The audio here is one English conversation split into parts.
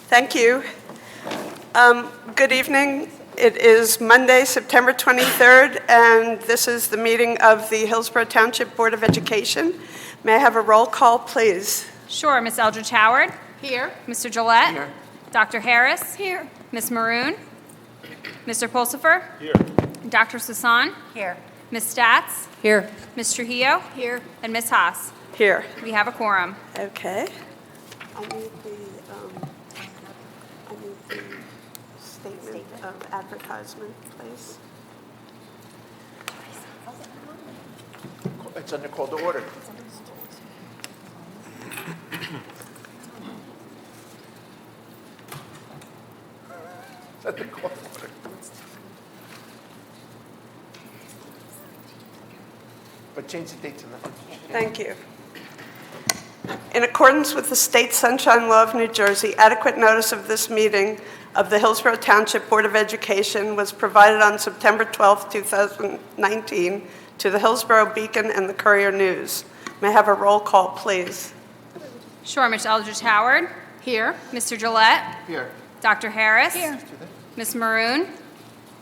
Thank you. Good evening. It is Monday, September 23rd, and this is the meeting of the Hillsborough Township Board of Education. May I have a roll call, please? Sure. Ms. Eldridge Howard? Here. Mr. Gillette? Here. Dr. Harris? Here. Ms. Maroon? Mr. Pulsifer? Here. Dr. Sasan? Here. Ms. Stats? Here. Ms. Trujillo? Here. And Ms. Haas? Here. We have a quorum. Okay. I need the statement of advertisement, please. It's under call to order. It's under call to order. But change the date to nothing. Thank you. In accordance with the State Sunshine Law of New Jersey, adequate notice of this meeting of the Hillsborough Township Board of Education was provided on September 12, 2019 to the Hillsborough Beacon and the Courier News. May I have a roll call, please? Sure. Ms. Eldridge Howard? Here. Mr. Gillette? Here. Dr. Harris? Here. Ms. Maroon?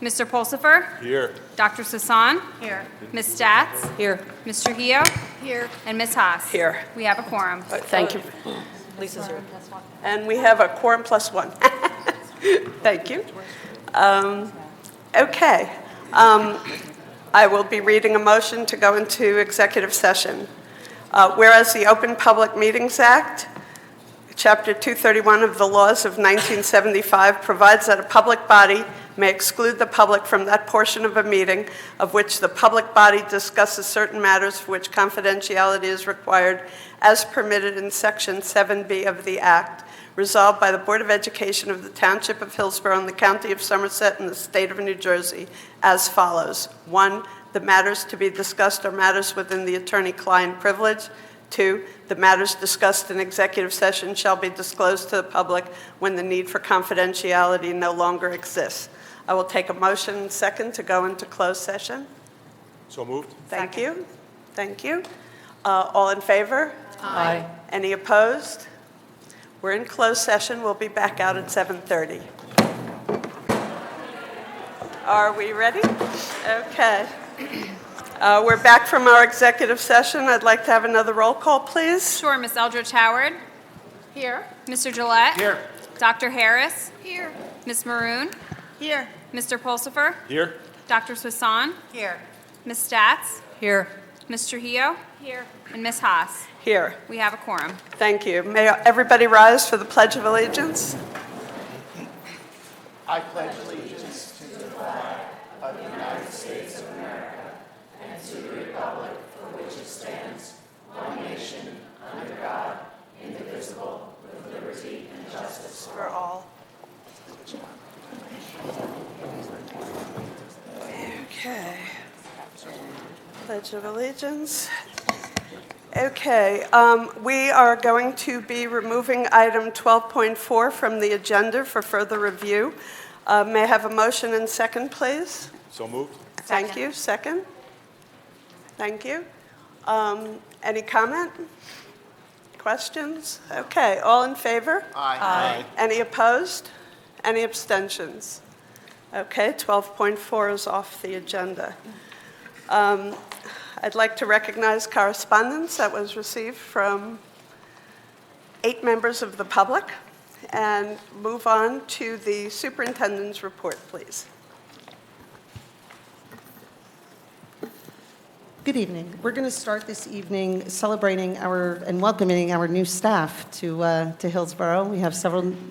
Mr. Pulsifer? Here. Dr. Sasan? Here. Ms. Stats? Here. Ms. Trujillo? Here. And Ms. Haas? Here. We have a quorum. Thank you. Lisa's here. And we have a quorum plus one. Thank you. Okay. I will be reading a motion to go into executive session. Whereas the Open Public Meetings Act, Chapter 231 of the laws of 1975 provides that a public body may exclude the public from that portion of a meeting of which the public body discusses certain matters for which confidentiality is required as permitted in Section 7B of the Act, resolved by the Board of Education of the Township of Hillsborough and the County of Somerset and the State of New Jersey as follows. 1, the matters to be discussed are matters within the attorney-client privilege. 2, the matters discussed in executive session shall be disclosed to the public when the need for confidentiality no longer exists. I will take a motion and second to go into closed session. So moved. Thank you. Thank you. All in favor? Aye. Any opposed? We're in closed session. We'll be back out at 7:30. Are we ready? Okay. We're back from our executive session. I'd like to have another roll call, please. Sure. Ms. Eldridge Howard? Here. Mr. Gillette? Here. Dr. Harris? Here. Ms. Maroon? Here. Mr. Pulsifer? Here. Dr. Sasan? Here. Ms. Stats? Here. Ms. Trujillo? Here. And Ms. Haas? Here. We have a quorum. Thank you. May everybody rise for the Pledge of Allegiance? I pledge allegiance to the flag of the United States of America and to the republic for which it stands, one nation, under God, indivisible, with liberty and justice For all. Okay. Pledge of Allegiance. Okay, we are going to be removing item 12.4 from the agenda for further review. May I have a motion and second, please? So moved. Thank you. Second? Thank you. Any comment? Questions? Okay, all in favor? Aye. Any opposed? Any abstentions? Okay, 12.4 is off the agenda. I'd like to recognize correspondence that was received from 8 members of the public and move on to the superintendent's report, please. Good evening. We're going to start this evening celebrating and welcoming our new staff to Hillsborough. We have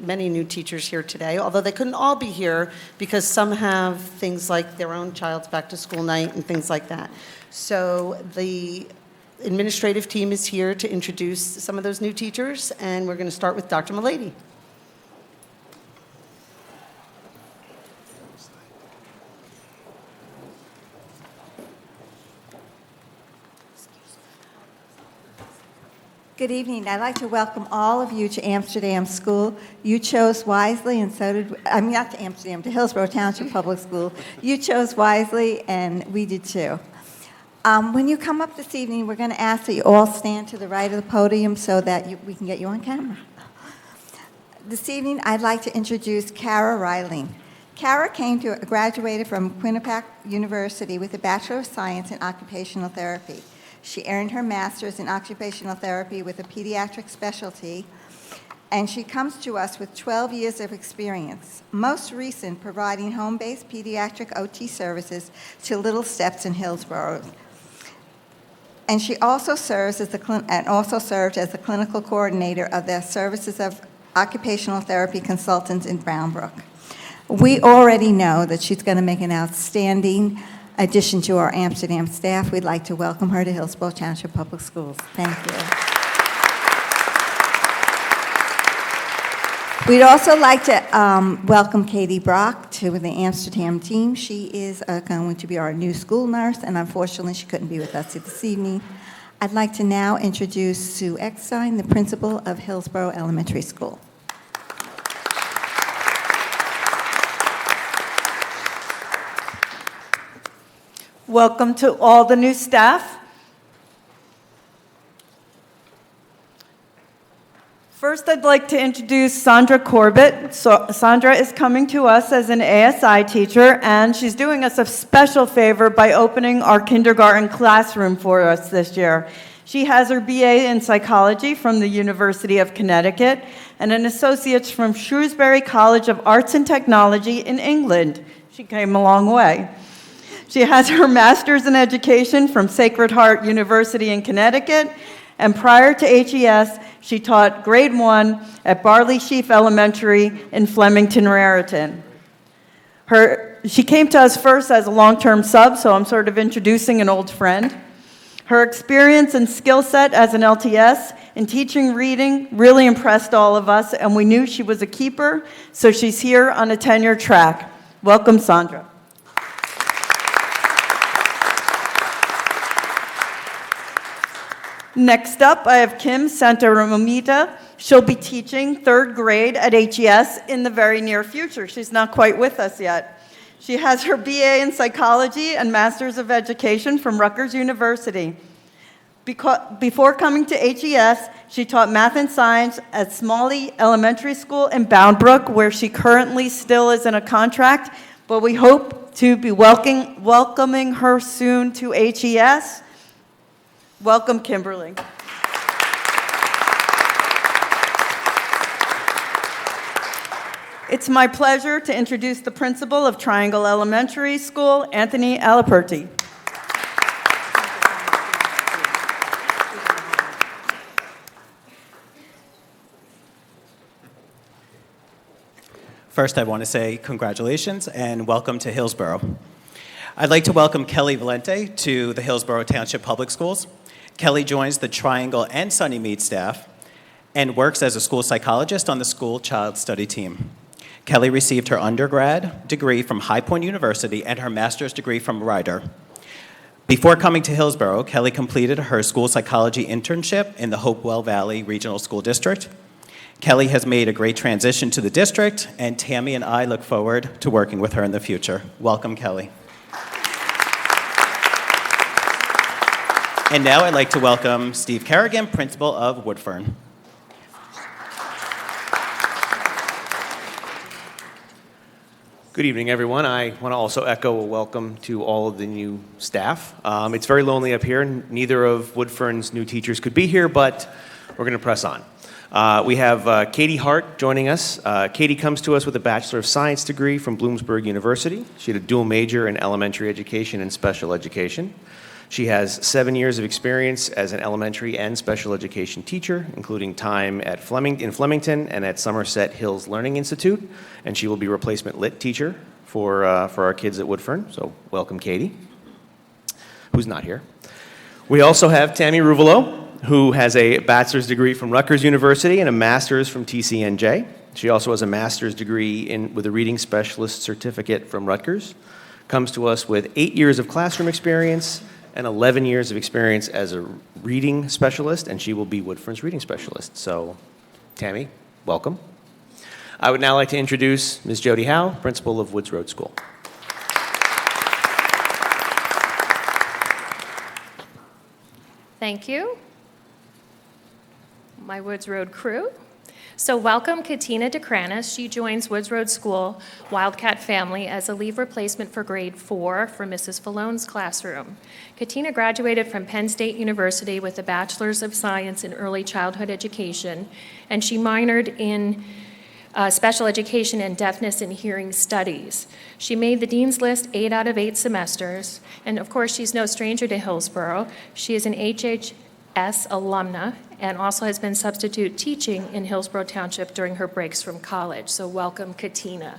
many new teachers here today, although they couldn't all be here because some have things like their own child's back to school night and things like that. So the administrative team is here to introduce some of those new teachers, and we're going to start with Dr. Milady. Good evening. I'd like to welcome all of you to Amsterdam School. You chose wisely, and so did, not to Amsterdam, to Hillsborough Township Public School. You chose wisely, and we did too. When you come up this evening, we're going to ask that you all stand to the right of the podium so that we can get you on camera. This evening, I'd like to introduce Kara Reiling. Kara graduated from Quinnipiac University with a Bachelor of Science in Occupational Therapy. She earned her Master's in Occupational Therapy with a pediatric specialty, and she comes to us with 12 years of experience, most recent providing home-based pediatric OT services to Little Steps in Hillsborough. And she also served as the clinical coordinator of the Services of Occupational Therapy Consultants in Brown Brook. We already know that she's going to make an outstanding addition to our Amsterdam staff. We'd like to welcome her to Hillsborough Township Public Schools. Thank you. We'd also like to welcome Katie Brock to the Amsterdam team. She is going to be our new school nurse, and unfortunately she couldn't be with us this evening. I'd like to now introduce Sue Eckstein, the principal of Hillsborough Elementary School. Welcome to all the new staff. First, I'd like to introduce Sandra Corbett. Sandra is coming to us as an ASI teacher, and she's doing us a special favor by opening our kindergarten classroom for us this year. She has her BA in psychology from the University of Connecticut and an associate's from Shrewsbury College of Arts and Technology in England. She came a long way. She has her master's in education from Sacred Heart University in Connecticut, and prior to HES, she taught grade 1 at Barley Sheaf Elementary in Flemington, Raritan. She came to us first as a long-term sub, so I'm sort of introducing an old friend. Her experience and skill set as an LTS in teaching reading really impressed all of us, and we knew she was a keeper, so she's here on a tenure track. Welcome, Sandra. Next up, I have Kim Santaramita. She'll be teaching 3rd grade at HES in the very near future. She's not quite with us yet. She has her BA in psychology and Master's of Education from Rutgers University. Before coming to HES, she taught math and science at Smalley Elementary School in Bound Brook, where she currently still is in a contract, but we hope to be welcoming her soon to HES. Welcome, Kimberly. It's my pleasure to introduce the principal of Triangle Elementary School, Anthony Alaperti. First, I want to say congratulations and welcome to Hillsborough. I'd like to welcome Kelly Valente to the Hillsborough Township Public Schools. Kelly joins the Triangle and Sunnymead staff and works as a school psychologist on the school child study team. Kelly received her undergrad degree from High Point University and her master's degree from Rider. Before coming to Hillsborough, Kelly completed her school psychology internship in the Hopewell Valley Regional School District. Kelly has made a great transition to the district, and Tammy and I look forward to working with her in the future. Welcome, Kelly. And now I'd like to welcome Steve Kerrigan, principal of Woodfern. Good evening, everyone. I want to also echo a welcome to all of the new staff. It's very lonely up here. Neither of Woodfern's new teachers could be here, but we're going to press on. We have Katie Hart joining us. Katie comes to us with a Bachelor of Science degree from Bloomsburg University. She had a dual major in elementary education and special education. She has 7 years of experience as an elementary and special education teacher, including time at in Flemington and at Somerset Hills Learning Institute, and she will be replacement lit teacher for our kids at Woodfern. So welcome, Katie, who's not here. We also have Tammy Ruvalo, who has a bachelor's degree from Rutgers University and a master's from TCNJ. She also has a master's degree with a reading specialist certificate from Rutgers. Comes to us with 8 years of classroom experience and 11 years of experience as a reading specialist, and she will be Woodfern's reading specialist. So, Tammy, welcome. I would now like to introduce Ms. Jody Howe, principal of Woods Road School. Thank you, my Woods Road crew. So welcome Katina DeCranis. She joins Woods Road School Wildcat Family as a leave replacement for grade 4 for Mrs. Fallone's classroom. Katina graduated from Penn State University with a Bachelor's of Science in Early Childhood Education, and she minored in special education and deafness and hearing studies. She made the Dean's List 8 out of 8 semesters, and of course she's no stranger to Hillsborough. She is an HHS alumna and also has been substitute teaching in Hillsborough Township during her breaks from college. So welcome, Katina.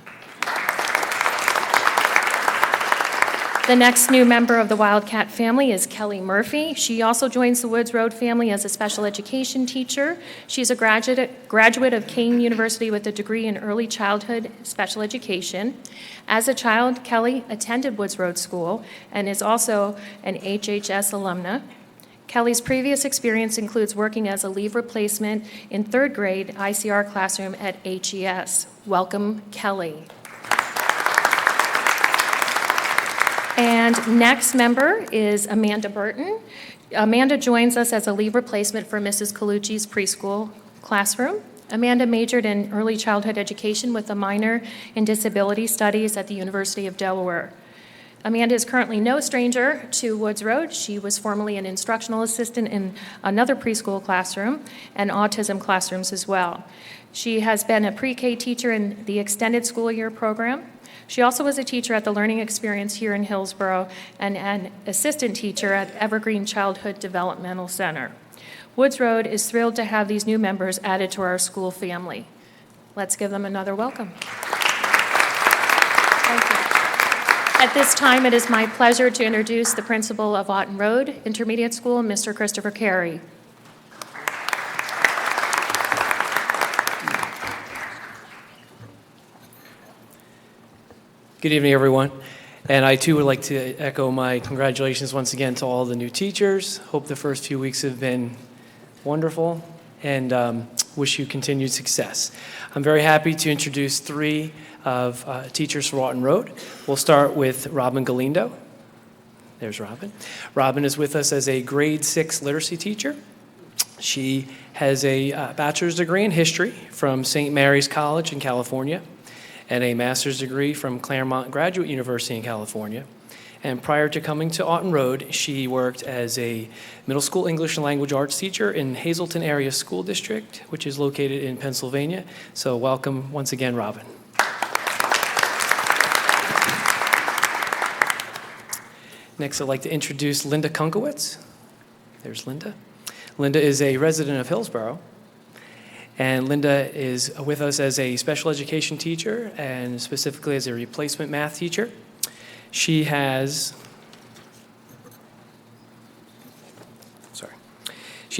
The next new member of the Wildcat family is Kelly Murphy. She also joins the Woods Road family as a special education teacher. She's a graduate of Kane University with a degree in early childhood special education. As a child, Kelly attended Woods Road School and is also an HHS alumna. Kelly's previous experience includes working as a leave replacement in 3rd grade ICR classroom at HES. Welcome, Kelly. And next member is Amanda Burton. Amanda joins us as a leave replacement for Mrs. Colucci's preschool classroom. Amanda majored in early childhood education with a minor in disability studies at the University of Delaware. Amanda is currently no stranger to Woods Road. She was formerly an instructional assistant in another preschool classroom and autism classrooms as well. She has been a pre-K teacher in the extended school year program. She also was a teacher at the Learning Experience here in Hillsborough and an assistant teacher at Evergreen Childhood Developmental Center. Woods Road is thrilled to have these new members added to our school family. Let's give them another welcome. Thank you. At this time, it is my pleasure to introduce the principal of Otten Road Intermediate School, Mr. Christopher Carey. Good evening, everyone. And I, too, would like to echo my congratulations once again to all the new teachers. Hope the first few weeks have been wonderful and wish you continued success. I'm very happy to introduce 3 of teachers for Otten Road. We'll start with Robin Galindo. There's Robin. Robin is with us as a grade 6 literacy teacher. She has a bachelor's degree in history from St. Mary's College in California, and a master's degree from Claremont Graduate University in California. And prior to coming to Otten Road, she worked as a middle school English and language arts teacher in Hazleton Area School District, which is located in Pennsylvania. So welcome once again, Robin. Next, I'd like to introduce Linda Kunkowitz. There's Linda. Linda is a resident of Hillsborough. And Linda is with us as a special education teacher and specifically as a replacement math teacher. She has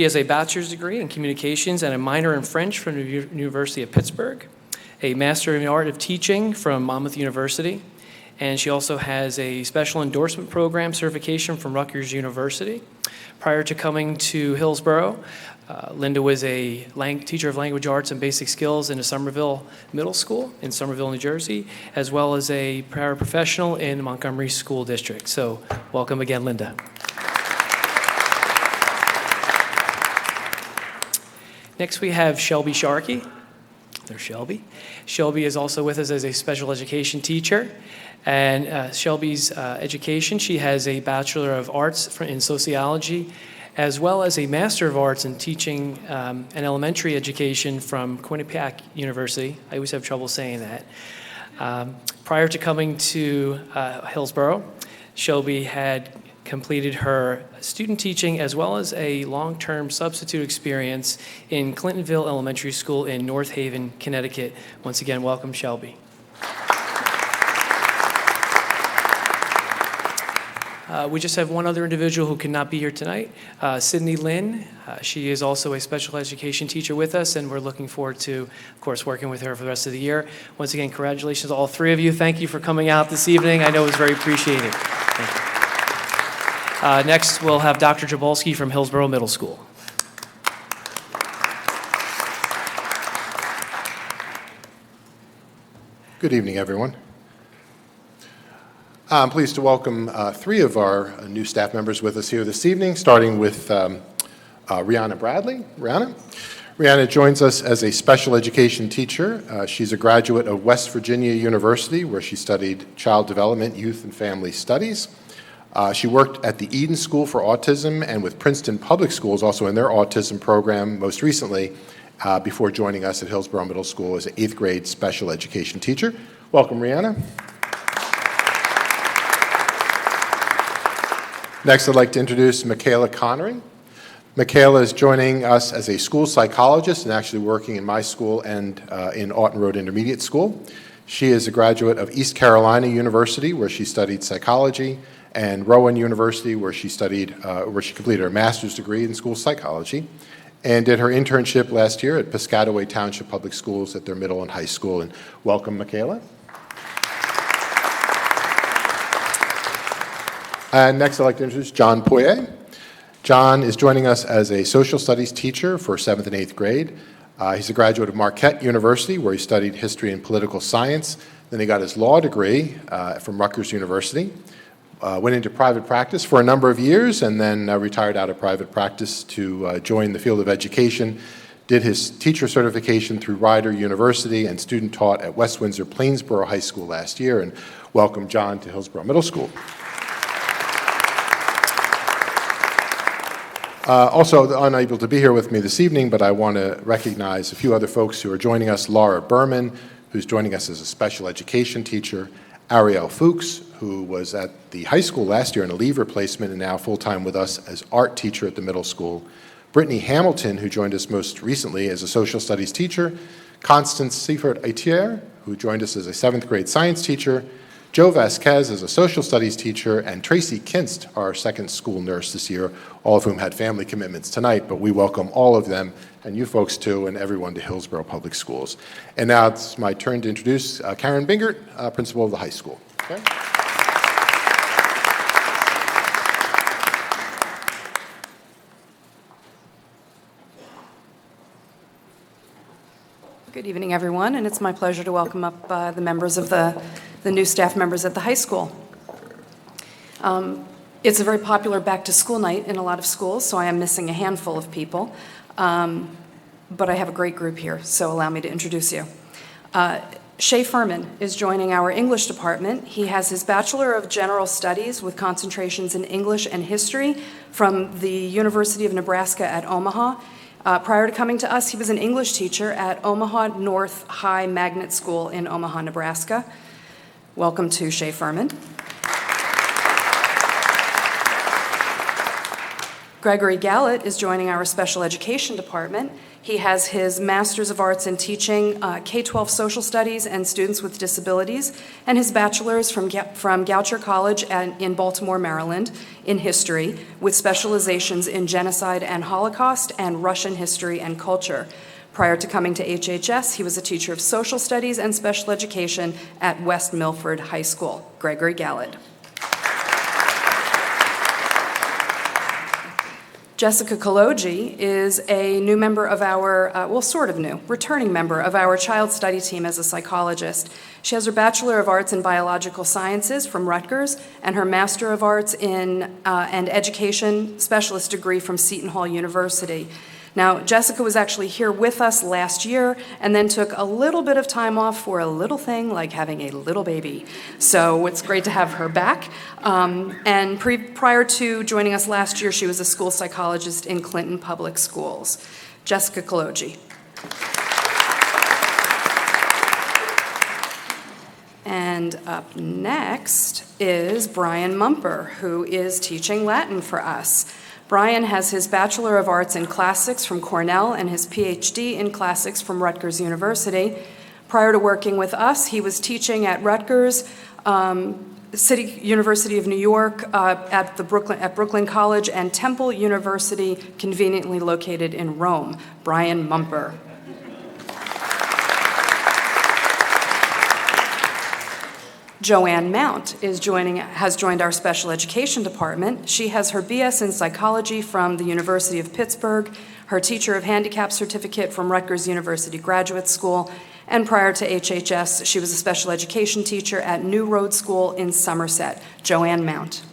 a bachelor's degree in communications and a minor in French from the University of Pittsburgh, a master in the art of teaching from Monmouth University, and she also has a special endorsement program certification from Rutgers University. Prior to coming to Hillsborough, Linda was a teacher of language arts and basic skills in the Somerville Middle School in Somerville, New Jersey, as well as a paraprofessional in Montgomery School District. So welcome again, Linda. Next we have Shelby Sharkey. There's Shelby. Shelby is also with us as a special education teacher. And Shelby's education, she has a Bachelor of Arts in Sociology, as well as a Master of Arts in Teaching and Elementary Education from Quinnipiac University. I always have trouble saying that. Prior to coming to Hillsborough, Shelby had completed her student teaching as well as a long-term substitute experience in Clintonville Elementary School in North Haven, Connecticut. Once again, welcome, Shelby. We just have one other individual who cannot be here tonight, Sydney Lynn. She is also a special education teacher with us, and we're looking forward to, of course, working with her for the rest of the year. Once again, congratulations to all 3 of you. Thank you for coming out this evening. I know it was very appreciated. Thank you. Next, we'll have Dr. Jabolski from Hillsborough Middle School. Good evening, everyone. I'm pleased to welcome 3 of our new staff members with us here this evening, starting with Rihanna Bradley. Rihanna? Rihanna joins us as a special education teacher. She's a graduate of West Virginia University, where she studied child development, youth, and family studies. She worked at the Eden School for Autism and with Princeton Public Schools, also in their autism program, most recently, before joining us at Hillsborough Middle School as an 8th grade special education teacher. Welcome, Rihanna. Next, I'd like to introduce Michaela Connery. Michaela is joining us as a school psychologist and actually working in my school and in Aughton Road Intermediate School. She is a graduate of East Carolina University, where she studied psychology, and Rowan University, where she completed her master's degree in school psychology, and did her internship last year at Piscataway Township Public Schools at their middle and high school. And welcome, Michaela. And next, I'd like to introduce John Poirier. John is joining us as a social studies teacher for 7th and 8th grade. He's a graduate of Marquette University, where he studied history and political science. Then he got his law degree from Rutgers University. Went into private practice for a number of years, and then retired out of private practice to join the field of education. Did his teacher certification through Rider University and student taught at West Windsor Plainsboro High School last year. And welcome, John, to Hillsborough Middle School. Also unable to be here with me this evening, but I want to recognize a few other folks who are joining us. Laura Berman, who's joining us as a special education teacher. Ariel Fuchs, who was at the high school last year in a leave replacement and now full-time with us as art teacher at the middle school. Brittany Hamilton, who joined us most recently as a social studies teacher. Constance Seifert-Aitier, who joined us as a 7th grade science teacher. Joe Vasquez as a social studies teacher, and Tracy Kinst, our second school nurse this year, all of whom had family commitments tonight, but we welcome all of them, and you folks too, and everyone to Hillsborough Public Schools. And now it's my turn to introduce Karen Bingert, principal of the high school. Okay. Good evening, everyone, and it's my pleasure to welcome up the members of the new staff members at the high school. It's a very popular back-to-school night in a lot of schools, so I am missing a handful of people, but I have a great group here, so allow me to introduce you. Shay Furman is joining our English department. He has his Bachelor of General Studies with concentrations in English and History from the University of Nebraska at Omaha. Prior to coming to us, he was an English teacher at Omaha North High Magnet School in Omaha, Nebraska. Welcome to Shay Furman. Gregory Gallett is joining our special education department. He has his Master's of Arts in Teaching K-12 Social Studies and Students with Disabilities, and his Bachelor's from Goucher College in Baltimore, Maryland, in History, with specializations in Genocide and Holocaust and Russian History and Culture. Prior to coming to HHS, he was a teacher of Social Studies and Special Education at West Milford High School. Gregory Gallett. Jessica Kalogi is a new member of our, returning member of our child study team as a psychologist. She has her Bachelor of Arts in Biological Sciences from Rutgers and her Master of Arts in and Education Specialist degree from Seton Hall University. Now, Jessica was actually here with us last year and then took a little bit of time off for a little thing like having a little baby. So it's great to have her back. And prior to joining us last year, she was a school psychologist in Clinton Public Schools. Jessica Kalogi. And up next is Brian Mumper, who is teaching Latin for us. Brian has his Bachelor of Arts in Classics from Cornell and his PhD in Classics from Rutgers University. Prior to working with us, he was teaching at Rutgers, City University of New York, at Brooklyn College, and Temple University, conveniently located in Rome. Brian Mumper. Joanne Mount has joined our special education department. She has her BS in psychology from the University of Pittsburgh, her teacher of handicap certificate from Rutgers University Graduate School, and prior to HHS, she was a special education teacher at New Road School in Somerset. Joanne Mount.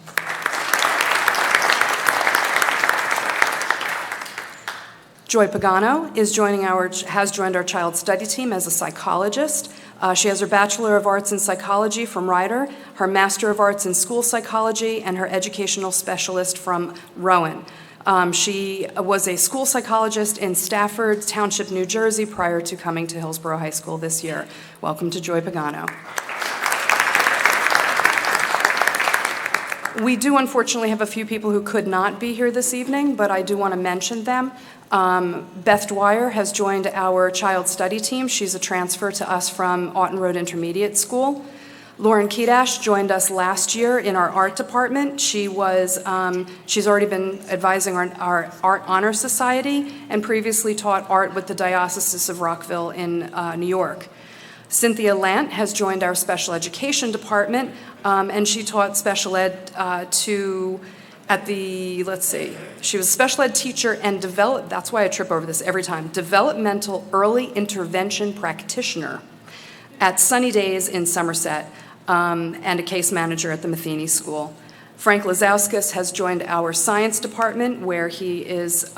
Joy Pagano has joined our child study team as a psychologist. She has her Bachelor of Arts in Psychology from Rider, her Master of Arts in School Psychology, and her Educational Specialist from Rowan. She was a school psychologist in Stafford Township, New Jersey, prior to coming to Hillsborough High School this year. Welcome to Joy Pagano. We do unfortunately have a few people who could not be here this evening, but I do want to mention them. Beth Dwyer has joined our child study team. She's a transfer to us from Aughton Road Intermediate School. Lauren Kedash joined us last year in our art department. She's already been advising our Art Honor Society and previously taught art with the Diocese of Rockville in New York. Cynthia Lant has joined our special education department, and she taught special ed she was a special ed teacher and that's why I trip over this every time, developmental early intervention practitioner at Sunny Days in Somerset, and a case manager at the Matheny School. Frank Lazauskas has joined our science department, where he is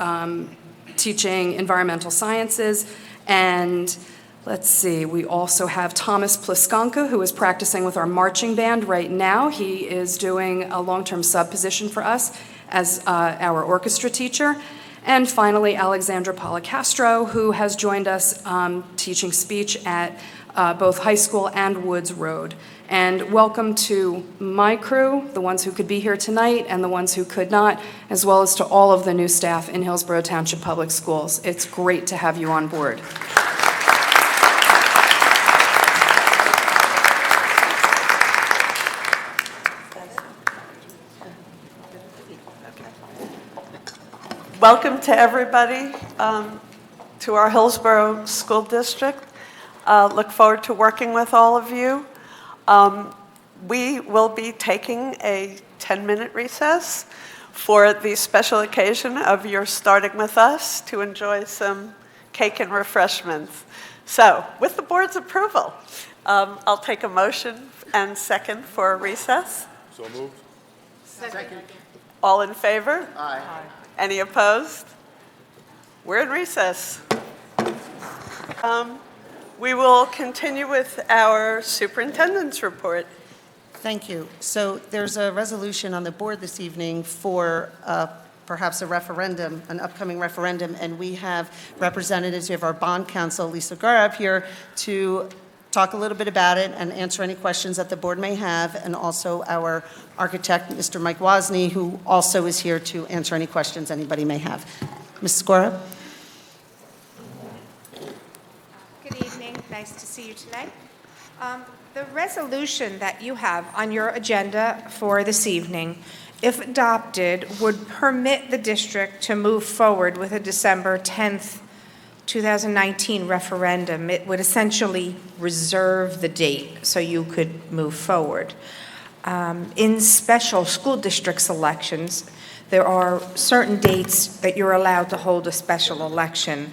teaching environmental sciences. And let's see, we also have Thomas Pliskanka, who is practicing with our marching band right now. He is doing a long-term sub position for us as our orchestra teacher. And finally, Alexandra Policastro, who has joined us teaching speech at both high school and Woods Road. And welcome to my crew, the ones who could be here tonight and the ones who could not, as well as to all of the new staff in Hillsborough Township Public Schools. It's great to have you on board. Welcome to everybody to our Hillsborough School District. Look forward to working with all of you. We will be taking a 10-minute recess for the special occasion of your starting with us to enjoy some cake and refreshments. So, with the board's approval, I'll take a motion and second for a recess. So moved. Second. All in favor? Aye. Any opposed? We're in recess. We will continue with our superintendent's report. Thank you. So there's a resolution on the board this evening for perhaps a referendum, an upcoming referendum, and we have representatives. We have our bond counsel, Lisa Garab, here to talk a little bit about it and answer any questions that the board may have, and also our architect, Mr. Mike Wozni, who also is here to answer any questions anybody may have. Mrs. Garab? Good evening. Nice to see you today. The resolution that you have on your agenda for this evening, if adopted, would permit the district to move forward with a December 10th, 2019 referendum. It would essentially reserve the date so you could move forward. In special school district elections, there are certain dates that you're allowed to hold a special election.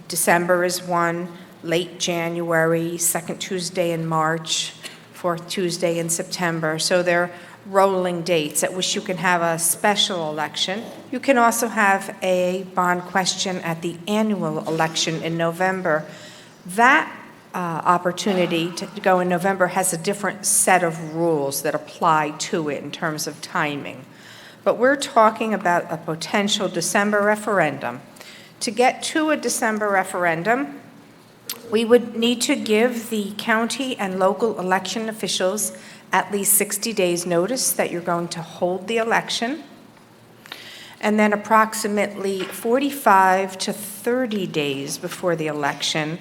December is one, late January, second Tuesday in March, fourth Tuesday in September. So they're rolling dates at which you can have a special election. You can also have a bond question at the annual election in November. That opportunity to go in November has a different set of rules that apply to it in terms of timing. But we're talking about a potential December referendum. To get to a December referendum, we would need to give the county and local election officials at least 60 days notice that you're going to hold the election. And then approximately 45 to 30 days before the election,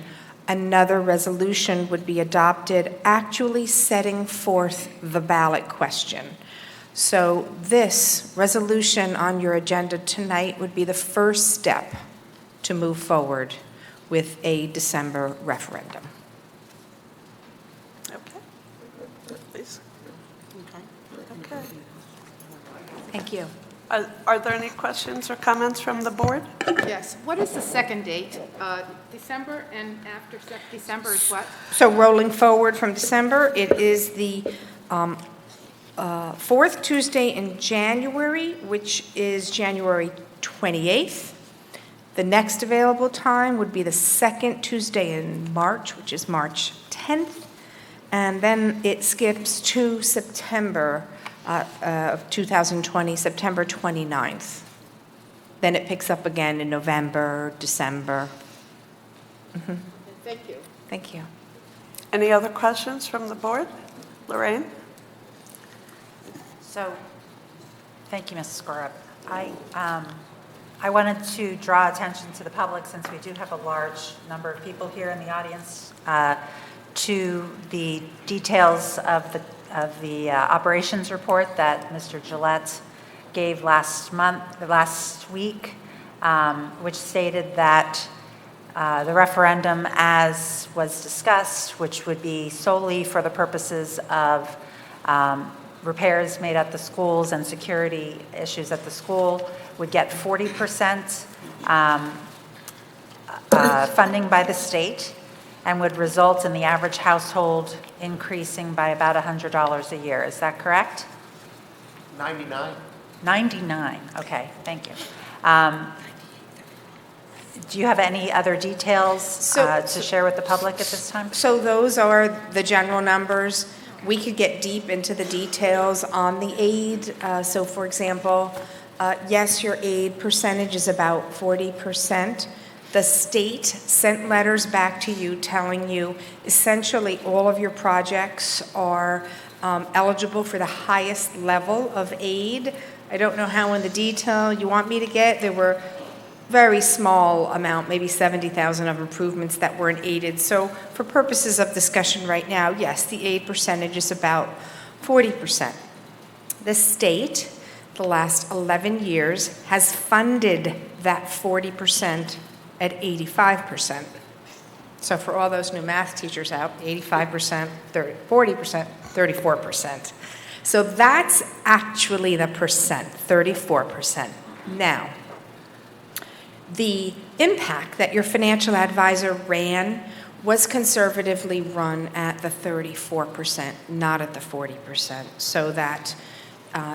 another resolution would be adopted actually setting forth the ballot question. So this resolution on your agenda tonight would be the first step to move forward with a December referendum. Okay. Please. Okay. Thank you. Are there any questions or comments from the board? Yes. What is the second date? December, and after December is what? So rolling forward from December, it is the fourth Tuesday in January, which is January 28th, The next available time would be the second Tuesday in March, which is March 10th, and then it skips to September of 2020, September 29th. Then it picks up again in November, December. Thank you. Thank you. Any other questions from the board? Lorraine? So, thank you, Mrs. Gorup. I wanted to draw attention to the public, since we do have a large number of people here in the audience, to the details of the operations report that Mr. Gillette gave last week, which stated that the referendum, as was discussed, which would be solely for the purposes of repairs made at the schools and security issues at the school, would get 40% funding by the state, and would result in the average household increasing by about $100 a year. Is that correct? 99. 99, okay, thank you. Do you have any other details to share with the public at this time? So those are the general numbers. We could get deep into the details on the aid. So for example, yes, your aid percentage is about 40%. The state sent letters back to you telling you essentially all of your projects are eligible for the highest level of aid. I don't know how in the detail you want me to get. There were very small amount, maybe 70,000 of improvements that weren't aided. So for purposes of discussion right now, yes, the aid percentage is about 40%. The state, the last 11 years, has funded that 40% at 85%. So for all those new math teachers out, 85%, 40%, 34%. So that's actually the percent, 34%. Now, the impact that your financial advisor ran was conservatively run at the 34%, not at the 40%, so that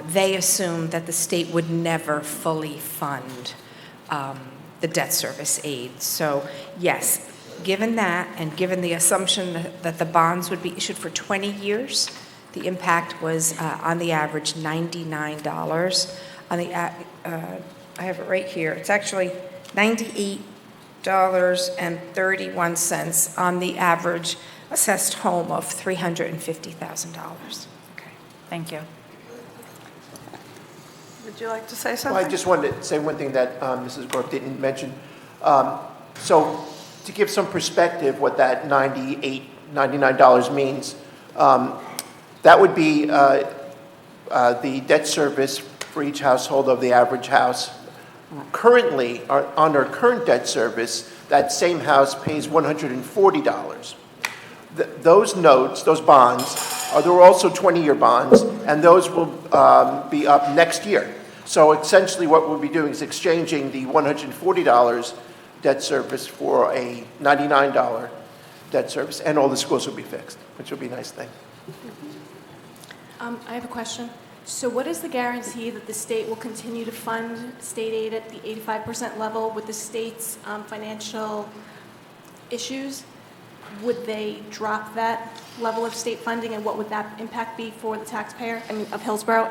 they assumed that the state would never fully fund the debt service aid. So yes, given that, and given the assumption that the bonds would be issued for 20 years, the impact was on the average $99. On the I have it right here. It's actually $98.31 on the average assessed home of $350,000. Okay, thank you. Would you like to say Well, something? I just wanted to say one thing that Mrs. Gorp didn't mention. So to give some perspective what that $99 means, that would be the debt service for each household of the average house. Currently, on our current debt service, that same house pays $140. Those notes, those bonds, there are also 20-year bonds, and those will be up next year. So essentially what we'll be doing is exchanging the $140 debt service for a $99 debt service, and all the schools will be fixed, which will be a nice thing. I have a question. So what is the guarantee that the state will continue to fund state aid at the 85% level with the state's financial issues? Would they drop that level of state funding, and what would that impact be for the taxpayer, of Hillsborough?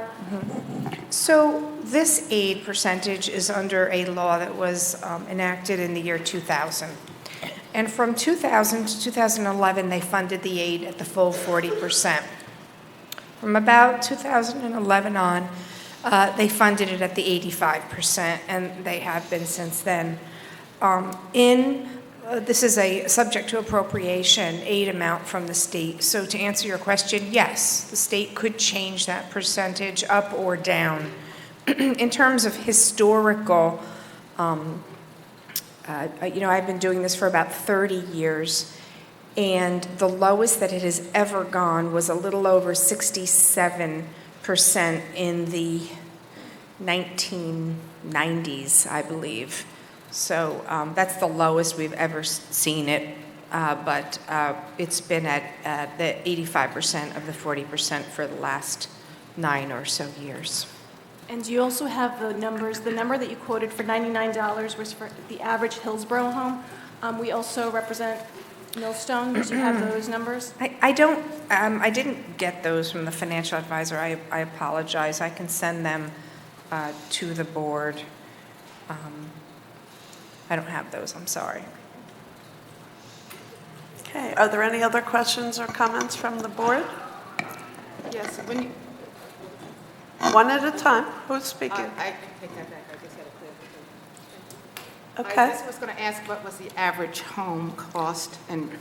So this aid percentage is under a law that was enacted in the year 2000. And from 2000 to 2011, they funded the aid at the full 40%. From about 2011 on, they funded it at the 85%, and they have been since then. This is a subject to appropriation aid amount from the state. So to answer your question, yes, the state could change that percentage up or down. In terms of historical, I've been doing this for about 30 years, and the lowest that it has ever gone was a little over 67% in the 1990s, I believe. So that's the lowest we've ever seen it, but it's been at the 85% of the 40% for the last 9 or so years. And you also have the numbers, the number that you quoted for $99 was for the average Hillsborough home. We also represent Millstone. Do you have those numbers? I don't, I didn't get those from the financial advisor. I apologize. I can send them to the board. I don't have those, I'm sorry. Okay, are there any other questions or comments from the board? Yes, when you, One at a time. Who's speaking? I can take that back, I just had a clarification. Okay. I just was going to ask what was the average home cost, and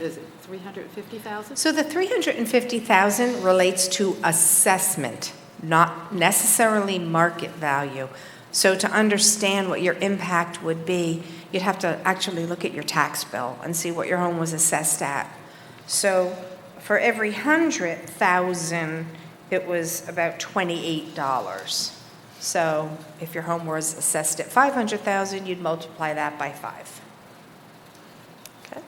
is it 350,000? So the 350,000 relates to assessment, not necessarily market value. So to understand what your impact would be, you'd have to actually look at your tax bill and see what your home was assessed at. So for every 100,000, it was about $28. So if your home was assessed at 500,000, you'd multiply that by 5. Okay.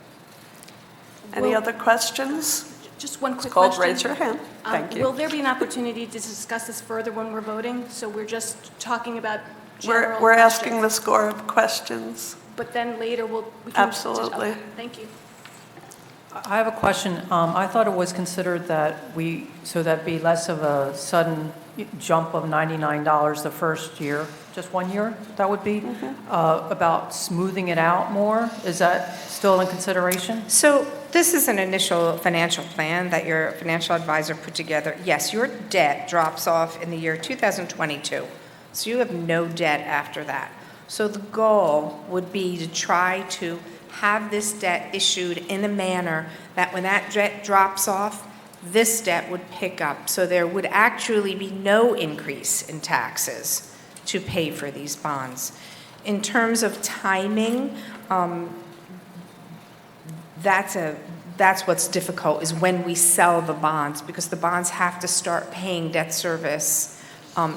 Any other questions? Just one quick It's called question. raise your hand. Thank you. Will there be an opportunity to discuss this further when we're voting? So we're just talking about general We're asking questions. the score of questions. But then later we can... Absolutely. Okay, thank you. I have a question. I thought it was considered that so that'd be less of a sudden jump of $99 the first year, just 1 year, that would be, about smoothing it out more. Is that still in consideration? So this is an initial financial plan that your financial advisor put together. Yes, your debt drops off in the year 2022. So you have no debt after that. So the goal would be to try to have this debt issued in a manner that when that debt drops off, this debt would pick up. So there would actually be no increase in taxes to pay for these bonds. In terms of timing, that's what's difficult, is when we sell the bonds, because the bonds have to start paying debt service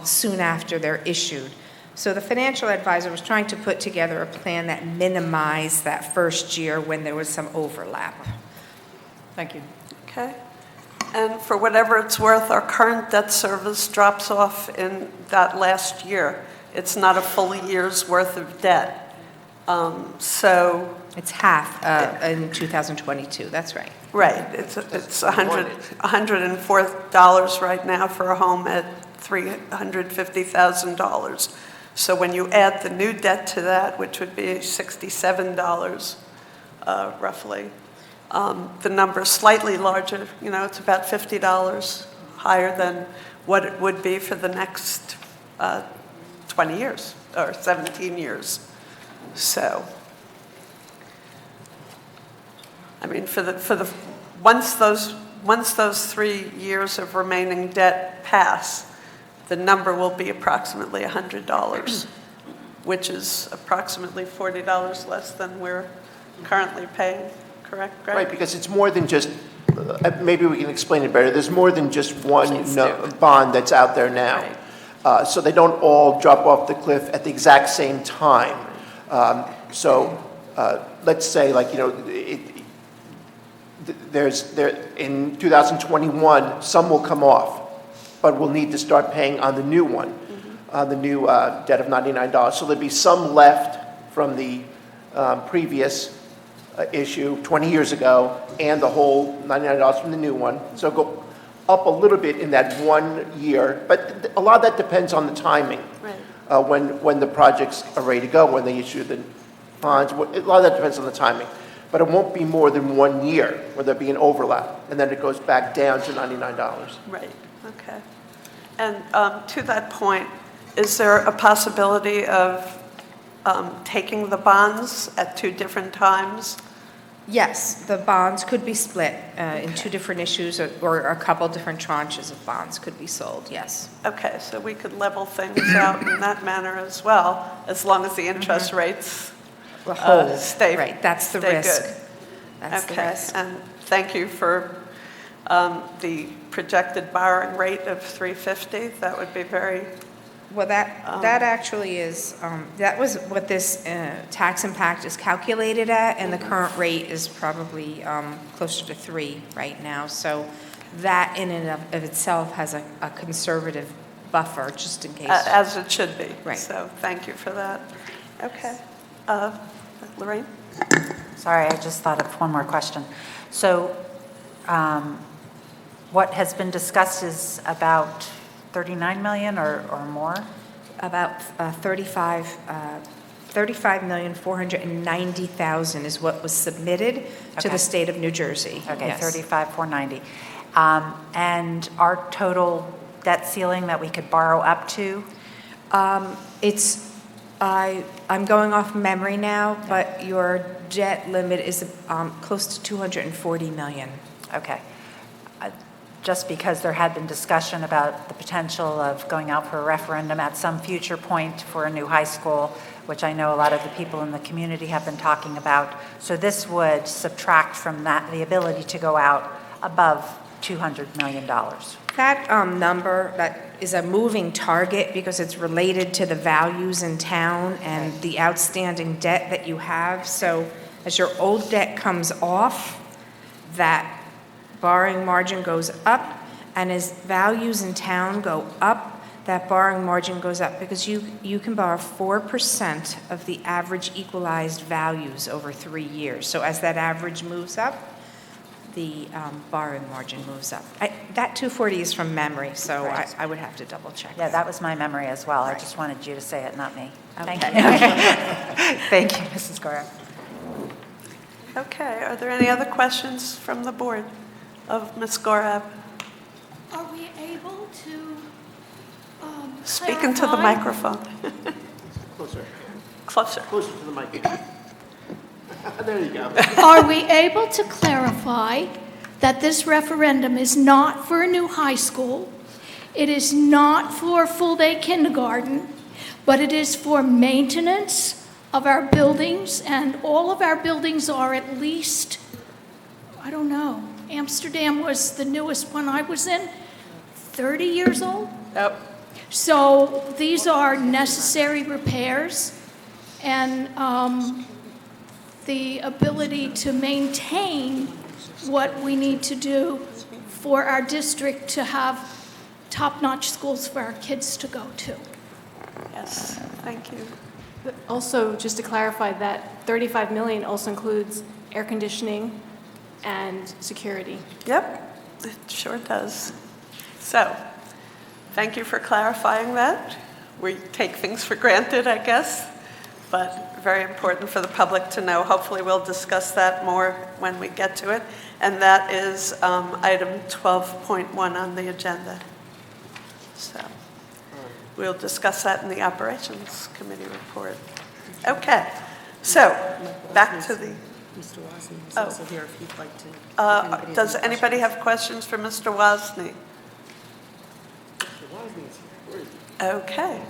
soon after they're issued. So the financial advisor was trying to put together a plan that minimized that first year when there was some overlap. Thank you. Okay. And for whatever it's worth, our current debt service drops off in that last year. It's not a full year's worth of debt. So it's half in 2022, that's right. Right. It's $104 right now for a home at $350,000. So when you add the new debt to that, which would be $67 roughly, the number's slightly larger. You know, it's about $50 higher than what it would be for the next 20 years or 17 years. So, I mean, once those 3 years of remaining debt pass, the number will be approximately $100, which is approximately $40 less than we're currently paying. Correct, Greg? Right, because it's more than just, maybe we can explain it better. There's more than just one bond that's out there now. Right. So they don't all drop off the cliff at the exact same time. Let's say, like, you know, in 2021, some will come off, but we'll need to start paying on the new one, on the new debt of $99. So there'll be some left from the previous issue 20 years ago and the whole $99 from the new one. So go up a little bit in that 1 year, but a lot of that depends on the timing. Right. When the projects are ready to go, when they issue the bonds, a lot of that depends on the timing. But it won't be more than 1 year where there'll be an overlap, and then it goes back down to $99. Right, okay. And to that point, is there a possibility of taking the bonds at 2 different times? Yes, the bonds could be split in 2 different issues, or a couple different tranches of bonds could be sold, yes. Okay, so we could level things out in that manner as well, as long as the interest rates stay right, that's the stay risk. good. That's the Okay, risk. and thank you for the projected borrowing rate of $350. That would be very... Well, that actually is, that was what this tax impact is calculated at, and the current rate is probably closer to 3 right now. So that in and of itself has a conservative buffer, just in case. As it should be. Right. So thank you for that. Okay. Lorraine? Sorry, I just thought of one more question. So what has been discussed is about 39 million or more? About 35,490,000 is what was submitted to the state of New Jersey. Okay, Yes. 35,490. And our total debt ceiling that we could borrow up to? I'm going off memory now, but your debt limit is close to 240 million. Okay. Just because there had been discussion about the potential of going out for a referendum at some future point for a new high school, which I know a lot of the people in the community have been talking about. So this would subtract from that the ability to go out above $200 million. That number, that is a moving target because it's related to the values in town and the outstanding debt that you have. So as your old debt comes off, that borrowing margin goes up, and as values in town go up, that borrowing margin goes up because you can borrow 4% of the average equalized values over 3 years. So as that average moves up, the borrowing margin moves up. That 240 is from memory, so Right. I would have to double check. Yeah, that was my memory as well. I just wanted you to say it, not me. Thank you. Okay. Thank you, Mrs. Gorham. Okay, are there any other questions from the board of Ms. Gorab? Are we able to Speak into the clarify? microphone. Closer. Closer. Closer to the mic. There you go. Are we able to clarify that this referendum is not for a new high school, it is not for full-day kindergarten, but it is for maintenance of our buildings, and all of our buildings are at least, I don't know, Amsterdam was the newest one I was in, 30 years old? Yep. So these are necessary repairs, and the ability to maintain what we need to do for our district to have top-notch schools for our kids to go to. Yes, thank you. But also, just to clarify, that 35 million also includes air conditioning and security. Yep, it sure does. So, thank you for clarifying that. We take things for granted, I guess, but very important for the public to know. Hopefully we'll discuss that more when we get to it. And that is item 12.1 on the agenda. So we'll discuss that in the Operations Committee report. Okay, so back to the... Mr. Wozni is also here if you'd like to. does anybody have questions for Mr. Wozni? Okay.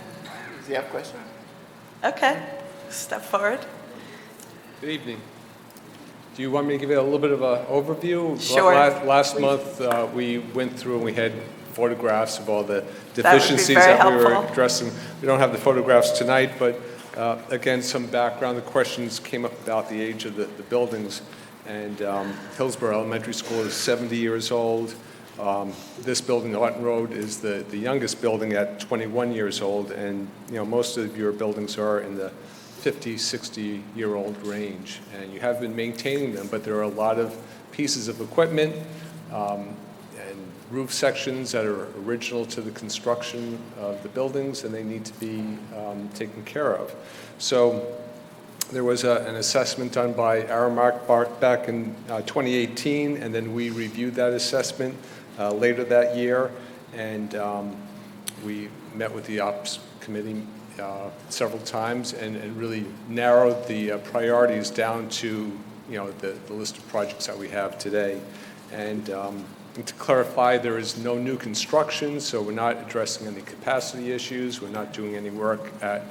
Does he have questions? Okay, step forward. Good evening. Do you want me to give you a little bit of an overview? Sure. Last month, we went through and we had photographs of all the That would be deficiencies very that we were helpful. addressing. We don't have the photographs tonight, but again, some background. The questions came up about the age of the buildings. And Hillsborough Elementary School is 70 years old. This building, Orton Road, is the youngest building at 21 years old. And most of your buildings are in the 50, 60-year-old range. And you have been maintaining them, but there are a lot of pieces of equipment and roof sections that are original to the construction of the buildings, and they need to be taken care of. So there was an assessment done by Aramark back in 2018, and then we reviewed that assessment later that year, and we met with the Ops Committee several times and really narrowed the priorities down to the list of projects that we have today. And to clarify, there is no new construction, so we're not addressing any capacity issues. We're not doing any work at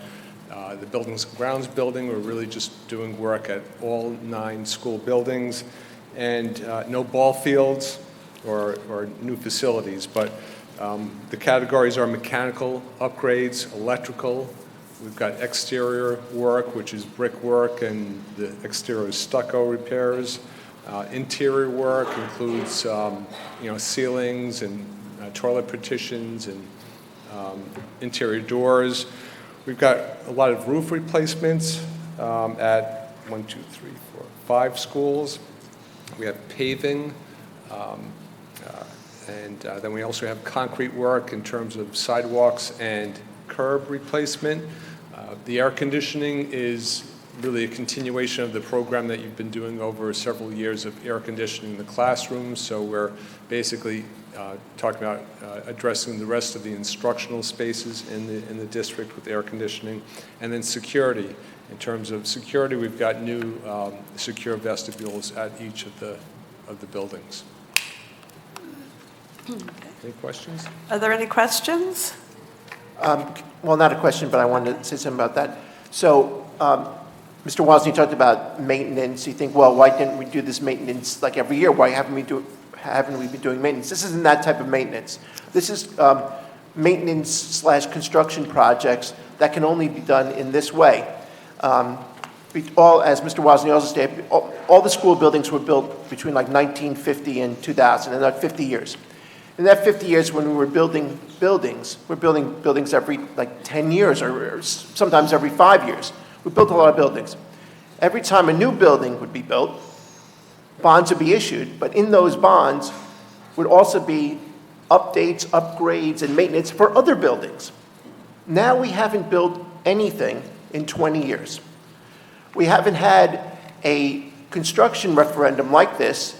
the Buildings and Grounds building. We're really just doing work at all 9 school buildings, and no ball fields or new facilities. But the categories are mechanical upgrades, electrical. We've got exterior work, which is brickwork, and the exterior stucco repairs. Interior work includes ceilings and toilet partitions and interior doors. We've got a lot of roof replacements at 5 schools. We have paving, and then we also have concrete work in terms of sidewalks and curb replacement. The air conditioning is really a continuation of the program that you've been doing over several years of air conditioning in the classrooms. So we're basically talking about addressing the rest of the instructional spaces in the district with air conditioning. And then security. In terms of security, we've got new secure vestibules at each of the buildings. Any questions? Are there any questions? Well, not a question, but I wanted to say something about that. So, Mr. Wozni talked about maintenance. You think, well, why didn't we do this maintenance like every year? Why haven't we been doing maintenance? This isn't that type of maintenance. This is maintenance/construction projects that can only be done in this way. As Mr. Wozni also stated, all the school buildings were built between like 1950 and 2000, in like 50 years. In that 50 years, when we were building buildings, we're building buildings every like 10 years or sometimes every 5 years. We built a lot of buildings. Every time a new building would be built, bonds would be issued, but in those bonds would also be updates, upgrades, and maintenance for other buildings. Now we haven't built anything in 20 years. We haven't had a construction referendum like this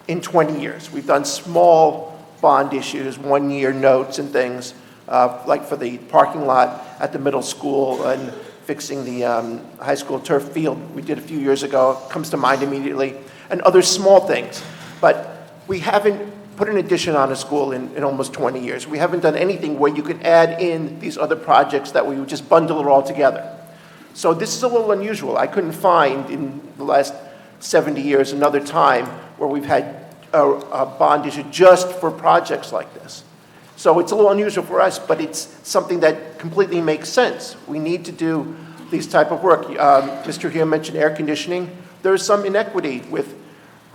in 20 years. We've done small bond issues, 1-year notes and things, like for the parking lot at the middle school and fixing the high school turf field we did a few years ago, comes to mind immediately, and other small things. But we haven't put an addition on a school in almost 20 years. We haven't done anything where you could add in these other projects that we would just bundle it all together. So this is a little unusual. I couldn't find in the last 70 years another time where we've had a bond issue just for projects like this. So it's a little unusual for us, but it's something that completely makes sense. We need to do these type of work. Mr. Here mentioned air conditioning. There's some inequity with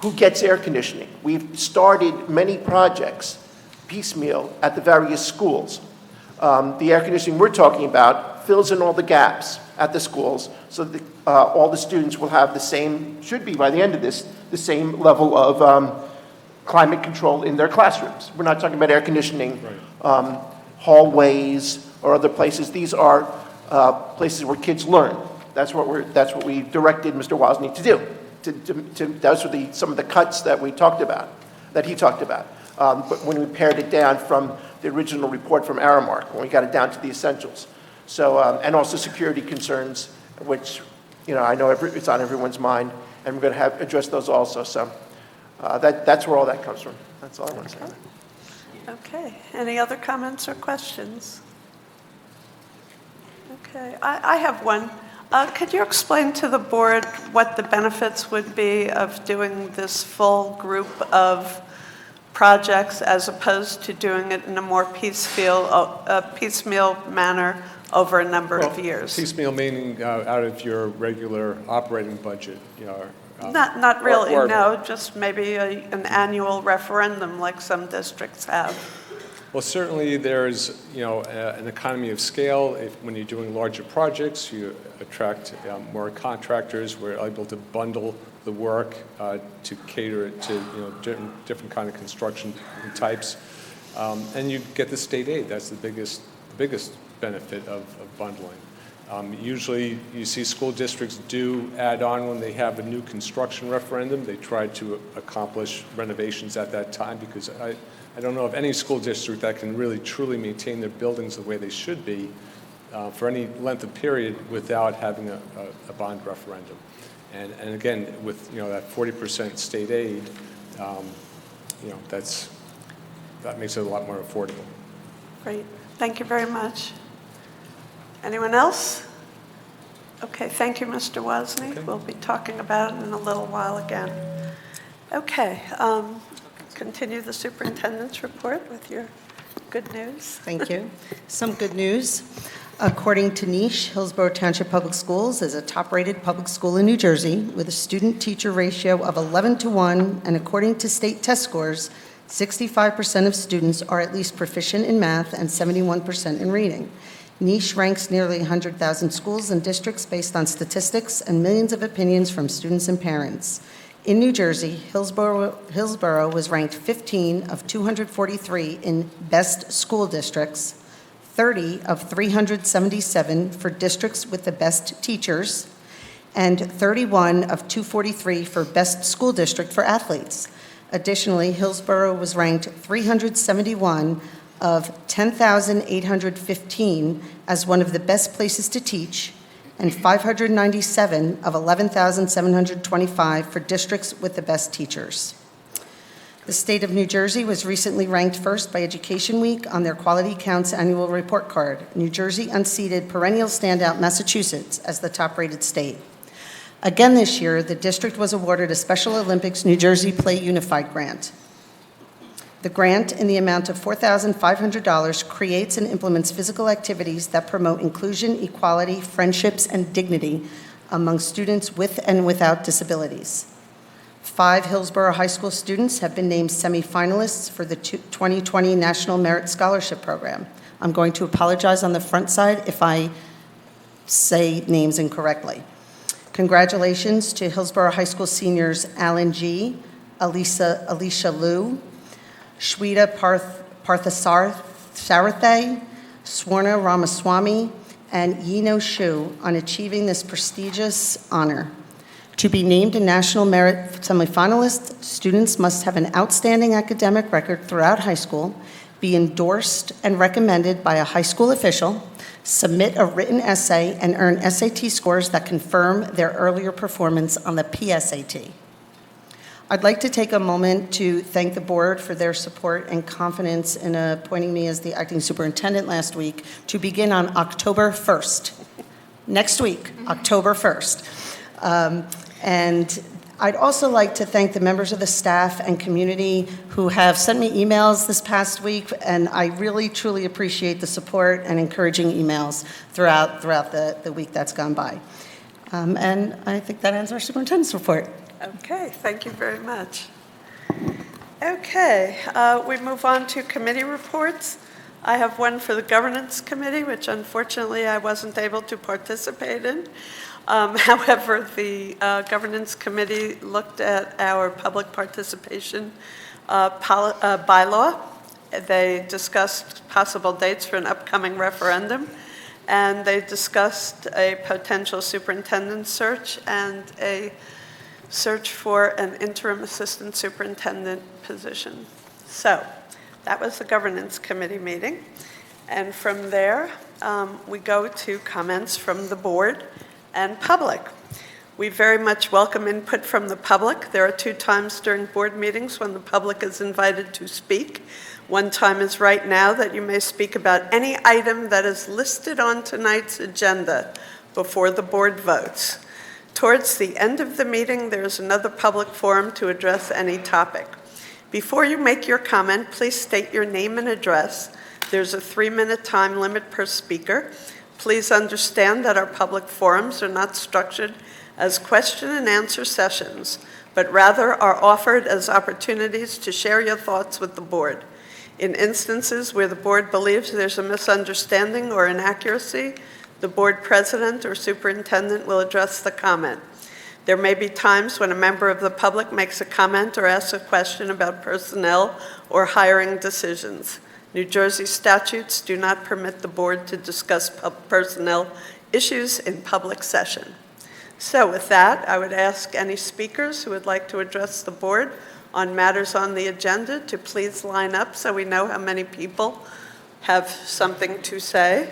who gets air conditioning. We've started many projects piecemeal at the various schools. The air conditioning we're talking about fills in all the gaps at the schools so that all the students will have the same, should be by the end of this, the same level of climate control in their classrooms. We're not talking about air conditioning, hallways or other places. These are places where kids learn. That's what we directed Mr. Wozni to do. Those were some of the cuts that we talked about, that he talked about. But when we pared it down from the original report from Aramark, when we got it down to the essentials. So, and also security concerns, which, I know it's on everyone's mind, and we're going to address those also. So that's where all that comes from. That's all I want to say. Okay. Any other comments or questions? Okay. I have one. Could you explain to the board what the benefits would be of doing this full group of projects as opposed to doing it in a more piecemeal manner over a number of years? Piecemeal meaning out of your regular operating budget, Not really, no, just maybe an annual referendum like some districts have. Well, certainly there's, an economy of scale. When you're doing larger projects, you attract more contractors. We're able to bundle the work to cater it to, different kind of construction types. And you get the state aid. That's the biggest benefit of bundling. Usually you see school districts do add on when they have a new construction referendum. They try to accomplish renovations at that time because I don't know of any school district that can really truly maintain their buildings the way they should be for any length of period without having a bond referendum. And again, with that 40% state aid, that makes it a lot more affordable. Great. Thank you very much. Anyone else? Okay, thank you, Mr. Wozni. Okay. We'll be talking about it in a little while again. Okay, continue the superintendent's report with your good news. Thank you. Some good news. According to Niche, Hillsborough Township Public Schools is a top-rated public school in New Jersey with a student-teacher ratio of 11:1, and according to state test scores, 65% of students are at least proficient in math and 71% in reading. Niche ranks nearly 100,000 schools and districts based on statistics and millions of opinions from students and parents. In New Jersey, Hillsborough was ranked 15 of 243 in best school districts, 30 of 377 for districts with the best teachers, and 31 of 243 for best school district for athletes. Additionally, Hillsborough was ranked 371 of 10,815 as one of the best places to teach, and 597 of 11,725 for districts with the best teachers. The state of New Jersey was recently ranked first by Education Week on their Quality Counts annual report card. New Jersey unseated perennial standout Massachusetts as the top-rated state. Again this year, the district was awarded a Special Olympics New Jersey Play Unified grant. The grant, in the amount of $4,500, creates and implements physical activities that promote inclusion, equality, friendships, and dignity among students with and without disabilities. 5 Hillsborough High School students have been named semifinalists for the 2020 National Merit Scholarship Program. I'm going to apologize on the front side if I say names incorrectly. Congratulations to Hillsborough High School seniors Alan G., Alicia Liu, Shweta Parthasarathy, Swarna Ramaswamy, and Yino Shu on achieving this prestigious honor. To be named a National Merit semifinalist, students must have an outstanding academic record throughout high school, be endorsed and recommended by a high school official, submit a written essay, and earn SAT scores that confirm their earlier performance on the PSAT. I'd like to take a moment to thank the board for their support and confidence in appointing me as the acting superintendent last week to begin on October 1st. Next week, October 1st. And I'd also like to thank the members of the staff and community who have sent me emails this past week, and I really, truly appreciate the support and encouraging emails throughout the week that's gone by. And I think that ends our superintendent's report. Okay, thank you very much. Okay, we move on to committee reports. I have one for the Governance Committee, which unfortunately I wasn't able to participate in. However, the Governance Committee looked at our public participation bylaw. They discussed possible dates for an upcoming referendum, and they discussed a potential superintendent search and a search for an interim assistant superintendent position. So that was the Governance Committee meeting. And from there, we go to comments from the board and public. We very much welcome input from the public. There are 2 times during board meetings when the public is invited to speak. One time is right now that you may speak about any item that is listed on tonight's agenda before the board votes. Towards the end of the meeting, there is another public forum to address any topic. Before you make your comment, please state your name and address. There's a 3-minute time limit per speaker. Please understand that our public forums are not structured as question and answer sessions, but rather are offered as opportunities to share your thoughts with the board. In instances where the board believes there's a misunderstanding or inaccuracy, the board president or superintendent will address the comment. There may be times when a member of the public makes a comment or asks a question about personnel or hiring decisions. New Jersey statutes do not permit the board to discuss personnel issues in public session. So with that, I would ask any speakers who would like to address the board on matters on the agenda to please line up so we know how many people have something to say.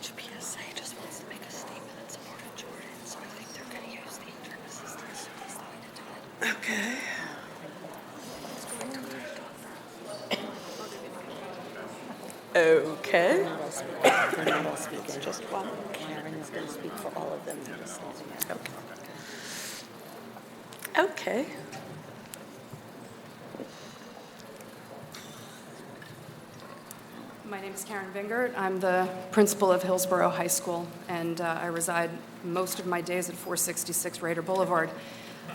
HPSA just wants to make a statement in support of Jordan, so I think they're going to use the interim assistant as soon as the way to do it. Okay. Okay. They're not all speaking, just one. Karen is going to speak for all of them. Okay. Okay. My name is Karen Vingert. I'm the principal of Hillsborough High School, and I reside most of my days at 466 Raider Boulevard.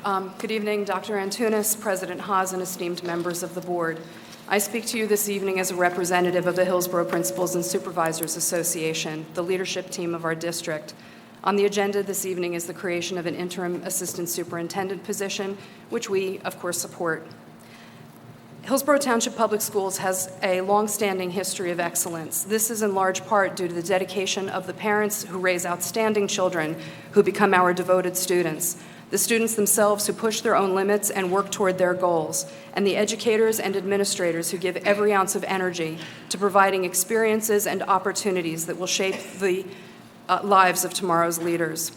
Good evening, Dr. Antunes, President Haas, and esteemed members of the board. I speak to you this evening as a representative of the Hillsborough Principals and Supervisors Association, the leadership team of our district. On the agenda this evening is the creation of an interim assistant superintendent position, which we, of course, support. Hillsborough Township Public Schools has a long-standing history of excellence. This is in large part due to the dedication of the parents who raise outstanding children who become our devoted students, the students themselves who push their own limits and work toward their goals, and the educators and administrators who give every ounce of energy to providing experiences and opportunities that will shape the lives of tomorrow's leaders.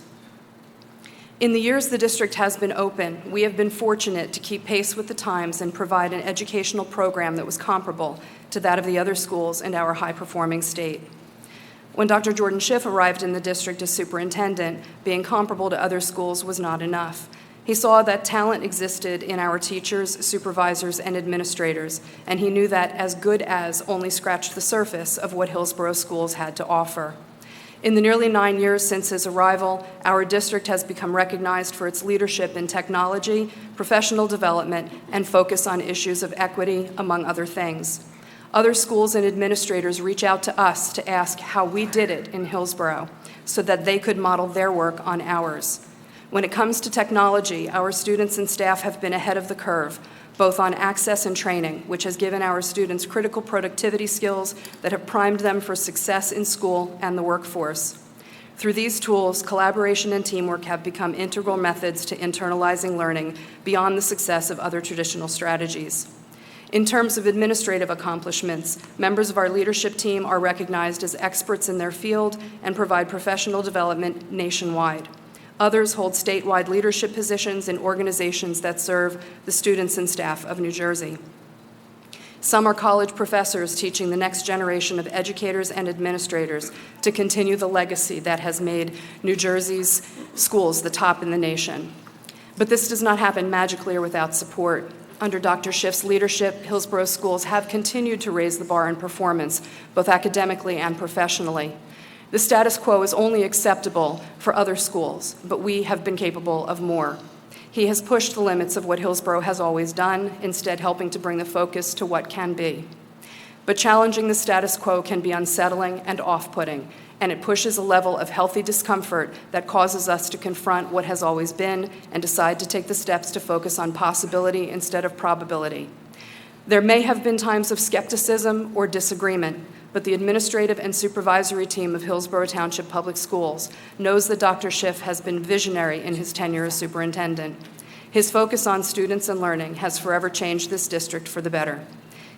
In the years the district has been open, we have been fortunate to keep pace with the times and provide an educational program that was comparable to that of the other schools in our high-performing state. When Dr. Jordan Schiff arrived in the district as superintendent, being comparable to other schools was not enough. He saw that talent existed in our teachers, supervisors, and administrators, and he knew that as good as only scratched the surface of what Hillsborough schools had to offer. In the nearly 9 years since his arrival, our district has become recognized for its leadership in technology, professional development, and focus on issues of equity, among other things. Other schools and administrators reach out to us to ask how we did it in Hillsborough so that they could model their work on ours. When it comes to technology, our students and staff have been ahead of the curve, both on access and training, which has given our students critical productivity skills that have primed them for success in school and the workforce. Through these tools, collaboration and teamwork have become integral methods to internalizing learning beyond the success of other traditional strategies. In terms of administrative accomplishments, members of our leadership team are recognized as experts in their field and provide professional development nationwide. Others hold statewide leadership positions in organizations that serve the students and staff of New Jersey. Some are college professors teaching the next generation of educators and administrators to continue the legacy that has made New Jersey's schools the top in the nation. But this does not happen magically or without support. Under Dr. Schiff's leadership, Hillsborough schools have continued to raise the bar in performance, both academically and professionally. The status quo is only acceptable for other schools, but we have been capable of more. He has pushed the limits of what Hillsborough has always done, instead helping to bring the focus to what can be. But challenging the status quo can be unsettling and off-putting, and it pushes a level of healthy discomfort that causes us to confront what has always been and decide to take the steps to focus on possibility instead of probability. There may have been times of skepticism or disagreement, but the administrative and supervisory team of Hillsborough Township Public Schools knows that Dr. Schiff has been visionary in his tenure as superintendent. His focus on students and learning has forever changed this district for the better.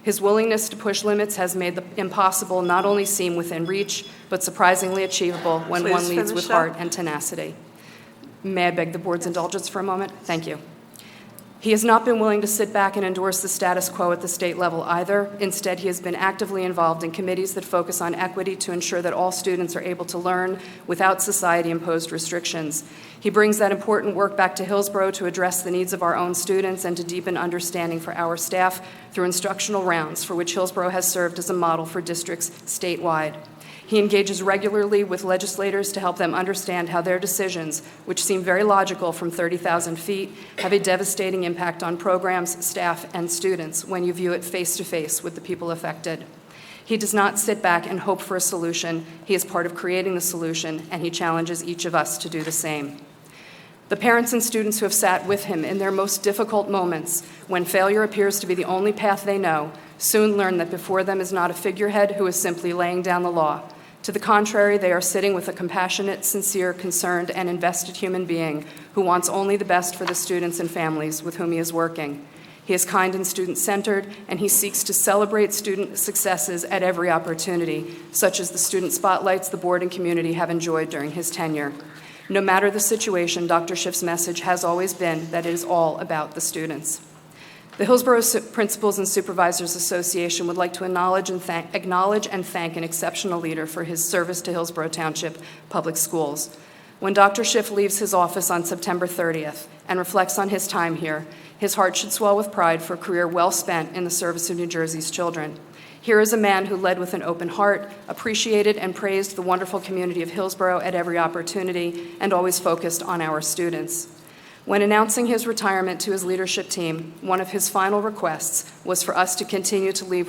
His willingness to push limits has made the impossible not only seem within reach, but surprisingly achievable when Please one leads finish with up. heart and tenacity. May I beg the board's indulgence for a moment? Thank you. He has not been willing to sit back and endorse the status quo at the state level either. Instead, he has been actively involved in committees that focus on equity to ensure that all students are able to learn without society-imposed restrictions. He brings that important work back to Hillsborough to address the needs of our own students and to deepen understanding for our staff through instructional rounds, for which Hillsborough has served as a model for districts statewide. He engages regularly with legislators to help them understand how their decisions, which seem very logical from 30,000 feet, have a devastating impact on programs, staff, and students when you view it face-to-face with the people affected. He does not sit back and hope for a solution. He is part of creating the solution, and he challenges each of us to do the same. The parents and students who have sat with him in their most difficult moments, when failure appears to be the only path they know, soon learn that before them is not a figurehead who is simply laying down the law. To the contrary, they are sitting with a compassionate, sincere, concerned, and invested human being who wants only the best for the students and families with whom he is working. He is kind and student-centered, and he seeks to celebrate student successes at every opportunity, such as the student spotlights the board and community have enjoyed during his tenure. No matter the situation, Dr. Schiff's message has always been that it is all about the students. The Hillsborough Principals and Supervisors Association would like to acknowledge and thank an exceptional leader for his service to Hillsborough Township Public Schools. When Dr. Schiff leaves his office on September 30th and reflects on his time here, his heart should swell with pride for a career well spent in the service of New Jersey's children. Here is a man who led with an open heart, appreciated and praised the wonderful community of Hillsborough at every opportunity, and always focused on our students. When announcing his retirement to his leadership team, one of his final requests was for us to continue to lead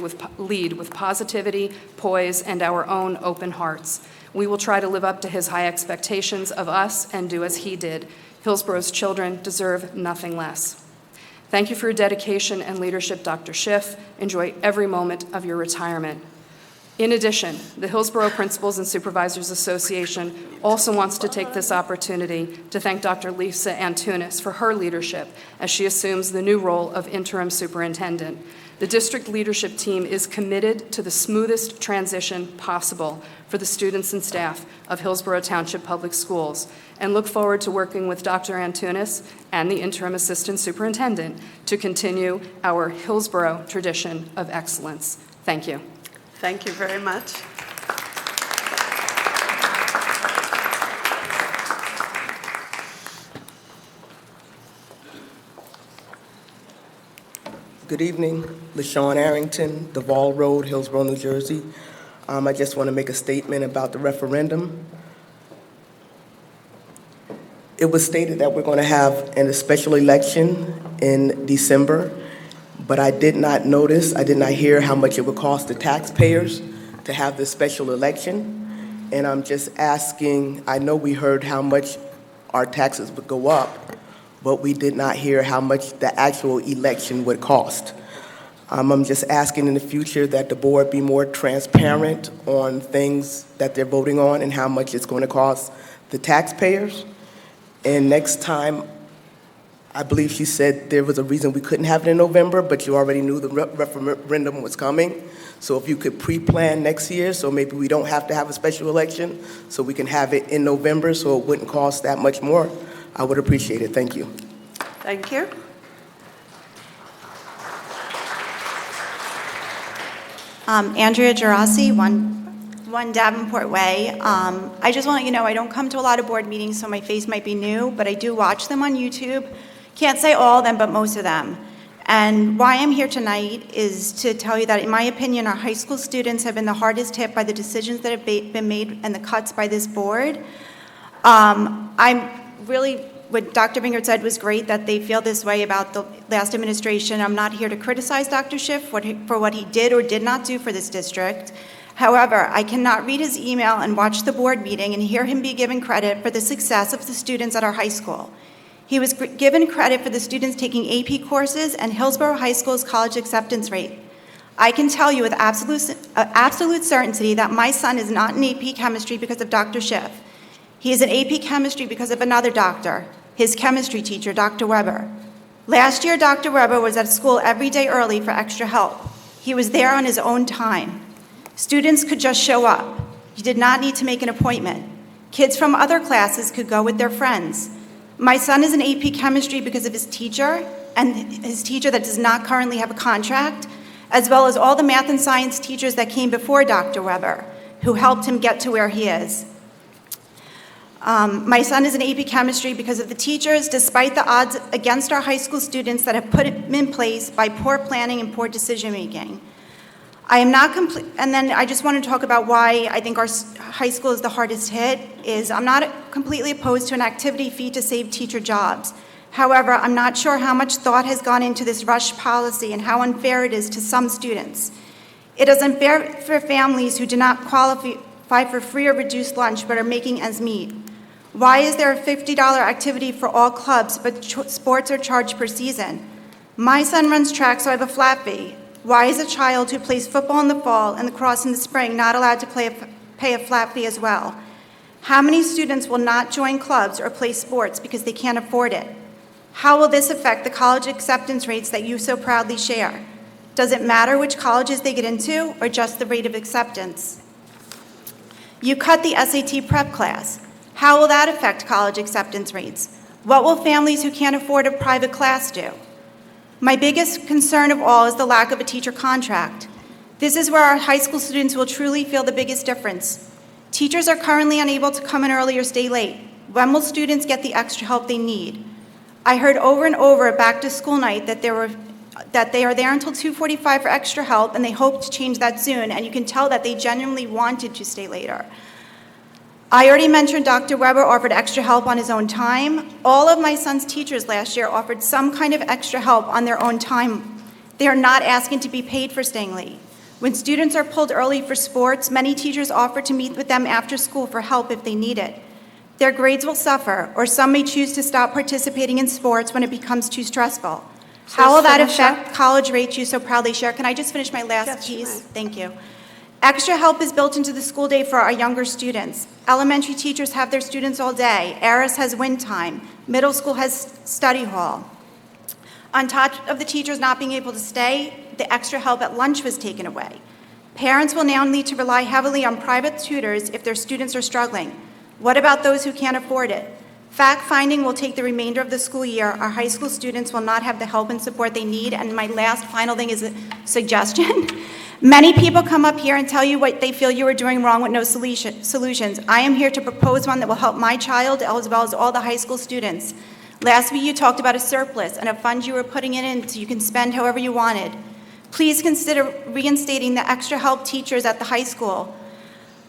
with positivity, poise, and our own open hearts. We will try to live up to his high expectations of us and do as he did. Hillsboro's children deserve nothing less. Thank you for your dedication and leadership, Dr. Schiff. Enjoy every moment of your retirement. In addition, the Hillsborough Principals and Supervisors Association also wants to take this opportunity to thank Dr. Lisa Antunes for her leadership as she assumes the new role of interim superintendent. The district leadership team is committed to the smoothest transition possible for the students and staff of Hillsborough Township Public Schools and look forward to working with Dr. Antunes and the interim assistant superintendent to continue our Hillsborough tradition of excellence. Thank you. Thank you very much. Good evening, LaShawn Arrington, Duval Road, Hillsborough, New Jersey. I just want to make a statement about the referendum. It was stated that we're going to have a special election in December, but I did not hear how much it would cost the taxpayers to have this special election. And I'm just asking, I know we heard how much our taxes would go up, but we did not hear how much the actual election would cost. I'm just asking in the future that the board be more transparent on things that they're voting on and how much it's going to cost the taxpayers. And next time, I believe she said there was a reason we couldn't have it in November, but you already knew the referendum was coming. So if you could pre-plan next year, so maybe we don't have to have a special election, so we can have it in November so it wouldn't cost that much more, I would appreciate it. Thank you. Thank you. Andrea Gerasi, 1 Davenport Way. I just want to let you know I don't come to a lot of board meetings, so my face might be new, but I do watch them on YouTube. Can't say all of them, but most of them. And why I'm here tonight is to tell you that, in my opinion, our high school students have been the hardest hit by the decisions that have been made and the cuts by this board. What Dr. Bingert said was great, that they feel this way about the last administration. I'm not here to criticize Dr. Schiff for what he did or did not do for this district. However, I cannot read his email and watch the board meeting and hear him be given credit for the success of the students at our high school. He was given credit for the students taking AP courses and Hillsborough High School's college acceptance rate. I can tell you with absolute certainty that my son is not in AP chemistry because of Dr. Schiff. He is in AP chemistry because of another doctor, his chemistry teacher, Dr. Weber. Last year, Dr. Weber was at school every day early for extra help. He was there on his own time. Students could just show up. You did not need to make an appointment. Kids from other classes could go with their friends. My son is in AP chemistry because of his teacher, and his teacher that does not currently have a contract, as well as all the math and science teachers that came before Dr. Weber, who helped him get to where he is. My son is in AP chemistry because of the teachers, despite the odds against our high school students that have put him in place by poor planning and poor decision making. And then I just want to talk about why I think our high school is the hardest hit. I'm not completely opposed to an activity fee to save teacher jobs. However, I'm not sure how much thought has gone into this rush policy and how unfair it is to some students. It is unfair for families who do not qualify for free or reduced lunch but are making ends meet. Why is there a $50 activity for all clubs, but sports are charged per season? My son runs track, so I have a flat fee. Why is a child who plays football in the fall and lacrosse in the spring not allowed to pay a flat fee as well? How many students will not join clubs or play sports because they can't afford it? How will this affect the college acceptance rates that you so proudly share? Does it matter which colleges they get into or just the rate of acceptance? You cut the SAT prep class. How will that affect college acceptance rates? What will families who can't afford a private class do? My biggest concern of all is the lack of a teacher contract. This is where our high school students will truly feel the biggest difference. Teachers are currently unable to come in early or stay late. When will students get the extra help they need? I heard over and over at back to school night that they are there until 2:45 for extra help, and they hope to change that soon, and you can tell that they genuinely wanted to stay later. I already mentioned Dr. Weber offered extra help on his own time. All of my son's teachers last year offered some kind of extra help on their own time. They are not asking to be paid for staying late. When students are pulled early for sports, many teachers offer to meet with them after school for help if they need it. Their grades will suffer, or some may choose to stop participating in sports when it becomes too stressful. How will that affect college rates you so proudly share? Can I just finish my last piece? Thank you. Extra help is built into the school day for our younger students. Elementary teachers have their students all day. Aris has wind time. Middle school has study hall. On top of the teachers not being able to stay, the extra help at lunch was taken away. Parents will now need to rely heavily on private tutors if their students are struggling. What about those who can't afford it? Fact-finding will take the remainder of the school year. Our high school students will not have the help and support they need. And my last final thing is a suggestion. Many people come up here and tell you what they feel you are doing wrong with no solutions. I am here to propose one that will help my child as well as all the high school students. Last week you talked about a surplus and a fund you were putting it in so you can spend however you wanted. Please consider reinstating the extra help teachers at the high school.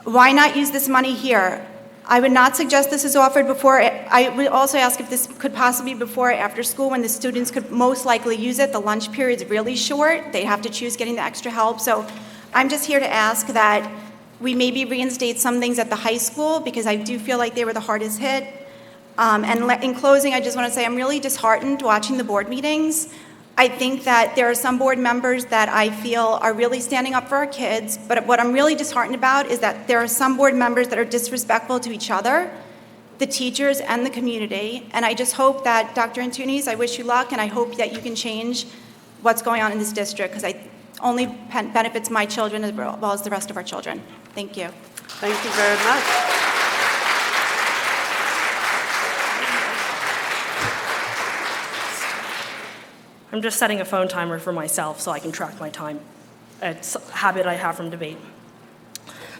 Why not use this money here? I would not suggest this is offered before. I would also ask if this could possibly be before or after school when the students could most likely use it. The lunch period is really short. They have to choose getting the extra help. So I'm just here to ask that we maybe reinstate some things at the high school because I do feel like they were the hardest hit. In closing, I just want to say I'm really disheartened watching the board meetings. I think that there are some board members that I feel are really standing up for our kids, but what I'm really disheartened about is that there are some board members that are disrespectful to each other, the teachers, and the community. And I just hope that, Dr. Antunes, I wish you luck, and I hope that you can change what's going on in this district, because it only benefits my children as well as the rest of our children. Thank you. Thank you very much. I'm just setting a phone timer for myself so I can track my time. It's a habit I have from debate.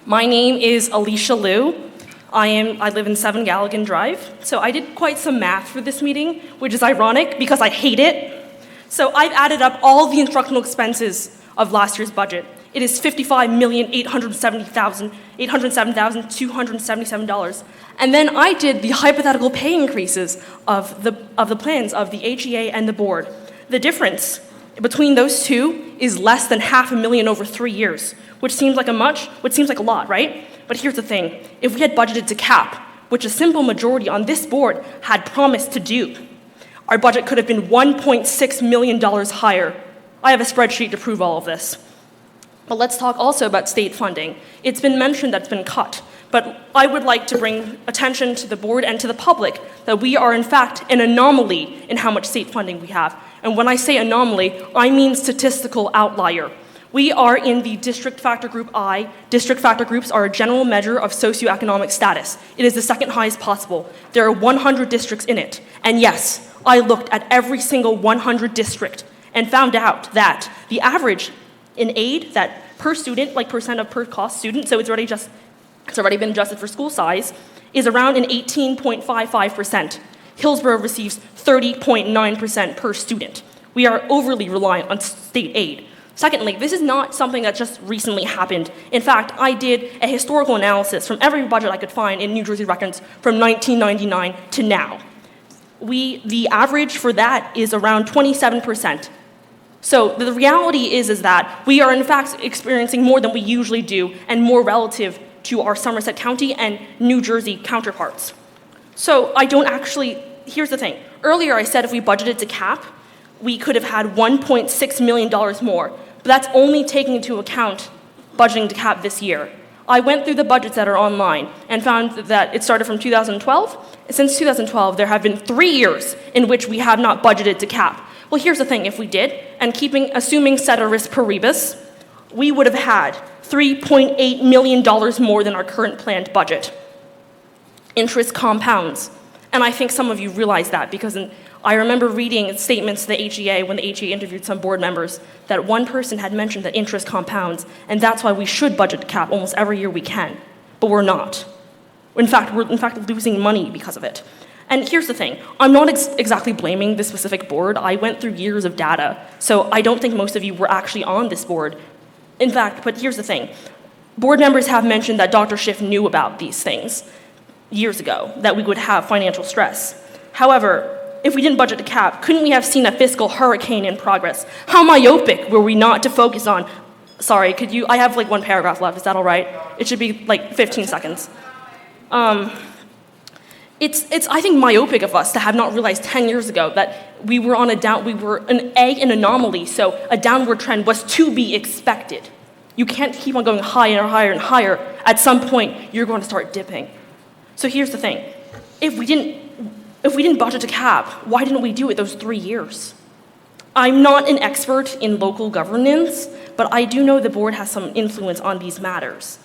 My name is Alicia Liu. I live in 7 Galligan Drive. So I did quite some math for this meeting, which is ironic because I hate it. So I've added up all the instructional expenses of last year's budget. It is $55,807,277. And then I did the hypothetical pay increases of the plans of the HEA and the board. The difference between those two is less than $500,000 over 3 years, which seems like a lot, right? But here's the thing. If we had budgeted to cap, which a simple majority on this board had promised to do, our budget could have been $1.6 million higher. I have a spreadsheet to prove all of this. But let's talk also about state funding. It's been mentioned that it's been cut, but I would like to bring attention to the board and to the public that we are in fact an anomaly in how much state funding we have. And when I say anomaly, I mean statistical outlier. We are in the district factor group I. District factor groups are a general measure of socioeconomic status. It is the second highest possible. There are 100 districts in it. And yes, I looked at every single 100 district and found out that the average in aid, that per student, like percent of per cost student, so it's already been adjusted for school size, is around an 18.55%. Hillsborough receives 30.9% per student. We are overly reliant on state aid. Secondly, this is not something that just recently happened. In fact, I did a historical analysis from every budget I could find in New Jersey records from 1999 to now. The average for that is around 27%. So the reality is that we are in fact experiencing more than we usually do and more relative to our Somerset County and New Jersey counterparts. So here's the thing. Earlier I said if we budgeted to cap, we could have had $1.6 million more, but that's only taking into account budgeting to cap this year. I went through the budgets that are online and found that it started from 2012. Since 2012, there have been 3 years in which we have not budgeted to cap. Well, here's the thing, if we did, and assuming ceteris paribus, we would have had $3.8 million more than our current planned budget. Interest compounds. And I think some of you realize that because I remember reading statements to the HEA when the HEA interviewed some board members that one person had mentioned that interest compounds, and that's why we should budget cap almost every year we can, but we're not. We're losing money because of it. And here's the thing, I'm not exactly blaming this specific board. I went through years of data, so I don't think most of you were actually on this board. In fact, but here's the thing, board members have mentioned that Dr. Schiff knew about these things. years ago that we would have financial stress. However, if we didn't budget a cap, couldn't we have seen a fiscal hurricane in progress? How myopic were we not to focus on? Sorry, I have like one paragraph left, is that all right? It should be like 15 seconds. It's I think myopic of us to have not realized 10 years ago that we were an egg in anomaly, so a downward trend was to be expected. You can't keep on going higher and higher and higher. At some point, you're going to start dipping. So here's the thing. If we didn't budget a cap, why didn't we do it those 3 years? I'm not an expert in local governance, but I do know the board has some influence on these matters.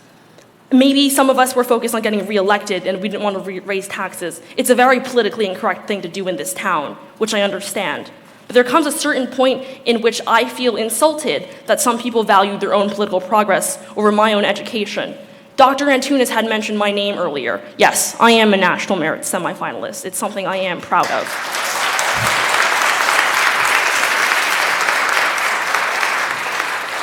Maybe some of us were focused on getting reelected and we didn't want to raise taxes. It's a very politically incorrect thing to do in this town, which I understand. But there comes a certain point in which I feel insulted that some people value their own political progress over my own education. Dr. Antunes had mentioned my name earlier. Yes, I am a National Merit semifinalist. It's something I am proud of.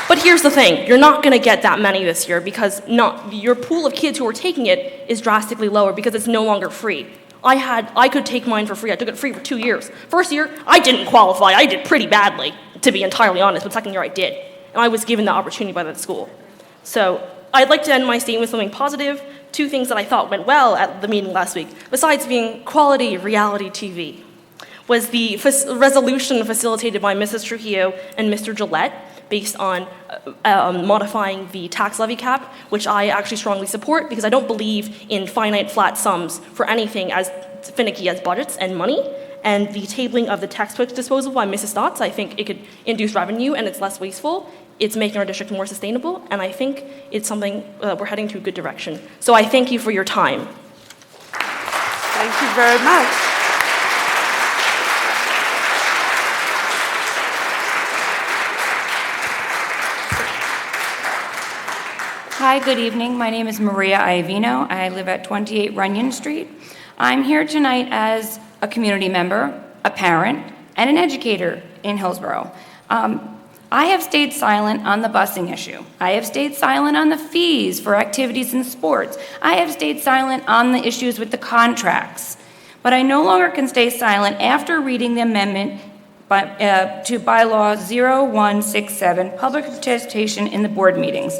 But here's the thing, you're not going to get that many this year because your pool of kids who are taking it is drastically lower because it's no longer free. I could take mine for free. I took it free for 2 years. First year, I didn't qualify. I did pretty badly, to be entirely honest, but second year I did. And I was given the opportunity by the school. So I'd like to end my statement with something positive. 2 things that I thought went well at the meeting last week, besides being quality reality TV, was the resolution facilitated by Mrs. Trujillo and Mr. Gillette based on modifying the tax levy cap, which I actually strongly support because I don't believe in finite flat sums for anything as finicky as budgets and money. And the tabling of the textbook disposal by Mrs. Stotts, I think it could induce revenue and it's less wasteful. It's making our district more sustainable, and I think it's something we're heading to a good direction. So I thank you for your time. Thank you very much. Hi, good evening. My name is Maria Iavino. I live at 28 Runyon Street. I'm here tonight as a community member, a parent, and an educator in Hillsborough. I have stayed silent on the busing issue. I have stayed silent on the fees for activities in sports. I have stayed silent on the issues with the contracts. But I no longer can stay silent after reading the amendment to bylaw 0167, public participation in the board meetings,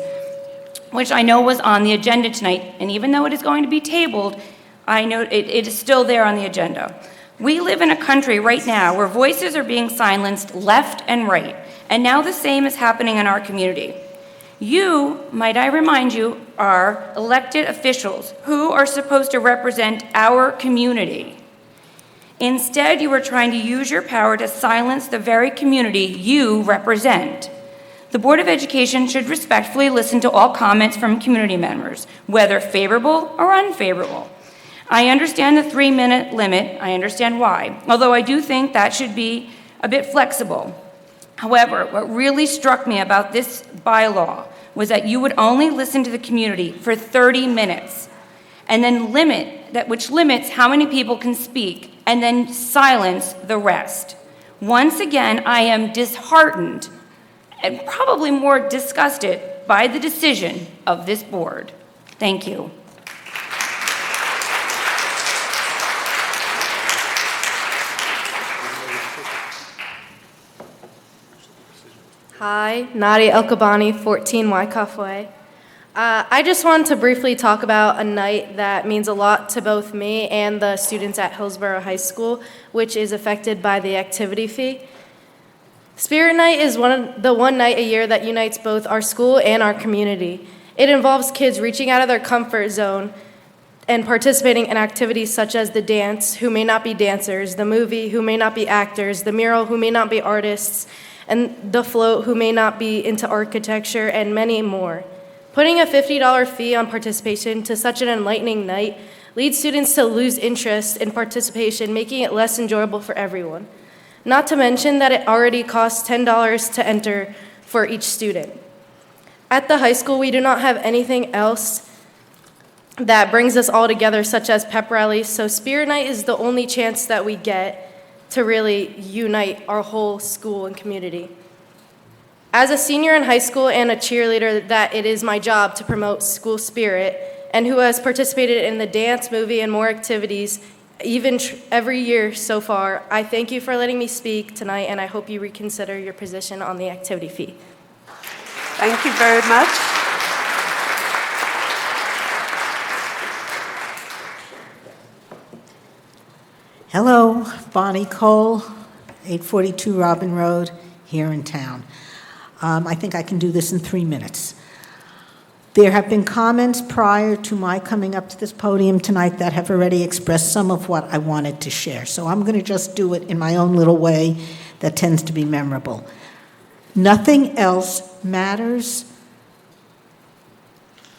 which I know was on the agenda tonight, and even though it is going to be tabled, I know it is still there on the agenda. We live in a country right now where voices are being silenced left and right, and now the same is happening in our community. You, might I remind you, are elected officials who are supposed to represent our community. Instead, you are trying to use your power to silence the very community you represent. The Board of Education should respectfully listen to all comments from community members, whether favorable or unfavorable. I understand the 3-minute limit. I understand why, although I do think that should be a bit flexible. However, what really struck me about this bylaw was that you would only listen to the community for 30 minutes, and then which limits how many people can speak, and then silence the rest. Once again, I am disheartened and probably more disgusted by the decision of this board. Thank you. Hi, Nadia El-Kabani, 14 Wyckoff Way. I just wanted to briefly talk about a night that means a lot to both me and the students at Hillsborough High School, which is affected by the activity fee. Spirit Night is the one night a year that unites both our school and our community. It involves kids reaching out of their comfort zone and participating in activities such as the dance, who may not be dancers, the movie, who may not be actors, the mural, who may not be artists, and the float, who may not be into architecture, and many more. Putting a $50 fee on participation to such an enlightening night leads students to lose interest in participation, making it less enjoyable for everyone. Not to mention that it already costs $10 to enter for each student. At the high school, we do not have anything else that brings us all together, such as pep rallies, so Spirit Night is the only chance that we get to really unite our whole school and community. As a senior in high school and a cheerleader, that it is my job to promote school spirit and who has participated in the dance, movie, and more activities even every year so far. I thank you for letting me speak tonight, and I hope you reconsider your position on the activity fee. Thank you very much. Hello, Bonnie Cole, 842 Robin Road, here in town. I think I can do this in 3 minutes. There have been comments prior to my coming up to this podium tonight that have already expressed some of what I wanted to share. So I'm going to just do it in my own little way that tends to be memorable. Nothing else matters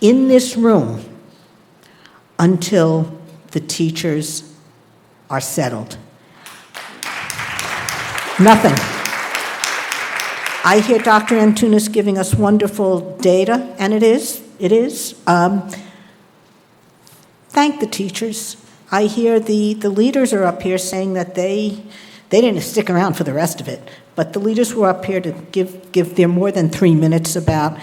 in this room until the teachers are settled. Nothing. I hear Dr. Antunes giving us wonderful data, and it is. Thank the teachers. I hear the leaders are up here saying that they didn't stick around for the rest of it, but the leaders were up here to give their more than 3 minutes about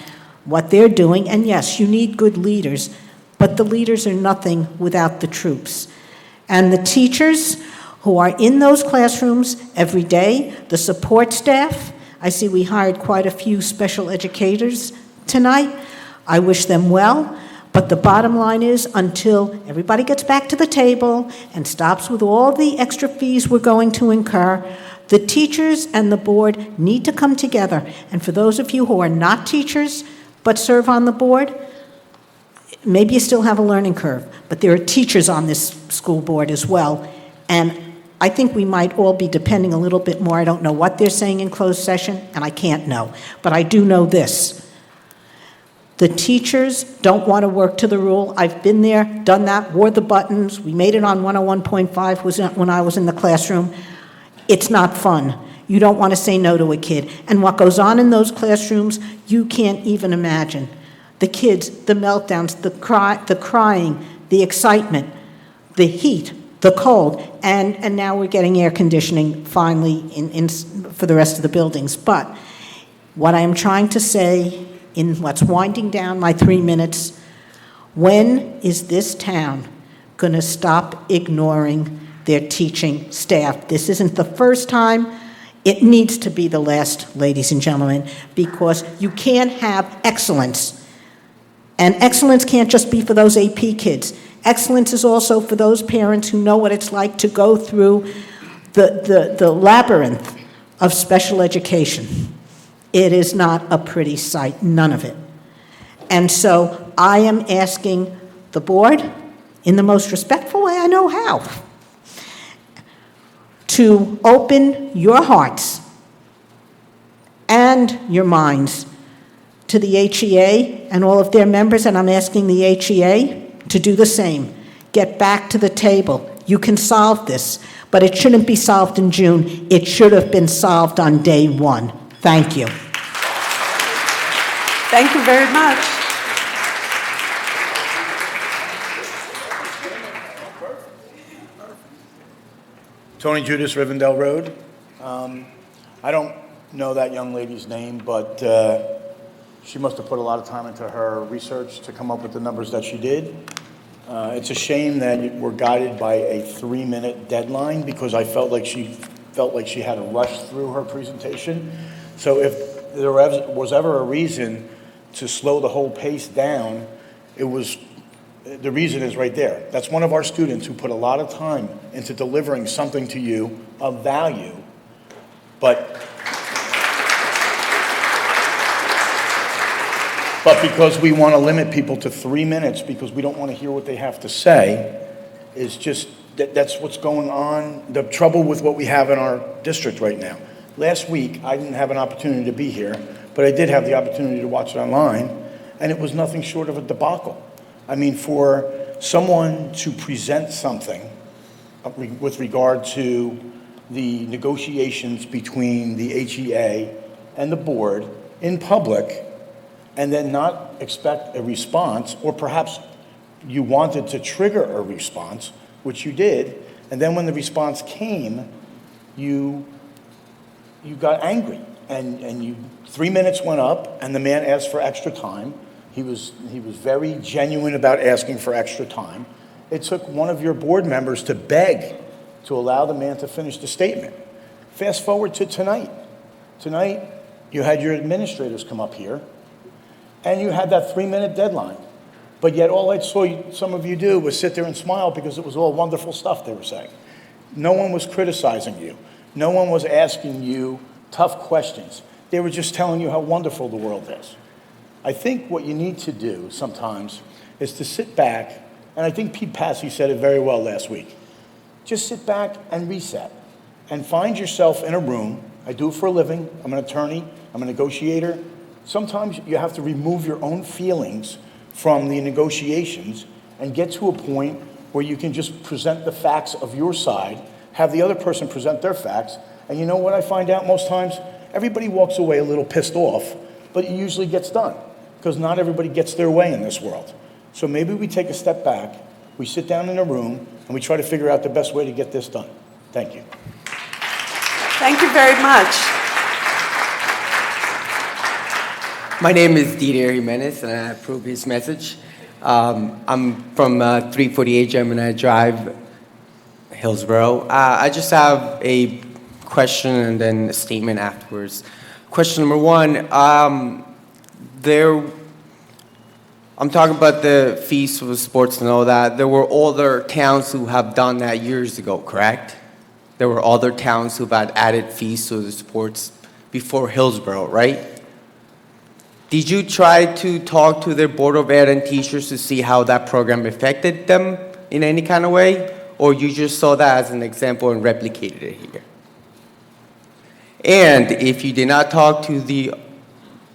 what they're doing. And yes, you need good leaders, but the leaders are nothing without the troops. And the teachers who are in those classrooms every day, the support staff, I see we hired quite a few special educators tonight. I wish them well, but the bottom line is until everybody gets back to the table and stops with all the extra fees we're going to incur, the teachers and the board need to come together. And for those of you who are not teachers but serve on the board, maybe you still have a learning curve, but there are teachers on this school board as well. And I think we might all be depending a little bit more. I don't know what they're saying in closed session, and I can't know. But I do know this. The teachers don't want to work to the rule. I've been there, done that, wore the buttons. We made it on 101.5 when I was in the classroom. It's not fun. You don't want to say no to a kid. And what goes on in those classrooms, you can't even imagine. The kids, the meltdowns, the crying, the excitement, the heat, the cold, and now we're getting air conditioning finally for the rest of the buildings. But what I am trying to say in what's winding down my 3 minutes, when is this town going to stop ignoring their teaching staff? This isn't the first time. It needs to be the last, ladies and gentlemen, because you can't have excellence. And excellence can't just be for those AP kids. Excellence is also for those parents who know what it's like to go through the labyrinth of special education. It is not a pretty sight, none of it. And so I am asking the board, in the most respectful way I know how, to open your hearts and your minds to the HEA and all of their members, and I'm asking the HEA to do the same. Get back to the table. You can solve this, but it shouldn't be solved in June. It should have been solved on day one. Thank you. Thank you very much. Tony Judas, Rivendell Road. I don't know that young lady's name, but she must have put a lot of time into her research to come up with the numbers that she did. It's a shame that we're guided by a 3-minute deadline because I felt like she had to rush through her presentation. So if there was ever a reason to slow the whole pace down, the reason is right there. That's one of our students who put a lot of time into delivering something to you of value, but because we want to limit people to 3 minutes because we don't want to hear what they have to say, is just, that's what's going on, the trouble with what we have in our district right now. Last week, I didn't have an opportunity to be here, but I did have the opportunity to watch it online, and it was nothing short of a debacle. I mean, for someone to present something with regard to the negotiations between the HEA and the board in public, and then not expect a response, or perhaps you wanted to trigger a response, which you did, and then when the response came, you got angry, and 3 minutes went up, and the man asked for extra time. He was very genuine about asking for extra time. It took one of your board members to beg to allow the man to finish the statement. Fast forward to tonight. Tonight, you had your administrators come up here, and you had that 3-minute deadline. But yet all I saw some of you do was sit there and smile because it was all wonderful stuff they were saying. No one was criticizing you. No one was asking you tough questions. They were just telling you how wonderful the world is. I think what you need to do sometimes is to sit back, and I think Pete Passy said it very well last week. Just sit back and reset and find yourself in a room. I do it for a living. I'm an attorney. I'm a negotiator. Sometimes you have to remove your own feelings from the negotiations and get to a point where you can just present the facts of your side, have the other person present their facts, and you know what I find out most times? Everybody walks away a little pissed off, but it usually gets done, because not everybody gets their way in this world. So maybe we take a step back, we sit down in a room, and we try to figure out the best way to get this done. Thank you. Thank you very much. My name is Didier Jimenez, and I approve his message. I'm from 348 Gemini Drive, Hillsborough. I just have a question and then a statement afterwards. Question number one, I'm talking about the fees for the sports and all that. There were other towns who have done that years ago, correct? There were other towns who've had added fees to the sports before Hillsborough, right? Did you try to talk to their Board of Ed and teachers to see how that program affected them in any kind of way? Or you just saw that as an example and replicated it here? And if you did not talk to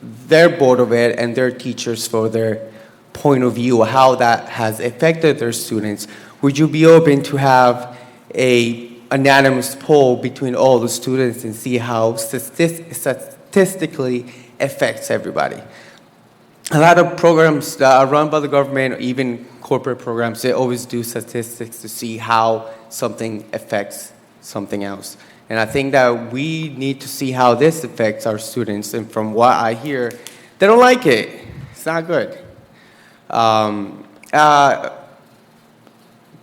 their Board of Ed and their teachers for their point of view, how that has affected their students, would you be open to have an anonymous poll between all the students and see how statistically affects everybody? A lot of programs that are run by the government, or even corporate programs, they always do statistics to see how something affects something else. And I think that we need to see how this affects our students. And from what I hear, they don't like it. It's not good.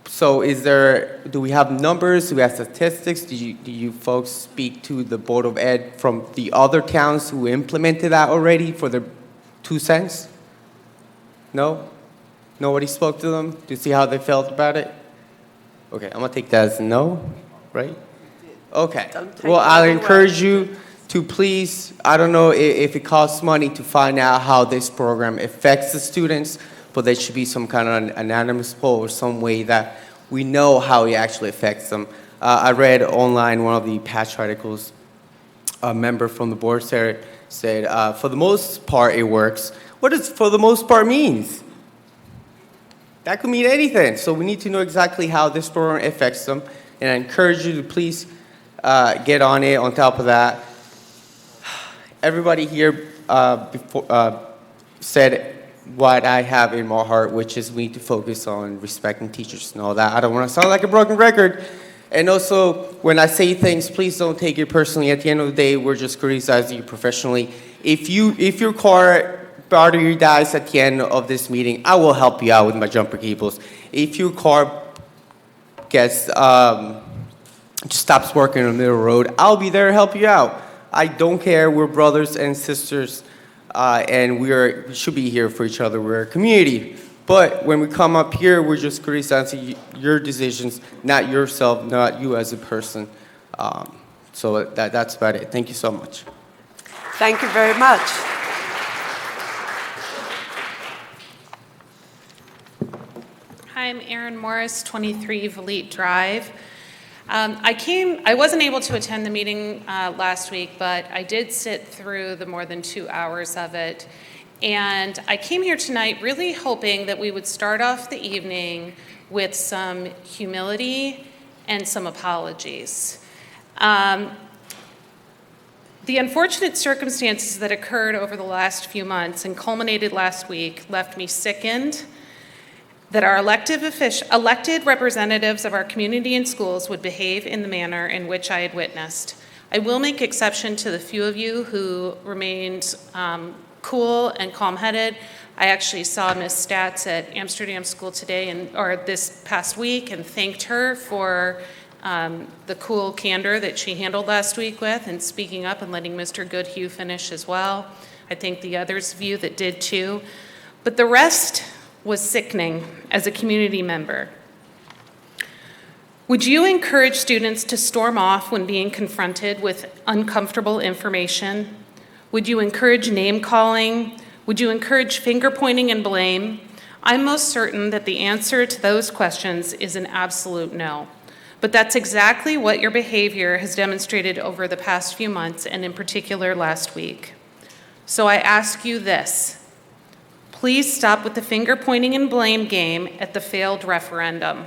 So do we have numbers? Do we have statistics? Do you folks speak to the Board of Ed from the other towns who implemented that already for their 2 cents? No? Nobody spoke to them to see how they felt about it? Okay, I'm gonna take that as a no, right? Okay, well, I'll encourage you to please, I don't know if it costs money to find out how this program affects the students, but there should be some kind of an anonymous poll or some way that we know how it actually affects them. I read online one of the patch articles, a member from the board said, for the most part it works. What does for the most part means? That could mean anything. So we need to know exactly how this program affects them. And I encourage you to please get on it. On top of that, everybody here said what I have in my heart, which is we need to focus on respecting teachers and all that. I don't want to sound like a broken record. And also, when I say things, please don't take it personally. At the end of the day, we're just criticizing you professionally. If your car battery dies at the end of this meeting, I will help you out with my jumper cables. If your car gets just stops working on the middle road, I'll be there to help you out. I don't care. We're brothers and sisters, and we should be here for each other. We're a community. But when we come up here, we're just criticizing your decisions, not yourself, not you as a person. So that's about it. Thank you so much. Thank you very much. Hi, I'm Erin Morris, 23 Valete Drive. I wasn't able to attend the meeting last week, but I did sit through the more than 2 hours of it. And I came here tonight really hoping that we would start off the evening with some humility and some apologies. The unfortunate circumstances that occurred over the last few months and culminated last week left me sickened that our elected representatives of our community and schools would behave in the manner in which I had witnessed. I will make exception to the few of you who remained cool and calm-headed. I actually saw Ms. Stats at Amsterdam School today, or this past week, and thanked her for the cool candor that she handled last week with, and speaking up and letting Mr. Goodhue finish as well. I think the others of you that did too. But the rest was sickening as a community member. Would you encourage students to storm off when being confronted with uncomfortable information? Would you encourage name-calling? Would you encourage finger-pointing and blame? I'm most certain that the answer to those questions is an absolute no. But that's exactly what your behavior has demonstrated over the past few months, and in particular last week. So I ask you this. Please stop with the finger-pointing and blame game at the failed referendum.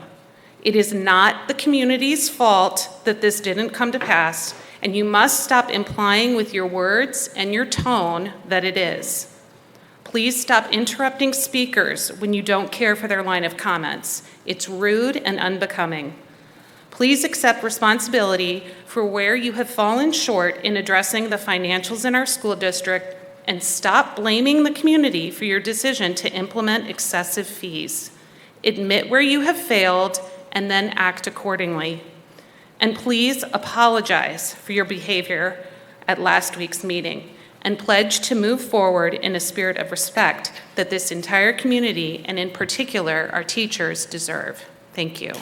It is not the community's fault that this didn't come to pass, and you must stop implying with your words and your tone that it is. Please stop interrupting speakers when you don't care for their line of comments. It's rude and unbecoming. Please accept responsibility for where you have fallen short in addressing the financials in our school district, and stop blaming the community for your decision to implement excessive fees. Admit where you have failed and then act accordingly. And please apologize for your behavior at last week's meeting, and pledge to move forward in a spirit of respect that this entire community, and in particular our teachers, deserve. Thank you.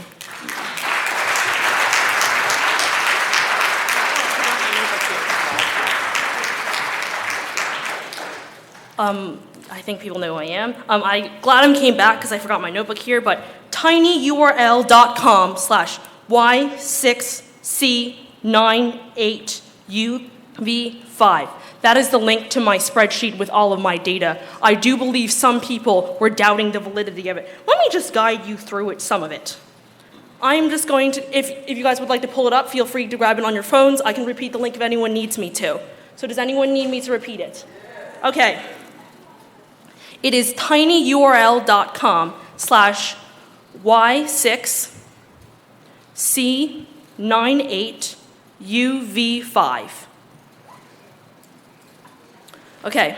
I think people know who I am. I glad came back because I forgot my notebook here, but tinyurl.com/y6c98uv5. That is the link to my spreadsheet with all of my data. I do believe some people were doubting the validity of it. Let me just guide you through it, some of it. I'm just going to, if you guys would like to pull it up, feel free to grab it on your phones. I can repeat the link if anyone needs me to. So does anyone need me to repeat it? Okay. It is tinyurl.com/y6c98uv5. Okay.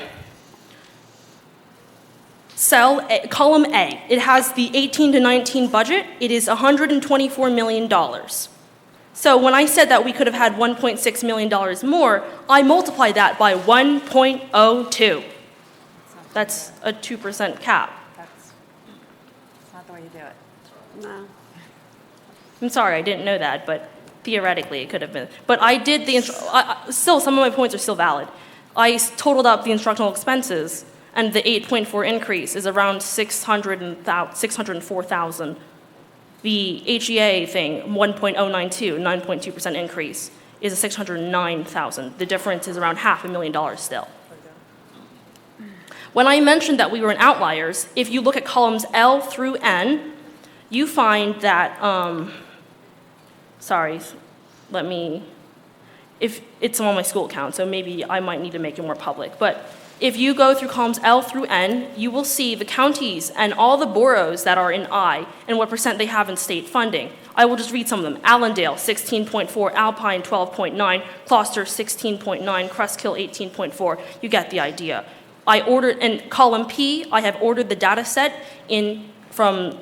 Column A, it has the 18 to 19 budget. It is $124 million. So when I said that we could have had $1.6 million more, I multiplied that by 1.02. That's a 2% cap. That's not the way you do it. No. I'm sorry, I didn't know that, but theoretically it could have been. But I did still, some of my points are still valid. I totaled up the instructional expenses, and the 8.4 increase is around $604,000. The HEA thing, 1.092, 9.2% increase, is a $609,000. The difference is around $500,000 still. When I mentioned that we were in outliers, if you look at columns L through N, you find that, if it's on my school account, so maybe I might need to make it more public, but if you go through columns L through N, you will see the counties and all the boroughs that are in I and what percent they have in state funding. I will just read some of them. Allendale, 16.4, Alpine, 12.9, Gloucester, 16.9, Cresskill, 18.4. You get the idea. I ordered, in column P, I have ordered the data set from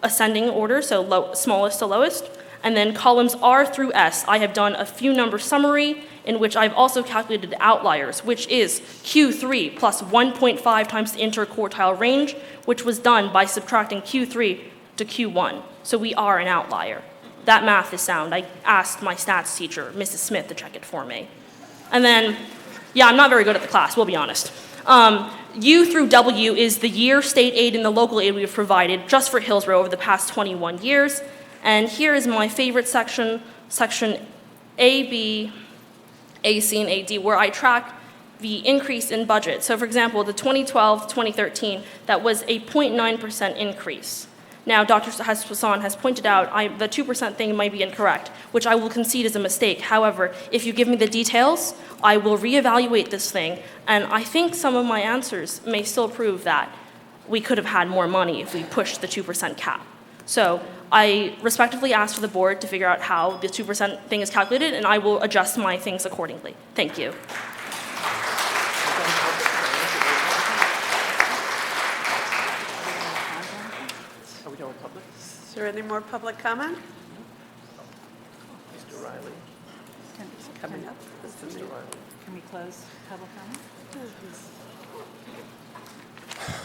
ascending order, so smallest to lowest. And then columns R through S, I have done a few number summary in which I've also calculated the outliers, which is Q3 plus 1.5 times the interquartile range, which was done by subtracting Q3 to Q1. So we are an outlier. That math is sound. I asked my stats teacher, Mrs. Smith, to check it for me. And then, yeah, I'm not very good at the class, we'll be honest. U through W is the year state aid and the local aid we have provided just for Hillsborough over the past 21 years. And here is my favorite section, section A, B, AC, and AD, where I track the increase in budget. So for example, the 2012-2013, that was a 0.9% increase. Now, Dr. Hassan has pointed out the 2% thing might be incorrect, which I will concede is a mistake. However, if you give me the details, I will reevaluate this thing, and I think some of my answers may still prove that we could have had more money if we pushed the 2% cap. So I respectively ask for the board to figure out how the 2% thing is calculated, and I will adjust my things accordingly. Thank you. there any more public comment? Mr. Riley. Coming up. Can we close public comment?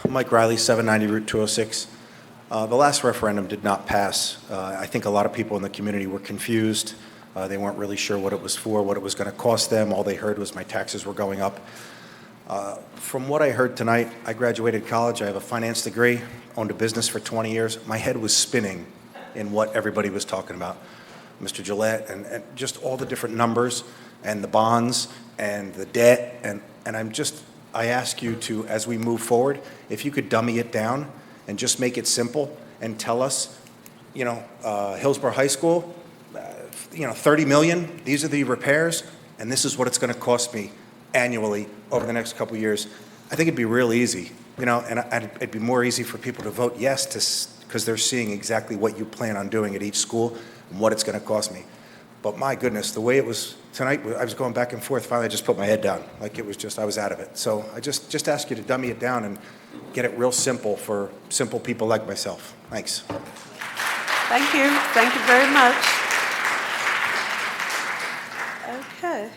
Mike Riley, 790 Route 206. The last referendum did not pass. I think a lot of people in the community were confused. They weren't really sure what it was for, what it was going to cost them. All they heard was my taxes were going up. From what I heard tonight, I graduated college. I have a finance degree, owned a business for 20 years. My head was spinning in what everybody was talking about. Mr. Gillette and just all the different numbers and the bonds and the debt. And I ask you to, as we move forward, if you could dummy it down and just make it simple and tell us, Hillsborough High School, 30 million, these are the repairs, and this is what it's going to cost me annually over the next couple of years. I think it'd be real easy, and it'd be more easy for people to vote yes because they're seeing exactly what you plan on doing at each school and what it's going to cost me. But my goodness, the way it was tonight, I was going back and forth. Finally, I just put my head down. Like it was just, I was out of it. So I just ask you to dummy it down and get it real simple for simple people like myself. Thanks. Thank you. Thank you very much. Okay.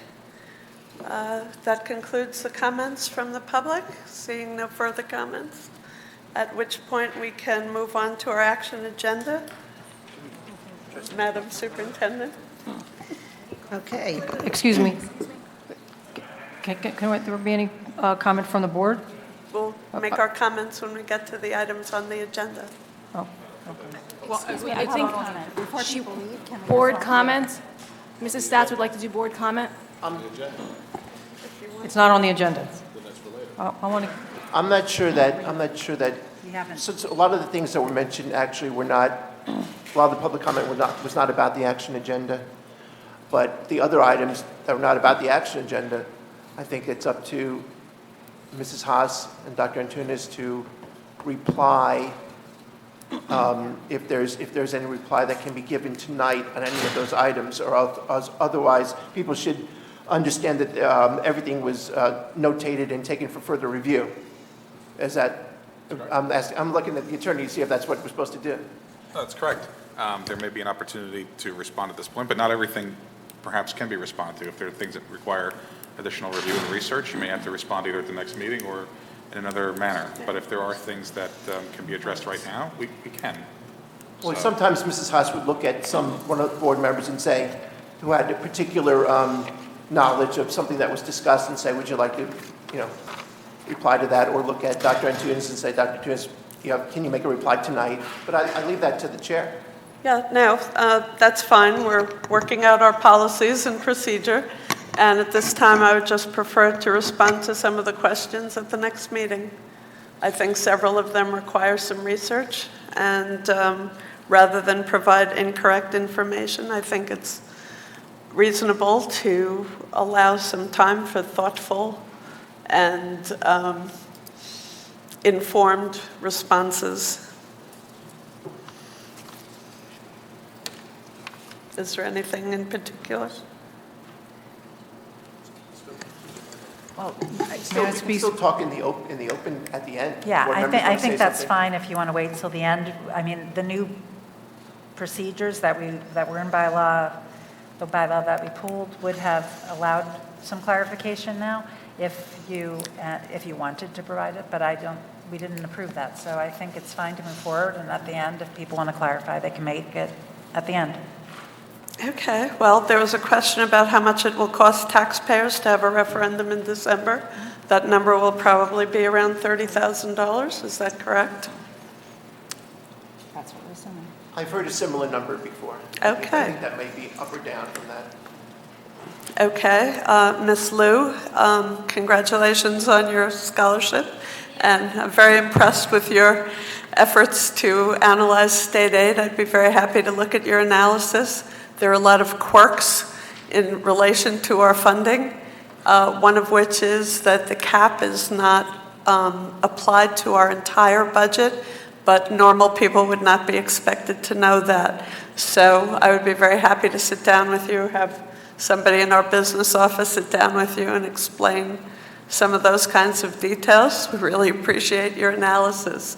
That concludes the comments from the public. Seeing no further comments, at which point we can move on to our action agenda. Madam Superintendent. Okay. Excuse me. Can there be any comment from the board? We'll make our comments when we get to the items on the agenda. Oh, Well, I think board comments. Mrs. Stats would like to do board comment. it's not on the agenda. I want to. I'm not sure that, since a lot of the things that were mentioned actually were not, a lot of the public comment was not about the action agenda. But the other items that were not about the action agenda, I think it's up to Mrs. Haas and Dr. Antunes to reply if there's any reply that can be given tonight on any of those items, or otherwise people should understand that everything was notated and taken for further review. I'm looking at the attorney to see if that's what we're supposed to do. That's correct. There may be an opportunity to respond at this point, but not everything perhaps can be responded to. If there are things that require additional review and research, you may have to respond either at the next meeting or in another manner. But if there are things that can be addressed right now, we can. Well, sometimes Mrs. Haas would look at one of the board members and say, who had a particular knowledge of something that was discussed, and say, would you like to, reply to that, or look at Dr. Antunes and say, Dr. Antunes, can you make a reply tonight? But I leave that to the chair. Yeah, no, that's fine. We're working out our policies and procedure. And at this time, I would just prefer to respond to some of the questions at the next meeting. I think several of them require some research. And rather than provide incorrect information, I think it's reasonable to allow some time for thoughtful and informed responses. Is there anything in particular? Well, we still talk in the open at the end. Yeah, Board I members wanna say think that's something. fine if you want to wait till the end. I mean, the new procedures that were in bylaw, the bylaw that we pulled would have allowed some clarification now if you wanted to provide it, but we didn't approve that. So I think it's fine to move forward, and at the end, if people want to clarify, they can make it at the end. Okay, well, there was a question about how much it will cost taxpayers to have a referendum in December. That number will probably be around $30,000, is that correct? That's what we're assuming. I've heard a similar number before. Okay. I think that may be up or down from that. Okay, Ms. Liu, congratulations on your scholarship, and I'm very impressed with your efforts to analyze state aid. I'd be very happy to look at your analysis. There are a lot of quirks in relation to our funding, one of which is that the cap is not applied to our entire budget, but normal people would not be expected to know that. So I would be very happy to sit down with you, have somebody in our business office sit down with you and explain some of those kinds of details. We really appreciate your analysis.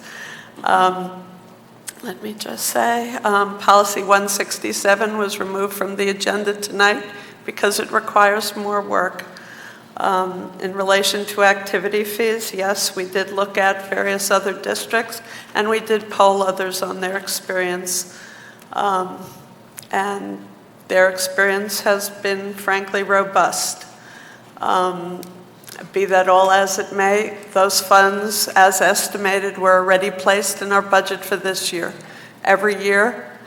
Let me just say, Policy 167 was removed from the agenda tonight because it requires more work. In relation to activity fees, yes, we did look at various other districts, and we did poll others on their experience. And their experience has been, frankly, robust. Be that all as it may, those funds, as estimated, were already placed in our budget for this year. Every year,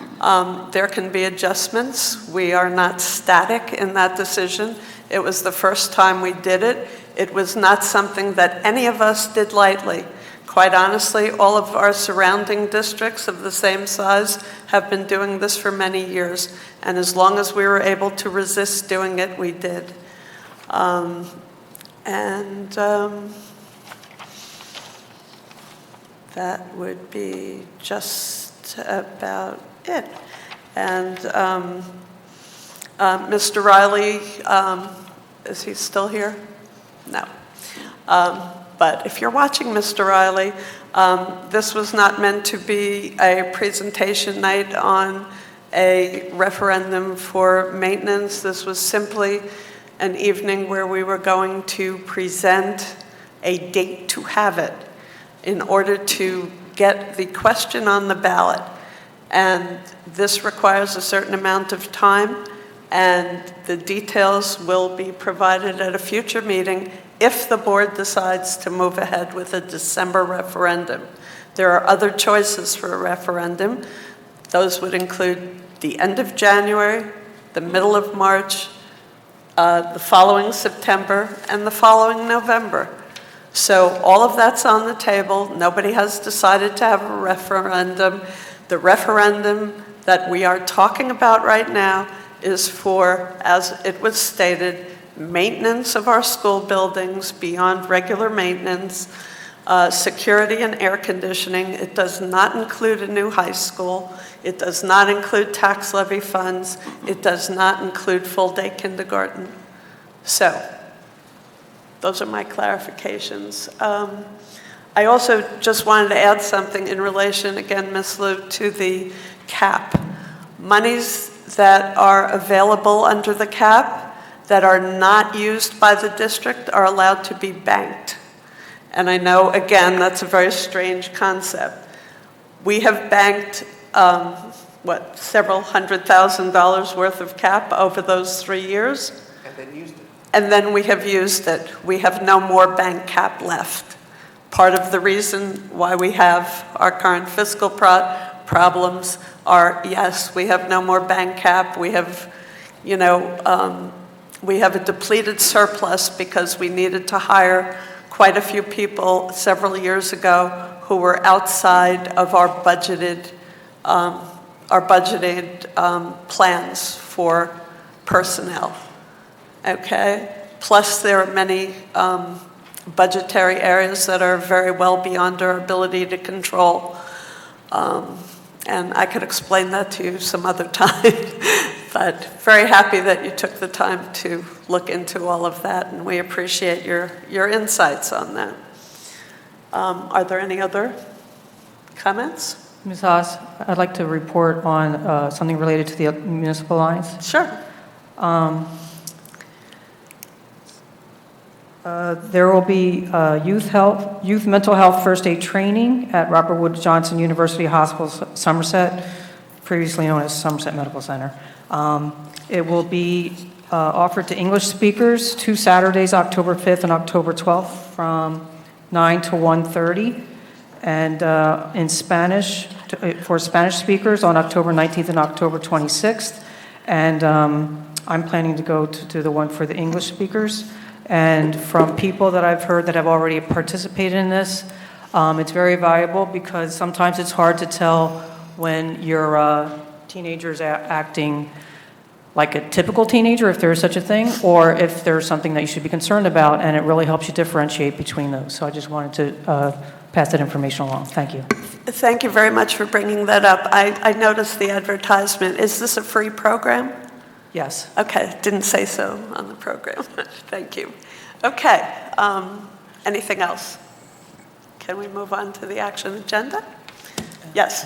there can be adjustments. We are not static in that decision. It was the first time we did it. It was not something that any of us did lightly. Quite honestly, all of our surrounding districts of the same size have been doing this for many years. And as long as we were able to resist doing it, we did. That would be just about it. And Mr. Riley, is he still here? No. But if you're watching, Mr. Riley, this was not meant to be a presentation night on a referendum for maintenance. This was simply an evening where we were going to present a date to have it in order to get the question on the ballot. And this requires a certain amount of time, and the details will be provided at a future meeting if the board decides to move ahead with a December referendum. There are other choices for a referendum. Those would include the end of January, the middle of March, the following September, and the following November. So all of that's on the table. Nobody has decided to have a referendum. The referendum that we are talking about right now is for, as it was stated, maintenance of our school buildings beyond regular maintenance, security and air conditioning. It does not include a new high school. It does not include tax levy funds. It does not include full-day kindergarten. So, those are my clarifications. I also just wanted to add something in relation, again, Ms. Liu, to the cap. Monies that are available under the cap that are not used by the district are allowed to be banked. And I know, again, that's a very strange concept. We have banked, several $100,000 worth of cap over those 3 years? And then used it. And then we have used it. We have no more bank cap left. Part of the reason why we have our current fiscal problems are, yes, we have no more bank cap. We have, we have a depleted surplus because we needed to hire quite a few people several years ago who were outside of our budgeted plans for personnel. Okay? Plus, there are many budgetary areas that are very well beyond our ability to control. And I could explain that to you some other time. But very happy that you took the time to look into all of that, and we appreciate your insights on that. Are there any other comments? Ms. Haas, I'd like to report on something related to the municipal lines. Sure. There will be youth mental health first aid training at Robert Wood Johnson University Hospital, Somerset, previously known as Somerset Medical Center. It will be offered to English speakers 2 Saturdays, October 5th and October 12th, from 9 to 1:30, and in Spanish, for Spanish speakers on October 19th and October 26th. And I'm planning to go to the one for the English speakers. And from people that I've heard that have already participated in this, it's very valuable because sometimes it's hard to tell when your teenager's acting like a typical teenager, if there is such a thing, or if there's something that you should be concerned about, and it really helps you differentiate between those. So I just wanted to pass that information along. Thank you. Thank you very much for bringing that up. I noticed the advertisement. Is this a free program? Yes. Okay, didn't say so on the program. Thank you. Okay, anything else? Can we move on to the action agenda? Yes.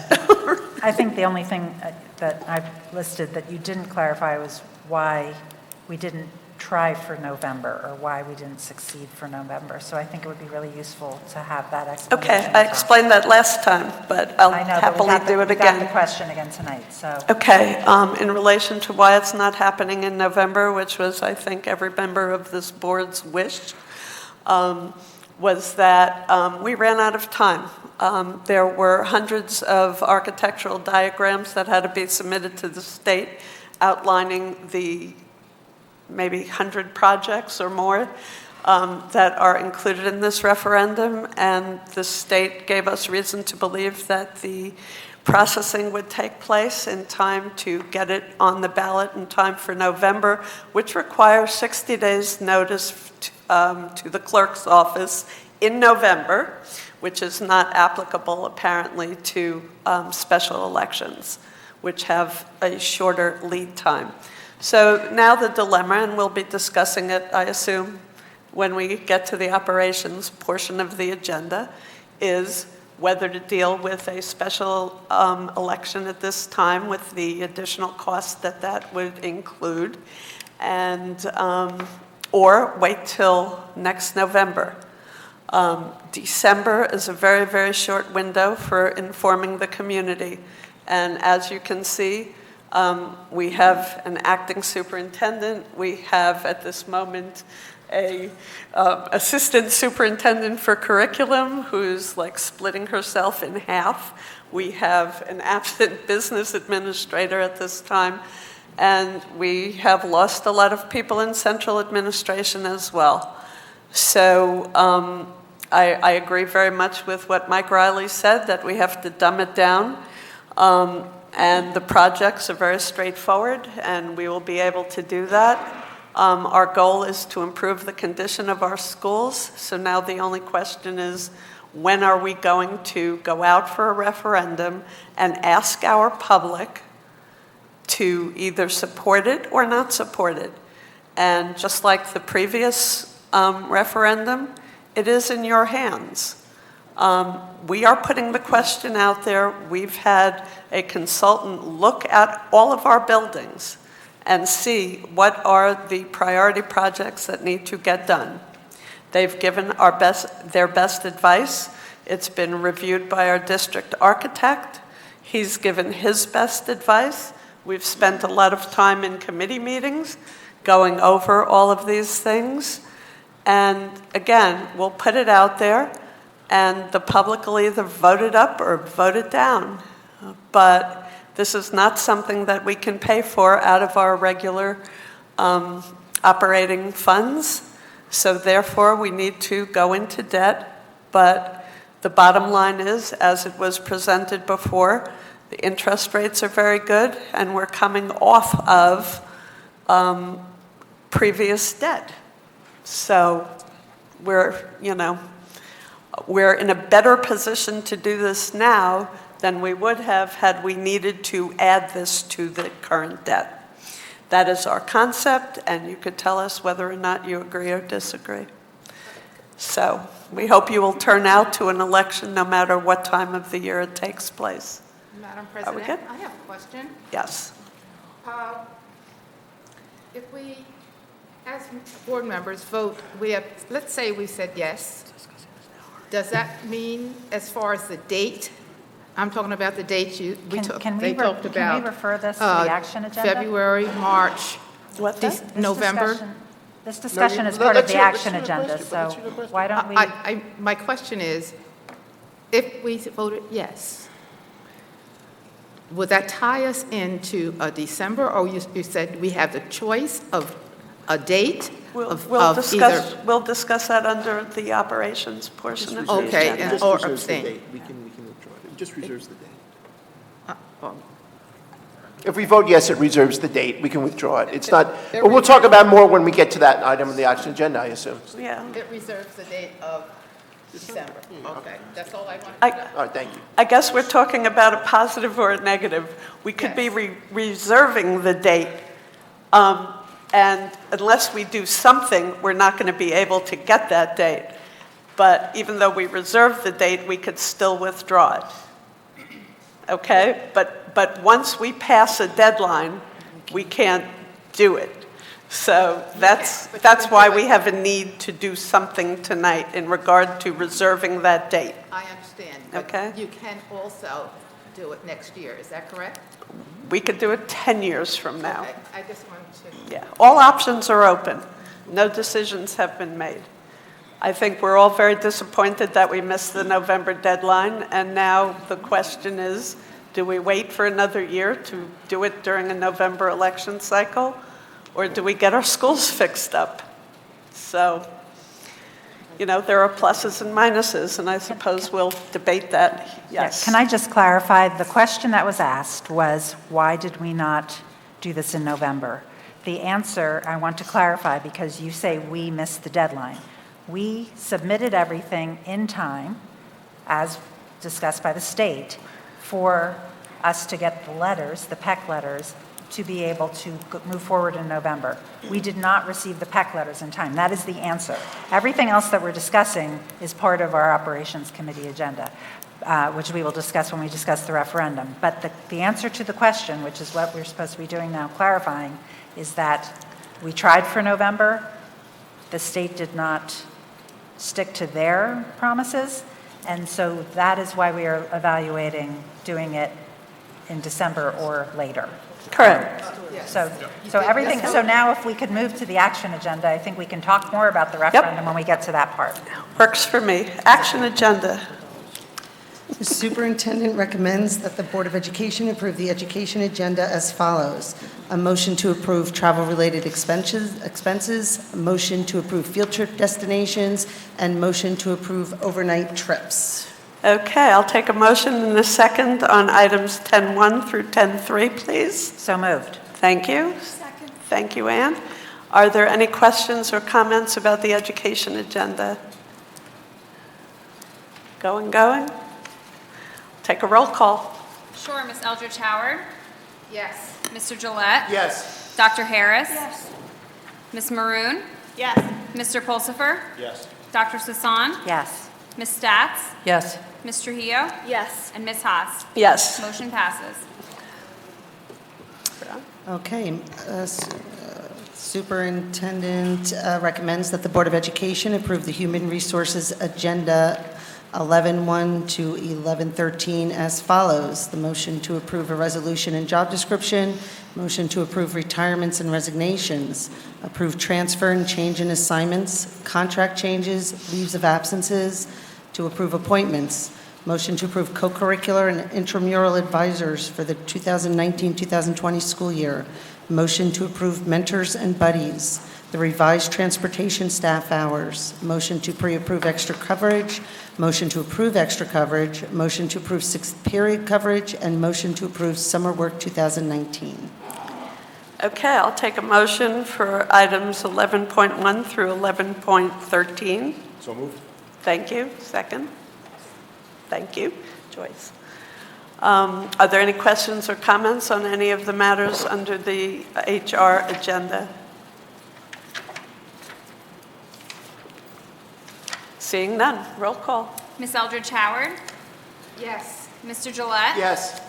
I think the only thing that I've listed that you didn't clarify was why we didn't try for November or why we didn't succeed for November. So I think it would be really useful to have that explanation. Okay, I explained that last time, but I'll I know, but happily do it we got the again. question again tonight, so. Okay, in relation to why it's not happening in November, which was, I think, every member of this board's wish, was that we ran out of time. There were hundreds of architectural diagrams that had to be submitted to the state outlining the maybe 100 projects or more that are included in this referendum, and the state gave us reason to believe that the processing would take place in time to get it on the ballot in time for November, which requires 60 days notice to the clerk's office in November, which is not applicable apparently to special elections, which have a shorter lead time. So now the dilemma, and we'll be discussing it, I assume, when we get to the operations portion of the agenda, is whether to deal with a special election at this time with the additional cost that that would include, and or wait till next November. December is a very, very short window for informing the community, and as you can see, we have an acting superintendent. We have, at this moment, a assistant superintendent for curriculum who's like splitting herself in half. We have an absent business administrator at this time, and we have lost a lot of people in central administration as well. So I agree very much with what Mike Riley said, that we have to dumb it down. And the projects are very straightforward, and we will be able to do that. Our goal is to improve the condition of our schools. So now the only question is, when are we going to go out for a referendum and ask our public to either support it or not support it? And just like the previous referendum, it is in your hands. We are putting the question out there. We've had a consultant look at all of our buildings and see what are the priority projects that need to get done. They've given their best advice. It's been reviewed by our district architect. He's given his best advice. We've spent a lot of time in committee meetings going over all of these things. And again, we'll put it out there, and the public will either vote it up or vote it down. But this is not something that we can pay for out of our regular operating funds. So therefore, we need to go into debt. But the bottom line is, as it was presented before, the interest rates are very good, and we're coming off of previous debt. So we're in a better position to do this now than we would have had we needed to add this to the current debt. That is our concept, and you could tell us whether or not you agree or disagree. So we hope you will turn out to an election no matter what time of the year it takes place. Madam Are we President, good? I have a question. Yes. If we, as board members, vote, let's say we said yes, does that mean as far as the date? I'm talking about the date they talked about. Can we refer this to the action agenda? February, March, November. This discussion is part of the action agenda, so why don't we? My question is, if we voted yes, would that tie us into a December, or you said we have the choice of a date? We'll discuss that under the operations portion of the agenda. Okay, or abstain. We can withdraw it. It just reserves the date. If we vote yes, it reserves the date. We can withdraw it. It's not, but we'll talk about more when we get to that item on the action agenda, I assume. Yeah. It reserves the date of December. Okay, that's all I wanted to know. All right, thank you. I guess we're talking about a positive or a negative. We could be reserving the date, and unless we do something, we're not going to be able to get that date. But even though we reserve the date, we could still withdraw it. okay? But once we pass a deadline, we can't do it. So that's why we have a need to do something tonight in regard to reserving that date. I understand. Okay. But you can also do it next year, is that correct? We could do it 10 years from now. Okay, I just wanted to. Yeah, all options are open. No decisions have been made. I think we're all very disappointed that we missed the November deadline, and now the question is, do we wait for another year to do it during a November election cycle, or do we get our schools fixed up? So, you know, there are pluses and minuses, and I suppose we'll debate that. Yes. Can I just clarify? The question that was asked was, why did we not do this in November? The answer, I want to clarify, because you say we missed the deadline. We submitted everything in time, as discussed by the state, for us to get the letters, the PEC letters, to be able to move forward in November. We did not receive the PEC letters in time. That is the answer. Everything else that we're discussing is part of our Operations Committee agenda, which we will discuss when we discuss the referendum. But the answer to the question, which is what we're supposed to be doing now, clarifying, is that we tried for November. The state did not stick to their promises, and so that is why we are evaluating doing it in December or later. Correct. So everything, so now if we could move to the action agenda, I think we can talk more about the referendum when we get to that part. Works for me. Action agenda. The superintendent recommends that the Board of Education approve the education agenda as follows. A motion to approve travel-related expenses, a motion to approve field trip destinations, and motion to approve overnight trips. Okay, I'll take a motion in a second on items 10.1 through 10.3, please. So moved. Thank you. Second. Thank you, Ann. Are there any questions or comments about the education agenda? Going? Take a roll call. Sure, Ms. Eldridge Howard. Yes. Mr. Gillette. Yes. Dr. Harris. Yes. Ms. Maroon. Yes. Mr. Pulsifer. Yes. Dr. Sasan. Yes. Ms. Stats. Yes. Ms. Trujillo. Yes. And Ms. Haas. Yes. Motion passes. Okay. Superintendent recommends that the Board of Education approve the Human Resources Agenda 11.1 to 11.13 as follows. The motion to approve a resolution and job description, motion to approve retirements and resignations, approve transfer and change in assignments, contract changes, leaves of absences, to approve appointments, motion to approve co-curricular and intramural advisors for the 2019-2020 school year, motion to approve mentors and buddies, the revised transportation staff hours, motion to pre-approve extra coverage, motion to approve extra coverage, motion to approve sixth period coverage, and motion to approve summer work 2019. Okay, I'll take a motion for items 11.1 through 11.13. So moved. Thank you. Second. Thank you. Joyce. Are there any questions or comments on any of the matters under the HR agenda? Seeing none. Roll call. Ms. Eldridge Howard. Yes. Mr. Gillette. Yes.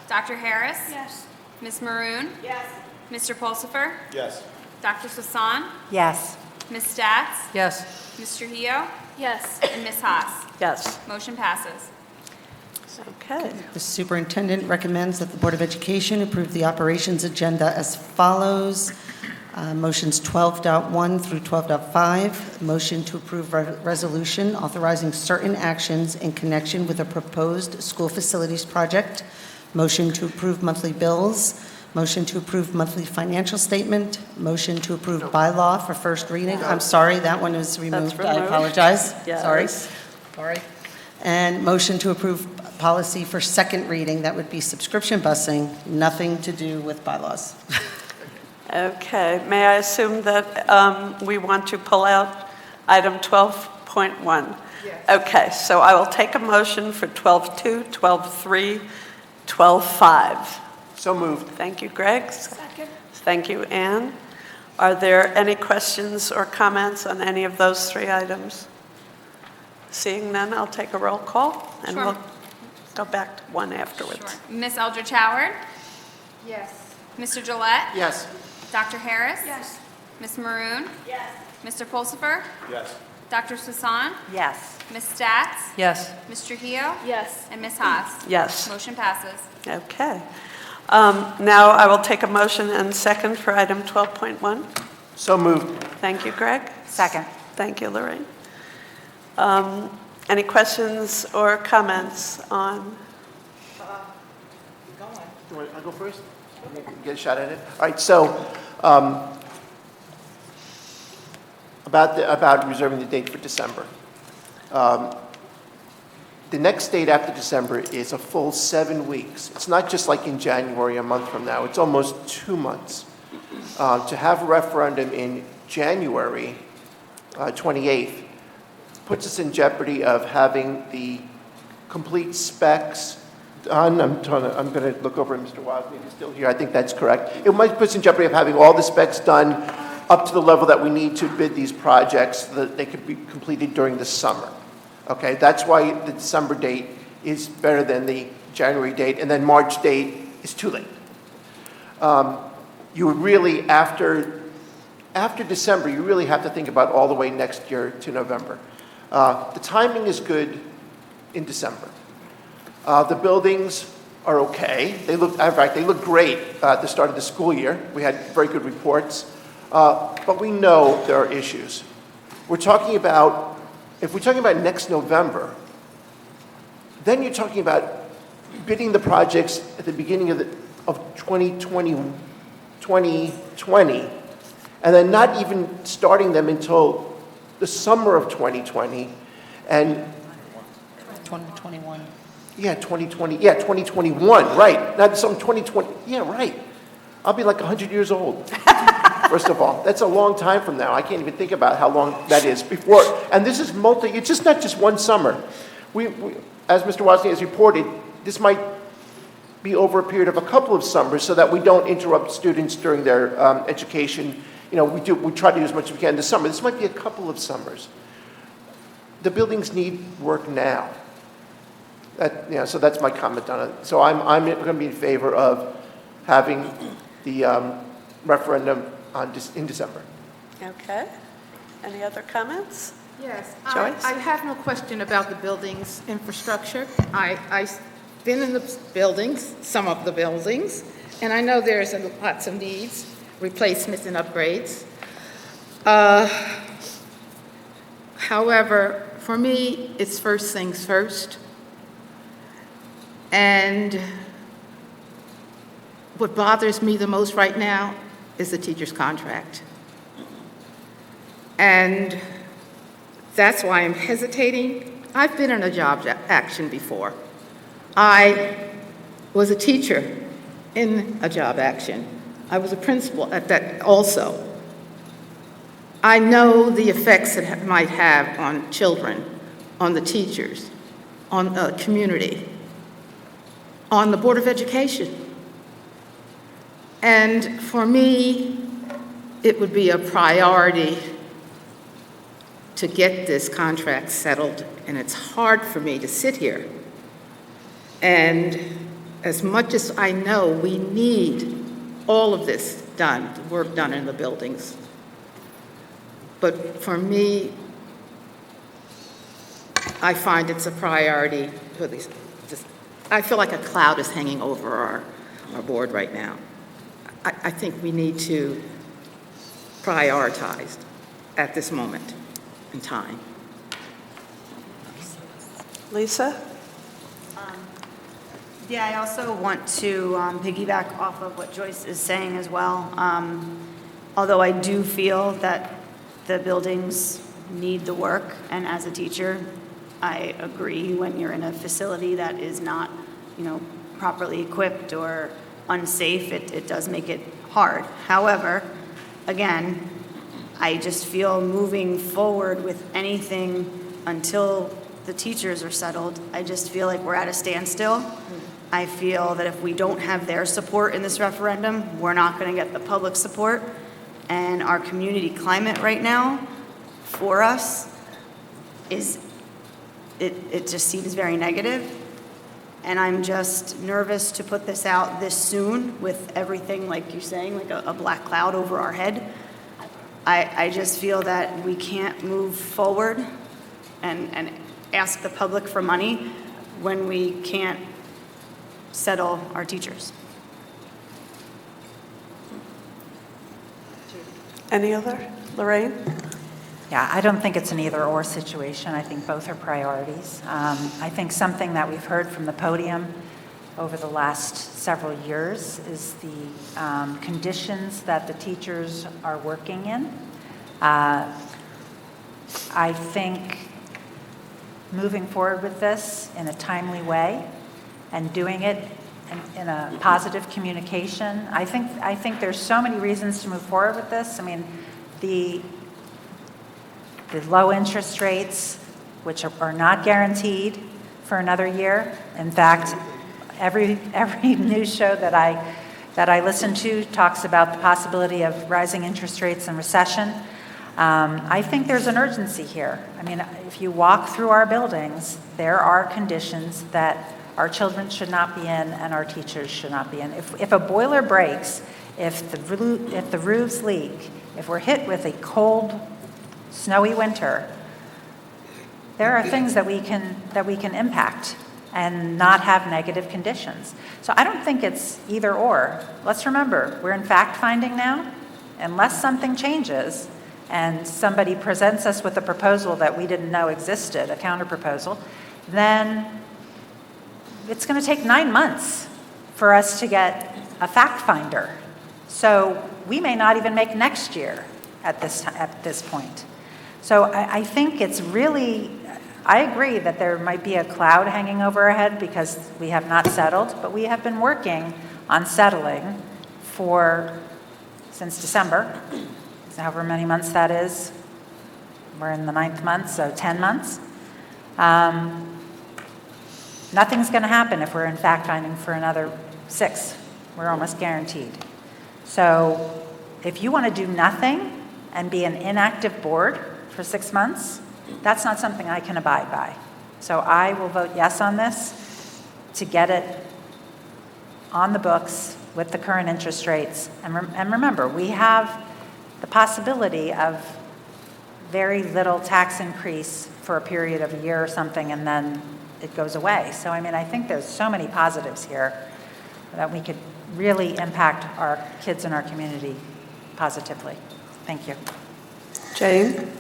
Dr. Harris. Yes. Ms. Maroon. Yes. Mr. Pulsifer. Yes. Dr. Sasan. Yes. Ms. Stats. Yes. Ms. Trujillo. Yes. And Ms. Haas. Yes. Motion passes. Okay. The superintendent recommends that the Board of Education approve the operations agenda as follows. Motions 12.1 through 12.5. Motion to approve resolution authorizing certain actions in connection with a proposed school facilities project. Motion to approve monthly bills. Motion to approve monthly financial statement. Motion to approve bylaw for first reading. I'm sorry, that one was removed. I apologize. Yes. Sorry. And motion to approve policy for second reading. That would be subscription busing, nothing to do with bylaws. Okay. May I assume that we want to pull out item 12.1? Yes. Okay. So I will take a motion for 12.2, 12.3, 12.5. So moved. Thank you, Greg. Second. Thank you, Ann. Are there any questions or comments on any of those three items? Seeing none, I'll take a roll call. And Sure. go back to one afterwards. Miss Eldridge Howard? Yes. Mr. Gillette? Yes. Dr. Harris? Yes. Miss Maroon? Yes. Mr. Pulsifer? Yes. Dr. Swasan? Yes. Miss Stats? Yes. Ms. Trujillo? Yes. And Miss Haas? Yes. Motion passes. Okay. Now I will take a motion and second for item 12.1. So moved. Thank you, Greg. Second. Thank you, Lorraine. Any questions or comments on? I'll go first? Get a shot at it? All right, so about reserving the date for December. The next date after December is a full 7 weeks. It's not just like in January, a month from now. It's almost 2 months. To have a referendum in January 28th puts us in jeopardy of having the complete specs done. I'm going to look over at Mr. Wozni, if he's still here. I think that's correct. It might put us in jeopardy of having all the specs done up to the level that we need to bid these projects so that they could be completed during the summer. Okay, that's why the December date is better than the January date, and then March date is too late. You would really, after December, you really have to think about all the way next year to November. The timing is good in December. The buildings are okay. In fact, they look great at the start of the school year. We had very good reports, but we know there are issues. If we're talking about next November, then you're talking about bidding the projects at the beginning of 2020, and then not even starting them until the summer of 2020, and 2021. Yeah, 2020. Yeah, 2021. Right. Not some 2020. Yeah, right. I'll be like 100 years old. First of all, that's a long time from now. I can't even think about how long that is before. And this is it's just not just one summer. We as Mr. Wozni has reported, this might be over a period of a couple of summers so that we don't interrupt students during their education. You know, we try to do as much as we can this summer. This might be a couple of summers. The buildings need work now. So that's my comment on it. So I'm going to be in favor of having the referendum in December. Okay. Any other comments? Yes. Joyce? I have no question about the building's infrastructure. I've been in the buildings, some of the buildings, and I know there's lots of needs, replacements and upgrades. However, for me, it's first things first. And what bothers me the most right now is the teacher's contract. And that's why I'm hesitating. I've been in a job action before. I was a teacher in a job action. I was a principal at that also. I know the effects it might have on children, on the teachers, on the community, on the Board of Education. And for me, it would be a priority to get this contract settled, and it's hard for me to sit here. And as much as I know we need all of this done, the work done in the buildings, but for me, I find it's a priority for these. I feel like a cloud is hanging over our board right now. I think we need to prioritize at this moment in time. Lisa? Yeah, I also want to piggyback off of what Joyce is saying as well. Although I do feel that the buildings need the work, and as a teacher, I agree when you're in a facility that is not, properly equipped or unsafe, it does make it hard. However, again, I just feel moving forward with anything until the teachers are settled, I just feel like we're at a standstill. I feel that if we don't have their support in this referendum, we're not going to get the public support. And our community climate right now for us is, it just seems very negative. And I'm just nervous to put this out this soon with everything, like you're saying, like a black cloud over our head. I just feel that we can't move forward and ask the public for money when we can't settle our teachers. Any other? Lorraine? Yeah, I don't think it's an either-or situation. I think both are priorities. I think something that we've heard from the podium over the last several years is the conditions that the teachers are working in. I think moving forward with this in a timely way and doing it in a positive communication. I think there's so many reasons to move forward with this. I mean, the low interest rates, which are not guaranteed for another year. In fact, every news show that I listen to talks about the possibility of rising interest rates and recession. I think there's an urgency here. I mean, if you walk through our buildings, there are conditions that our children should not be in and our teachers should not be in. If a boiler breaks, if the roofs leak, if we're hit with a cold, snowy winter, there are things that we can impact and not have negative conditions. So I don't think it's either or. Let's remember, we're in fact-finding now. Unless something changes and somebody presents us with a proposal that we didn't know existed, a counter-proposal, then it's going to take 9 months for us to get a fact-finder. So we may not even make next year at this point. So I think it's really, I agree that there might be a cloud hanging over our head because we have not settled, but we have been working on settling since December, however many months that is. We're in the 9th month, so 10 months. Nothing's going to happen if we're in fact-finding for another 6. We're almost guaranteed. So if you want to do nothing and be an inactive board for 6 months, that's not something I can abide by. So I will vote yes on this to get it on the books with the current interest rates. And remember, we have the possibility of very little tax increase for a period of a year or something, and then it goes away. So, I mean, I think there's so many positives here that we could really impact our kids in our community positively. Thank you. Jane?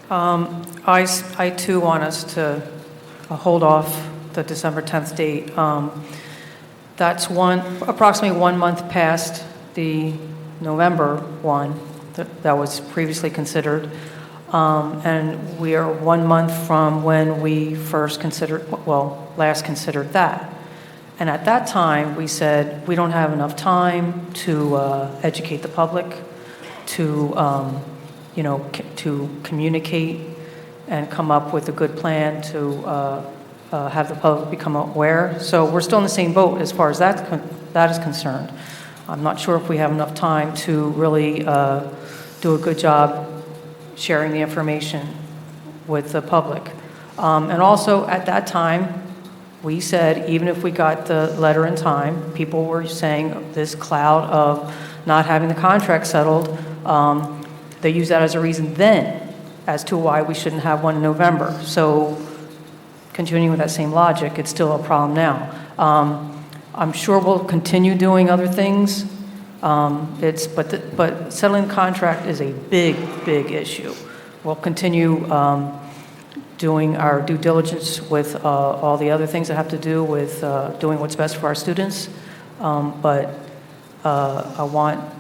I too want us to hold off the December 10th date. That's approximately 1 month past the November one that was previously considered. And we are 1 month from when we last considered that. And at that time, we said we don't have enough time to educate the public, to communicate and come up with a good plan to have the public become aware. So we're still in the same boat as far as that is concerned. I'm not sure if we have enough time to really do a good job sharing the information with the public. And also at that time, we said even if we got the letter in time, people were saying this cloud of not having the contract settled, they used that as a reason then as to why we shouldn't have one in November. So continuing with that same logic, it's still a problem now. I'm sure we'll continue doing other things, but settling the contract is a big issue. We'll continue doing our due diligence with all the other things that have to do with doing what's best for our students. But I want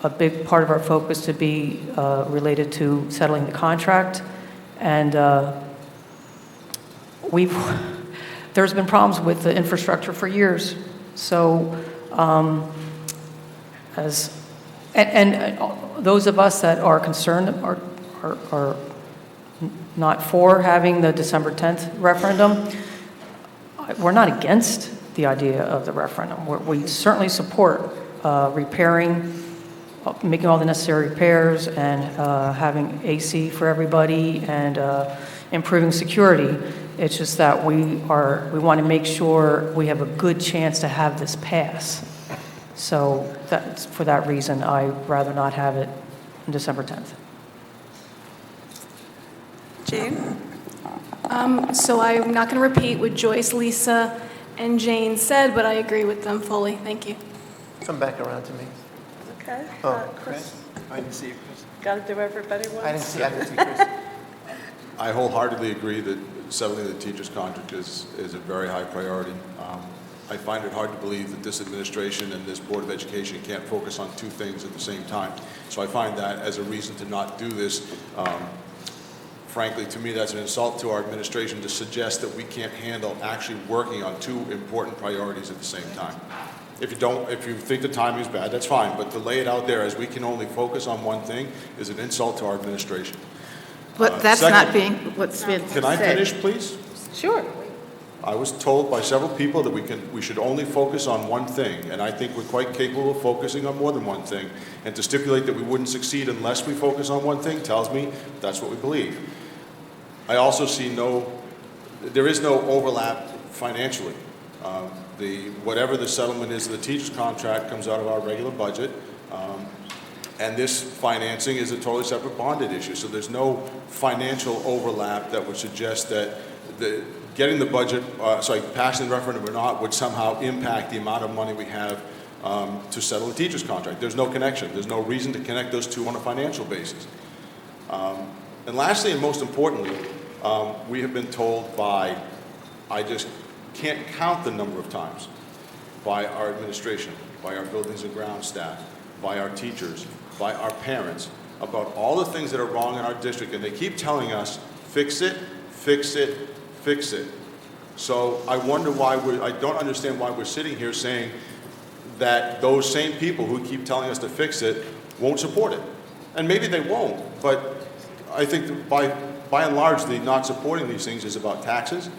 a big part of our focus to be related to settling the contract. And there's been problems with the infrastructure for years. So those of us that are concerned are not for having the December 10th referendum. We're not against the idea of the referendum. We certainly support repairing, making all the necessary repairs and having AC for everybody and improving security. It's just that we want to make sure we have a good chance to have this pass. So for that reason, I'd rather not have it on December 10th. Jean? So I'm not going to repeat what Joyce, Lisa, and Jane said, but I agree with them fully. Thank you. Come back around to me. Okay. Chris? I didn't see you, Chris. Got to do everybody once? I didn't see Chris. I wholeheartedly agree that settling the teacher's contract is a very high priority. I find it hard to believe that this administration and this Board of Education can't focus on two things at the same time. So I find that as a reason to not do this. Frankly, to me, that's an insult to our administration to suggest that we can't handle actually working on two important priorities at the same time. If you think the timing is bad, that's fine, but to lay it out there as we can only focus on one thing is an insult to our administration. But that's not being what's been said. Can I finish, please? Sure. I was told by several people that we should only focus on one thing, and I think we're quite capable of focusing on more than one thing. And to stipulate that we wouldn't succeed unless we focus on one thing tells me that's what we believe. I also see there is no overlap financially. Whatever the settlement is of the teacher's contract comes out of our regular budget, and this financing is a totally separate bonded issue. So there's no financial overlap that would suggest that getting the budget, passing the referendum or not, would somehow impact the amount of money we have to settle the teacher's contract. There's no connection. There's no reason to connect those two on a financial basis. And lastly, and most importantly, we have been told by, I just can't count the number of times, by our administration, by our buildings and grounds staff, by our teachers, by our parents, about all the things that are wrong in our district, and they keep telling us, fix it, fix it, fix it. So I wonder I don't understand why we're sitting here saying that those same people who keep telling us to fix it won't support it. And maybe they won't, but I think that by and large, the not supporting these things is about taxes.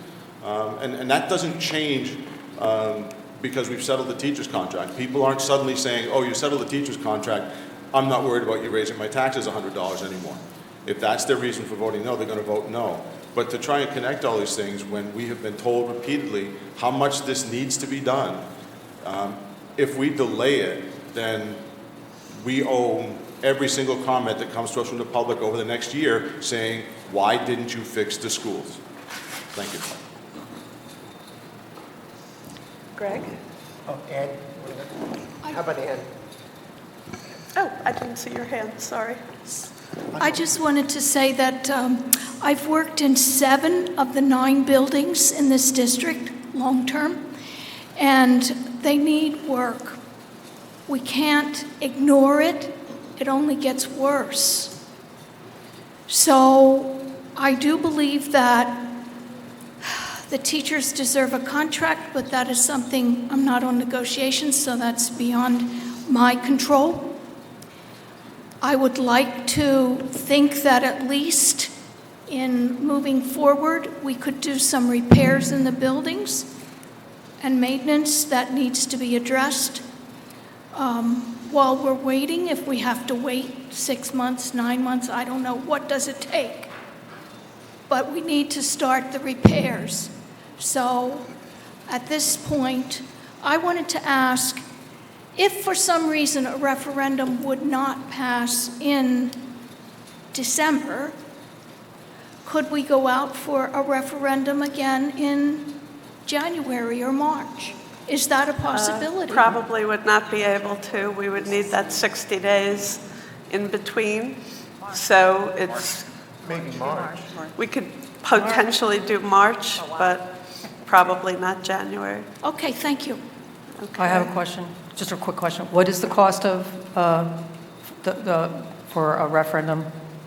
And that doesn't change because we've settled the teacher's contract. People aren't suddenly saying, oh, you settled the teacher's contract, I'm not worried about you raising my taxes $100 anymore. If that's their reason for voting no, they're going to vote no. But to try and connect all these things when we have been told repeatedly how much this needs to be done, if we delay it, then we own every single comment that comes to us from the public over the next year saying, why didn't you fix the schools? Thank you. Greg? Oh, Ed. How about Ed? Oh, I didn't see your hand, sorry. I just wanted to say that I've worked in 7 of the 9 buildings in this district long-term, and they need work. We can't ignore it. It only gets worse. So I do believe that the teachers deserve a contract, but that is something, I'm not on negotiations, so that's beyond my control. I would like to think that at least in moving forward, we could do some repairs in the buildings and maintenance that needs to be addressed. While we're waiting, if we have to wait 6 months, 9 months, I don't know, what does it take? But we need to start the repairs. So at this point, I wanted to ask, if for some reason a referendum would not pass in December, could we go out for a referendum again in January or March? Is that a possibility? Probably would not be able to. We would need that 60 days in between. So it's... Maybe March. We could potentially do March, but probably not January. Okay, thank you. I have a question, just a quick question. What is the cost of for a referendum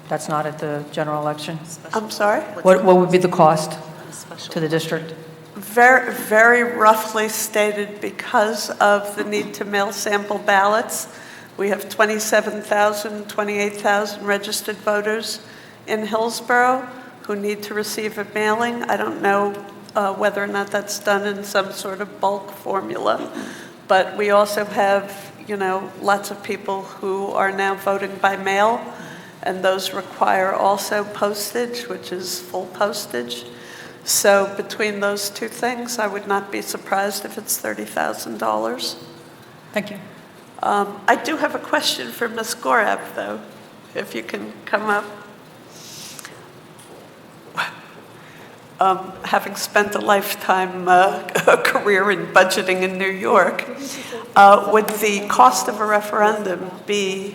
that's not at the general election? I'm sorry? What would be the cost to the district? Very, very roughly stated, because of the need to mail sample ballots, we have 27,000, 28,000 registered voters in Hillsborough who need to receive a mailing. I don't know whether or not that's done in some sort of bulk formula, but we also have, lots of people who are now voting by mail, and those require also postage, which is full postage. So between those two things, I would not be surprised if it's $30,000. Thank you. I do have a question for Ms. Gorab, though, if you can come up. Having spent a lifetime career in budgeting in New York, would the cost of a referendum be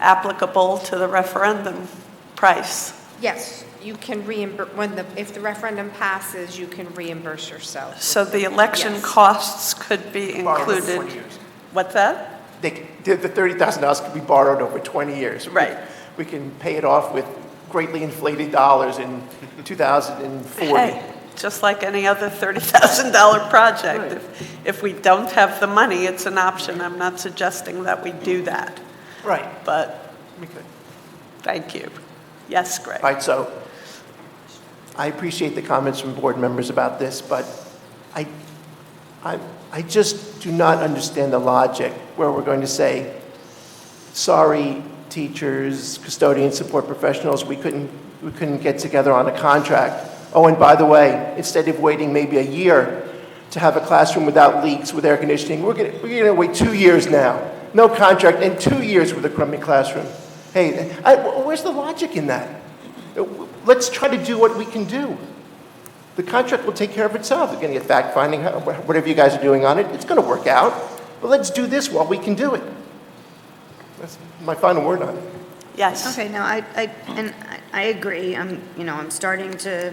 applicable to the referendum price? Yes, you can reimburse, if the referendum passes, you can reimburse yourself. So the election costs could be included? What's that? The $30,000 could be borrowed over 20 years. Right. We can pay it off with greatly inflated dollars in 2040. Hey, just like any other $30,000 project. If we don't have the money, it's an option. I'm not suggesting that we do that. Right. But We could. thank you. Yes, Greg. All right, so I appreciate the comments from board members about this, but I just do not understand the logic where we're going to say, sorry, teachers, custodians, support professionals, we couldn't get together on a contract. Oh, and by the way, instead of waiting maybe a year to have a classroom without leaks, with air conditioning, we're gonna wait 2 years now. No contract, and 2 years with a crummy classroom. Hey, where's the logic in that? Let's try to do what we can do. The contract will take care of itself. We're gonna get fact-finding, whatever you guys are doing on it, it's gonna work out. But let's do this while we can do it. That's my final word on it. Yes. Okay, no, I agree. I'm starting to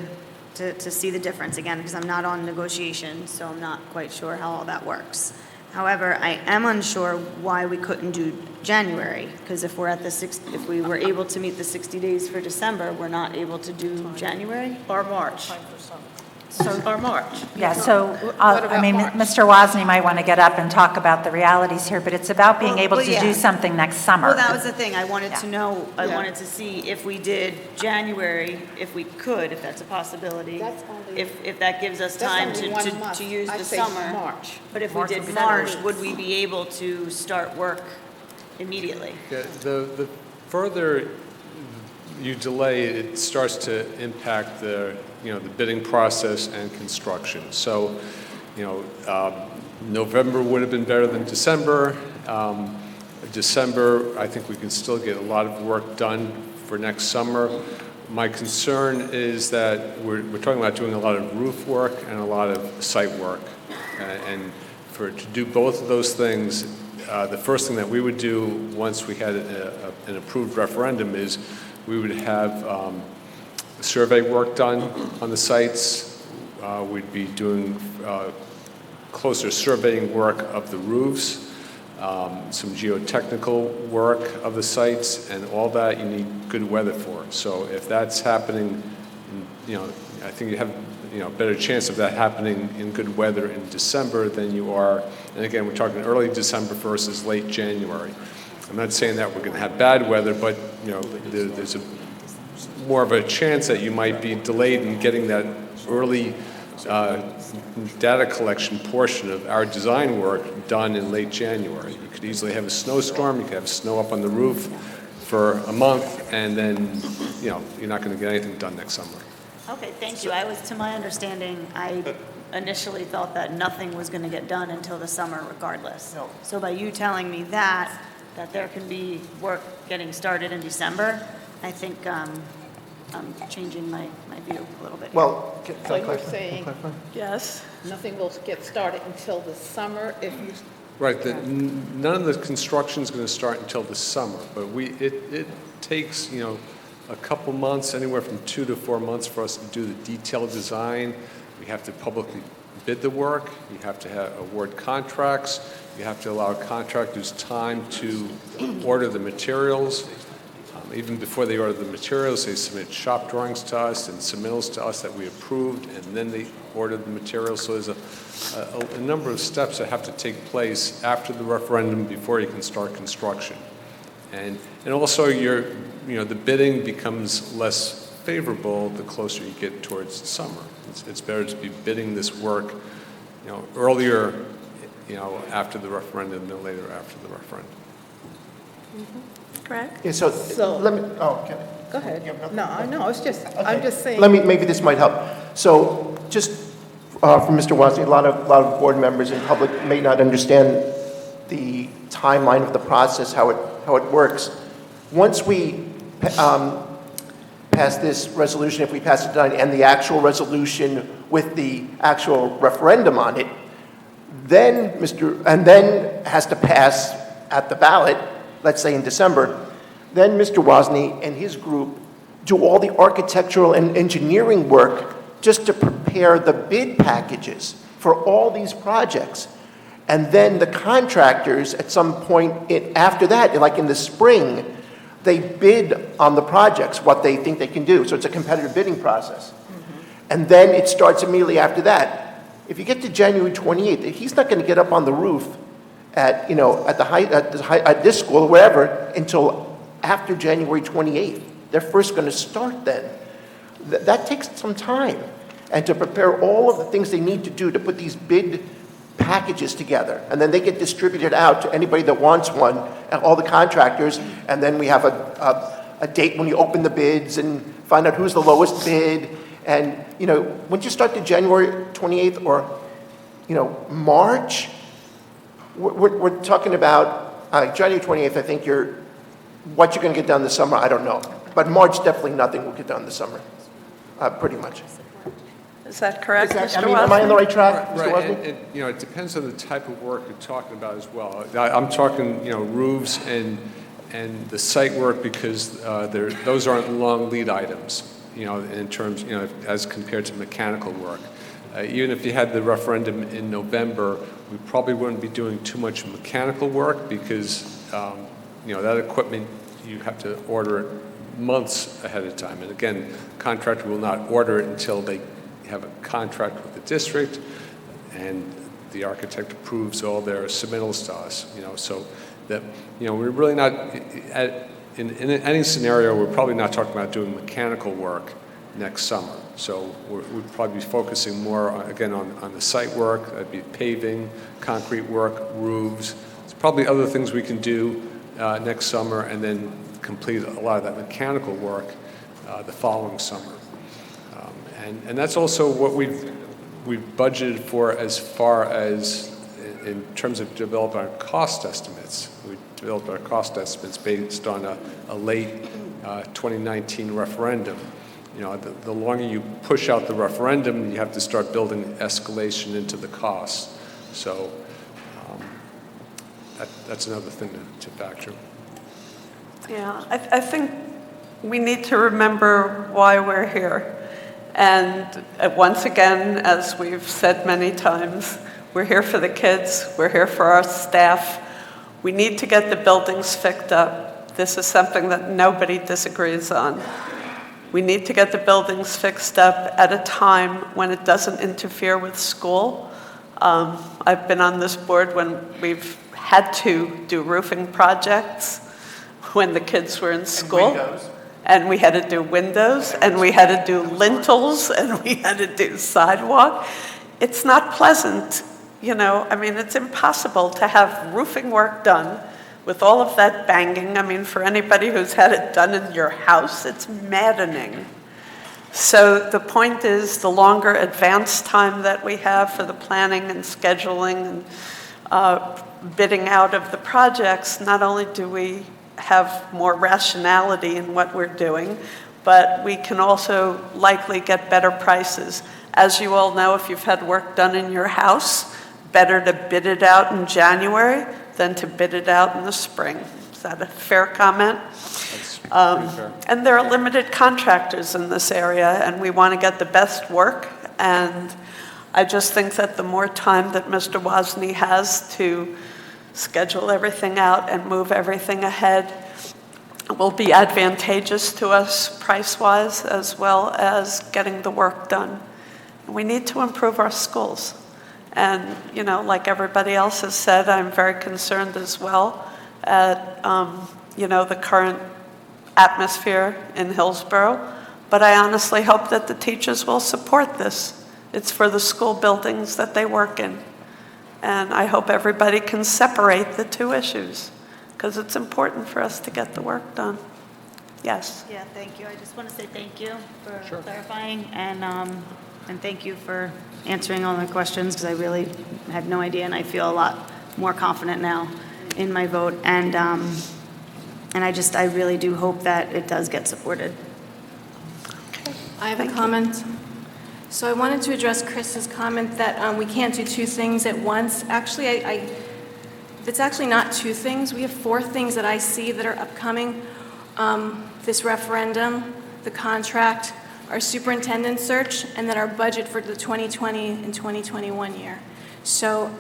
see the difference again, because I'm not on negotiations, so I'm not quite sure how all that works. However, I am unsure why we couldn't do January, because if we were able to meet the 60 days for December, we're not able to do January or March. Or March. Yeah, so, Mr. Wozni might want to get up and talk about the realities here, but it's about being able to do something next summer. Well, that was the thing. I wanted to know, I wanted to see if we did January, if we could, if that's a possibility. If that gives us time to use the summer. March. But if we did March, would we be able to start work immediately? Yeah, the further you delay, it starts to impact the bidding process and construction. So, November would have been better than December. December, I think we can still get a lot of work done for next summer. My concern is that we're talking about doing a lot of roof work and a lot of site work. And to do both of those things, the first thing that we would do once we had an approved referendum is we would have survey work done on the sites. We'd be doing closer surveying work of the roofs, some geotechnical work of the sites, and all that you need good weather for. So if that's happening, I think you have a better chance of that happening in good weather in December than you are, and again, we're talking early December versus late January. I'm not saying that we're going to have bad weather, but there's more of a chance that you might be delayed in getting that early data collection portion of our design work done in late January. You could easily have a snowstorm, you could have snow up on the roof for a month, and then you're not going to get anything done next summer. Okay, thank you. To my understanding, I initially thought that nothing was going to get done until the summer regardless. No. So by you telling me that there can be work getting started in December, I think I'm changing my view a little bit. Well, So you're saying Yes. nothing will get started until the summer if you... Right, none of the construction is going to start until the summer, but it takes, a couple months, anywhere from 2 to 4 months for us to do the detailed design. We have to publicly bid the work, you have to award contracts, you have to allow contractors time to order the materials. Even before they order the materials, they submit shop drawings to us and submittals to us that we approved, and then they order the materials. So there's a number of steps that have to take place after the referendum before you can start construction. And also the bidding becomes less favorable the closer you get towards summer. It's better to be bidding this work, earlier, after the referendum than later after the referendum. Correct? Yeah, so let me, okay. Go ahead. No, it's just, I'm just saying... Maybe this might help. So just from Mr. Wozni, a lot of board members and public may not understand the timeline of the process, how it works. Once we pass this resolution, if we pass it tonight, and the actual resolution with the actual referendum on it, then has to pass at the ballot, let's say in December, then Mr. Wozni and his group do all the architectural and engineering work just to prepare the bid packages for all these projects. And then the contractors, at some point after that, like in the spring, they bid on the projects, what they think they can do. So it's a competitive bidding process. And then it starts immediately after that. If you get to January 28th, he's not going to get up on the roof at this school or wherever until after January 28th. They're first going to start then. That takes some time. And to prepare all of the things they need to do to put these bid packages together. And then they get distributed out to anybody that wants one, and all the contractors. And then we have a date when you open the bids and find out who's the lowest bid. And, once you start to January 28th or, March, we're talking about January 28th, I think what you're going to get done this summer, I don't know. But March, definitely nothing will get done this summer, pretty much. Is that correct, Mr. Am I on the right track, Mr. Right, Wozni? it depends on the type of work you're talking about as well. I'm talking, roofs and the site work because those aren't long lead items, in terms, as compared to mechanical work. Even if you had the referendum in November, we probably wouldn't be doing too much mechanical work because, that equipment, you have to order it months ahead of time. And again, the contractor will not order it until they have a contract with the district and the architect approves all their submittals to us, so that, we're really not, in any scenario, we're probably not talking about doing mechanical work next summer. So we'd probably be focusing more, on the site work. That'd be paving, concrete work, roofs. There's probably other things we can do next summer and then complete a lot of that mechanical work the following summer. And that's also what we've budgeted for as far as in terms of developing our cost estimates. We developed our cost estimates based on a late 2019 referendum. The longer you push out the referendum, you have to start building escalation into the costs. So that's another thing to factor. Yeah, I think we need to remember why we're here. And once again, as we've said many times, we're here for the kids, we're here for our staff. We need to get the buildings fixed up. This is something that nobody disagrees on. We need to get the buildings fixed up at a time when it doesn't interfere with school. I've been on this board when we've had to do roofing projects when the kids were in school. And we had to do windows, and we had to do lintels, and we had to do sidewalk. It's not pleasant, it's impossible to have roofing work done with all of that banging. For anybody who's had it done in your house, it's maddening. So the point is, the longer advance time that we have for the planning and scheduling and bidding out of the projects, not only do we have more rationality in what we're doing, but we can also likely get better prices. As you all know, if you've had work done in your house, better to bid it out in January than to bid it out in the spring. Is that a fair comment? That's pretty fair. And there are limited contractors in this area, and we want to get the best work. And I just think that the more time that Mr. Wozni has to schedule everything out and move everything ahead will be advantageous to us price-wise as well as getting the work done. We need to improve our schools. And, like everybody else has said, I'm very concerned as well at, the current atmosphere in Hillsborough. But I honestly hope that the teachers will support this. It's for the school buildings that they work in. And I hope everybody can separate the two issues because it's important for us to get the work done. Yes? Yeah, thank you. I just want to say thank you for clarifying. And And thank you for answering all my questions, because I really had no idea, and I feel a lot more confident now in my vote. And I really do hope that it does get supported. I have a comment. So I wanted to address Chris's comment that we can't do two things at once. Actually, it's actually not two things. We have four things that I see that are upcoming. This referendum, the contract, our superintendent search, and then our budget for the 2020 and 2021 year. So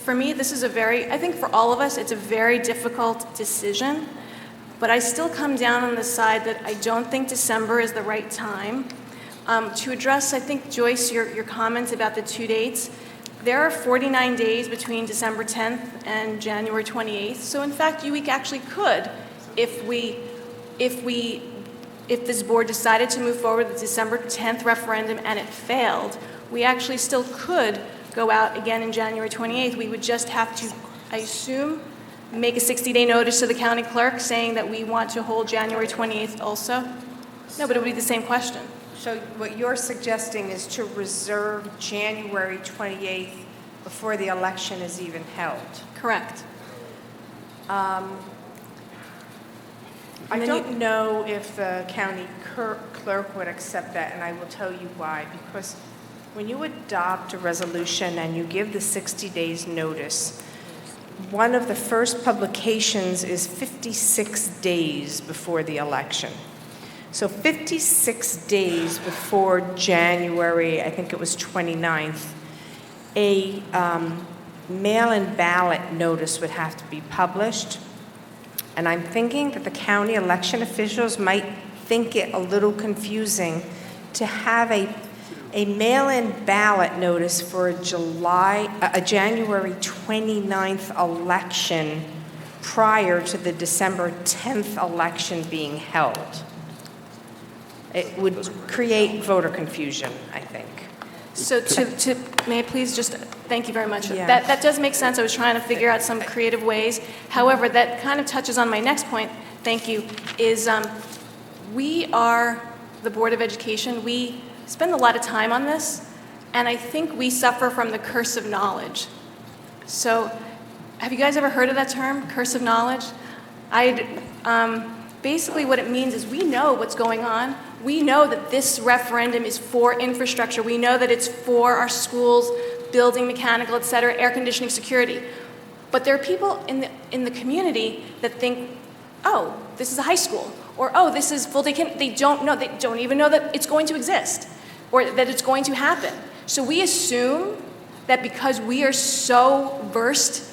for me, this is I think for all of us, it's a very difficult decision, but I still come down on the side that I don't think December is the right time. To address, I think, Joyce, your comments about the two dates, there are 49 days between December 10th and January 28th. So in fact, we actually could, if this board decided to move forward with the December 10th referendum and it failed, we actually still could go out again in January 28th. We would just have to, I assume, make a 60-day notice to the county clerk saying that we want to hold January 28th also. No, but it would be the same question. So what you're suggesting is to reserve January 28th before the election is even held? Correct. I don't know if the county clerk would accept that, and I will tell you why. Because when you adopt a resolution and you give the 60 days notice, one of the first publications is 56 days before the election. So 56 days before January, I think it was 29th, a mail-in ballot notice would have to be published. And I'm thinking that the county election officials might think it a little confusing to have a mail-in ballot notice for a January 29th election prior to the December 10th election being held. It would create voter confusion, I think. So may I please just, thank you very much. Yeah. That does make sense. I was trying to figure out some creative ways. However, that kind of touches on my next point, thank you, is we are the Board of Education. We spend a lot of time on this, and I think we suffer from the curse of knowledge. So have you guys ever heard of that term, curse of knowledge? Basically what it means is we know what's going on. We know that this referendum is for infrastructure. We know that it's for our schools, building, mechanical, et cetera, air conditioning, security. But there are people in the community that think, oh, this is a high school, or oh, this is full day kindergarten. They don't even know that it's going to exist, or that it's going to happen. So we assume that because we are so versed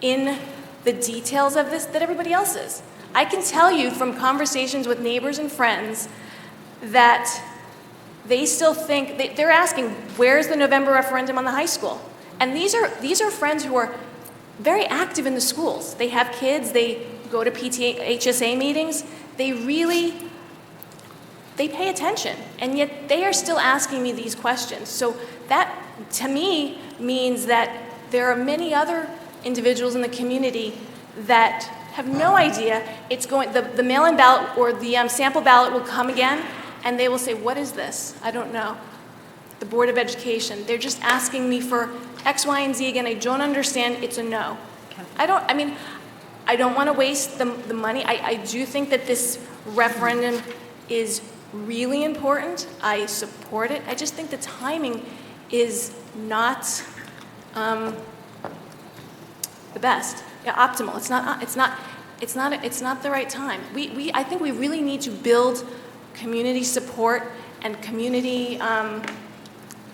in the details of this, that everybody else is. I can tell you from conversations with neighbors and friends that they still think, they're asking, where's the November referendum on the high school? And these are friends who are very active in the schools. They have kids, they go to PTA, HSA meetings, they pay attention, and yet they are still asking me these questions. So that, to me, means that there are many other individuals in the community that have no idea the mail-in ballot or the sample ballot will come again, and they will say, what is this? I don't know. The Board of Education, they're just asking me for X, Y, and Z again. I don't understand. It's a no. I don't want to waste the money. I do think that this referendum is really important. I support it. I just think the timing is not the best. Yeah, optimal. It's not the right time. I think we really need to build community support and community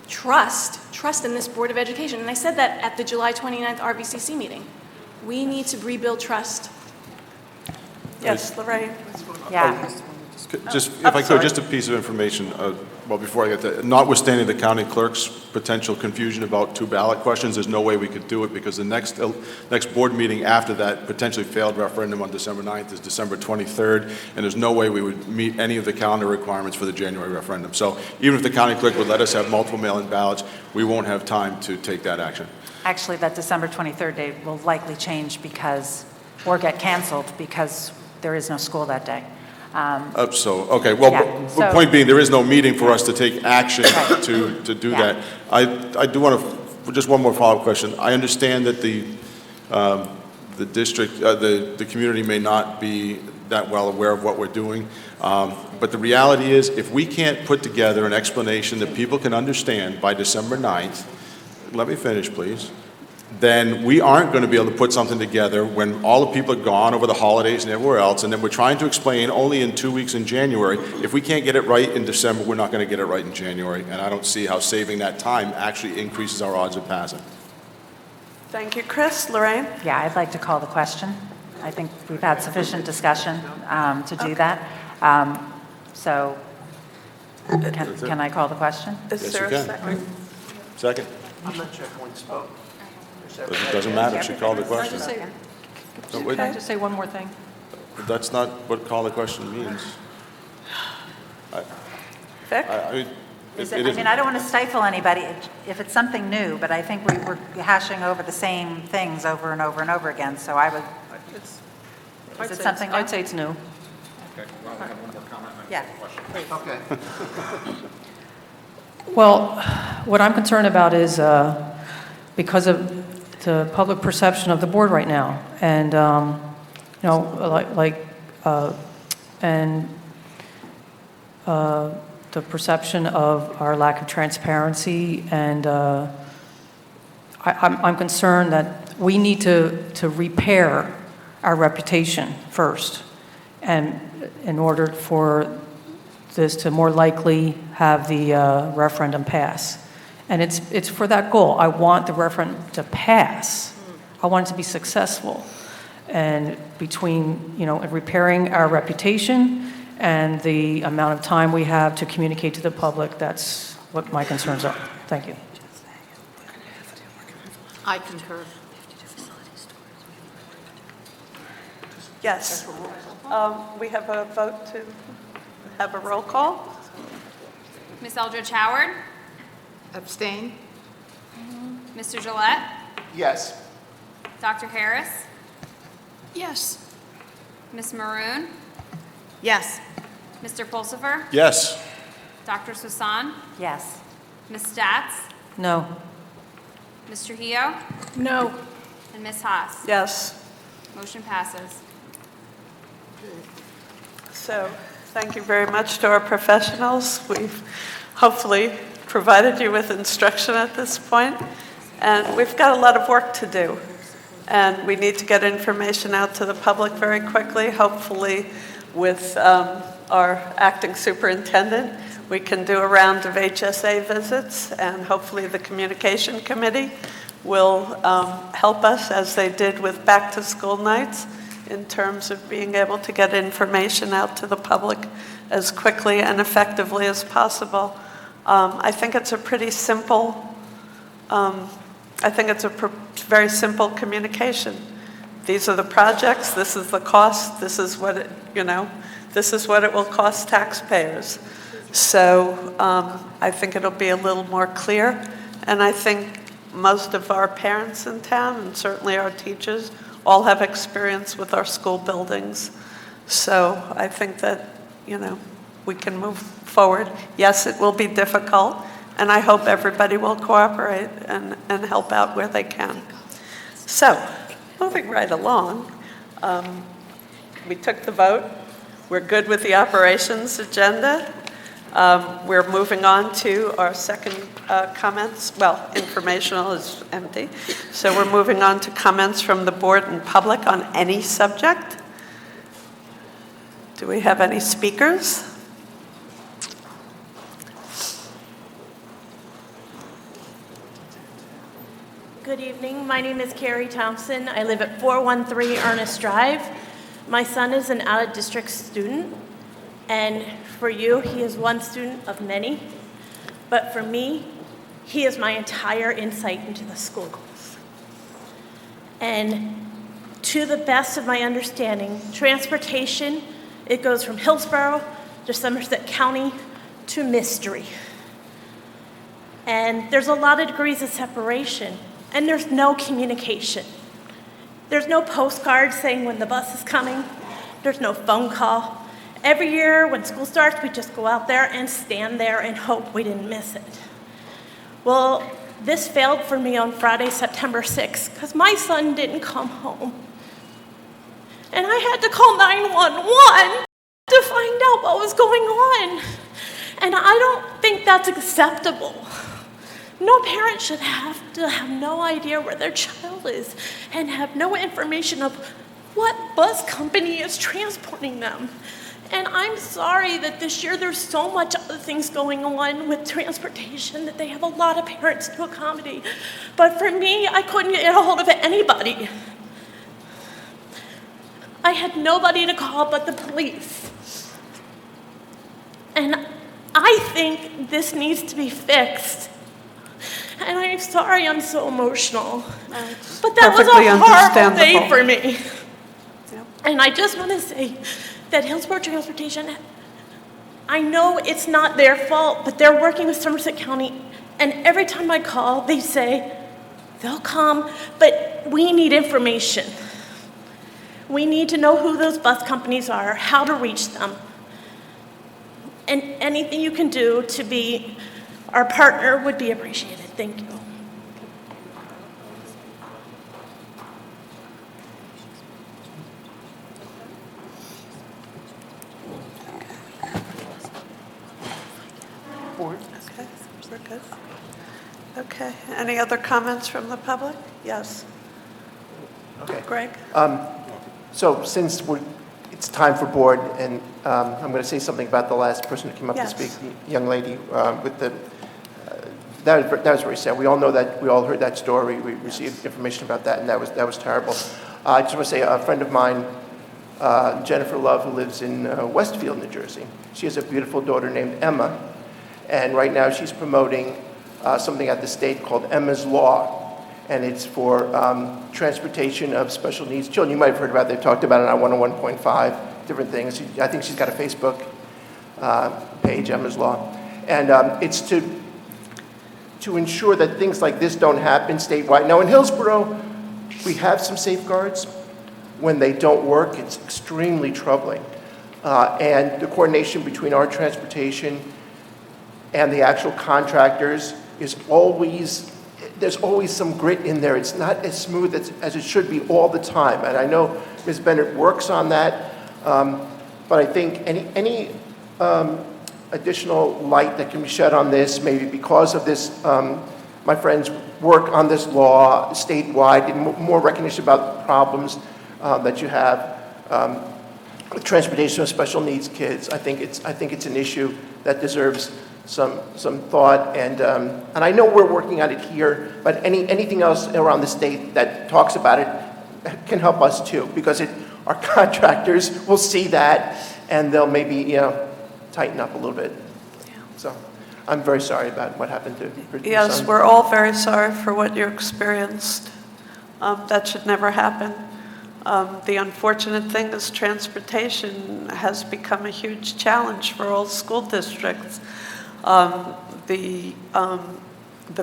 trust in this Board of Education. And I said that at the July 29th RVCC meeting. We need to rebuild trust. Yes, Lorraine. Yeah. Just, if I could, just a piece of information, before I get to, notwithstanding the county clerk's potential confusion about two ballot questions, there's no way we could do it because the next board meeting after that potentially failed referendum on December 9th is December 23rd, and there's no way we would meet any of the calendar requirements for the January referendum. So even if the county clerk would let us have multiple mail-in ballots, we won't have time to take that action. Actually, that December 23rd date will likely change or get canceled because there is no school that day. Okay, well, Yeah, the so- point being, there is no meeting for us to take action to do Yeah. that. I do want to, just one more follow-up question. I understand that the district, the community may not be that well aware of what we're doing, but the reality is, if we can't put together an explanation that people can understand by December 9th, let me finish, please, then we aren't going to be able to put something together when all the people are gone over the holidays and everywhere else, and then we're trying to explain only in 2 weeks in January. If we can't get it right in December, we're not going to get it right in January, and I don't see how saving that time actually increases our odds of passing. Thank you, Chris. Lorraine? Yeah, I'd like to call the question. I think we've had sufficient discussion to do that. So can I call the question? Is Yes, there you a can. second? Second? I'm not sure if one spoke. Doesn't matter, she called the question. No, wait, Can I just say one more thing? that's not what call the question means. Vic? I I don't want to stifle anybody if it's something new, but I think we were hashing over the same things over and over and over again, so I would, is it something new? I'd say it's new. Okay, well, I have one more comment. Yeah, please. Okay. Well, what I'm concerned about is because of the public perception of the board right now, and the perception of our lack of transparency, and I'm concerned that we need to repair our reputation first, and in order for this to more likely have the referendum pass. And it's for that goal. I want the referendum to pass. I want it to be successful. And between, repairing our reputation and the amount of time we have to communicate to the public, that's what my concerns are. Thank you. I concur. Yes. We have a vote to have a roll call. Ms. Eldridge Howard, Abstain? Mr. Gillette, Yes. Dr. Harris, Yes. Ms. Maroon, Yes. Mr. Pulsifer, Yes. Dr. Swasan, Yes. Ms. Stats, No. Mr. Hio, No. and Ms. Haas. Yes. Motion passes. So, thank you very much to our professionals. We've hopefully provided you with instruction at this point, and we've got a lot of work to do. And we need to get information out to the public very quickly, hopefully with our acting superintendent. We can do a round of HSA visits, and hopefully the communication committee will help us, as they did with back-to-school nights, in terms of being able to get information out to the public as quickly and effectively as possible. I think it's a pretty simple, very simple communication. These are the projects, this is the cost, this is what it, this is what it will cost taxpayers. So I think it'll be a little more clear, and I think most of our parents in town, and certainly our teachers, all have experience with our school buildings. So I think that, we can move forward. Yes, it will be difficult, and I hope everybody will cooperate and help out where they can. So, moving right along, we took the vote. We're good with the operations agenda. We're moving on to our second comments. Well, informational is empty. So we're moving on to comments from the board and public on any subject. Do we have any speakers? Good evening. My name is Carrie Thompson. I live at 413 Ernest Drive. My son is an out-of-district student, and for you, he is one student of many. But for me, he is my entire insight into the school goals. And to the best of my understanding, transportation, it goes from Hillsborough to Somerset County to mystery. And there's a lot of degrees of separation. And there's no communication. There's no postcard saying when the bus is coming. There's no phone call. Every year when school starts, we just go out there and stand there and hope we didn't miss it. Well, this failed for me on Friday, September 6th, because my son didn't come home. And I had to call 911 to find out what was going on. And I don't think that's acceptable. No parent should have to have no idea where their child is and have no information of what bus company is transporting them. And I'm sorry that this year there's so much other things going on with transportation that they have a lot of parents to accommodate. But for me, I couldn't get a hold of anybody. I had nobody to call but the police. And I think this needs to be fixed. And I'm sorry I'm so emotional. But that was Perfectly a horrible day understandable. for me. And I just want to say that Hillsborough Transportation, I know it's not their fault, but they're working with Somerset County. And every time I call, they say, they'll come, but we need information. We need to know who those bus companies are, how to reach them. And anything you can do to be our partner would be appreciated. Thank you. Okay, we're good. Okay, any other comments from the public? Yes. Okay. Greg? So since it's time for board, and I'm going to say something about the last person who came up Yes. to speak, the young lady with the, that was very sad. We all know that, we all heard that story. We received information about that, and that was terrible. I just want to say a friend of mine, Jennifer Love, who lives in Westfield, New Jersey. She has a beautiful daughter named Emma, and right now she's promoting something at the state called Emma's Law. And it's for transportation of special needs children. You might have heard about it. They've talked about it on 101.5, different things. I think she's got a Facebook page, Emma's Law. And it's to ensure that things like this don't happen statewide. Now, in Hillsborough, we have some safeguards. When they don't work, it's extremely troubling. And the coordination between our transportation and the actual contractors is always, there's always some grit in there. It's not as smooth as it should be all the time. And I know Ms. Bennett works on that, but I think any additional light that can be shed on this, maybe because of this, my friend's work on this law statewide, and more recognition about the problems that you have with transportation of special needs kids. I think it's an issue that deserves some thought, and I know we're working on it here, but anything else around the state that talks about it can help us too, because our contractors will see that and they'll maybe tighten up a little bit. So I'm very sorry about what happened to your Yes, son. we're all very sorry for what you experienced. That should never happen. The unfortunate thing is transportation has become a huge challenge for all school districts. The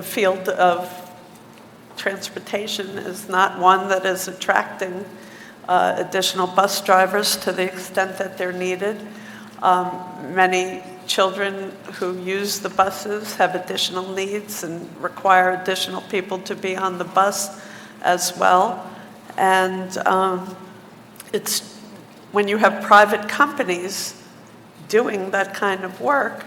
field of transportation is not one that is attracting additional bus drivers to the extent that they're needed. Many children who use the buses have additional needs and require additional people to be on the bus as well. And it's when you have private companies doing that kind of work,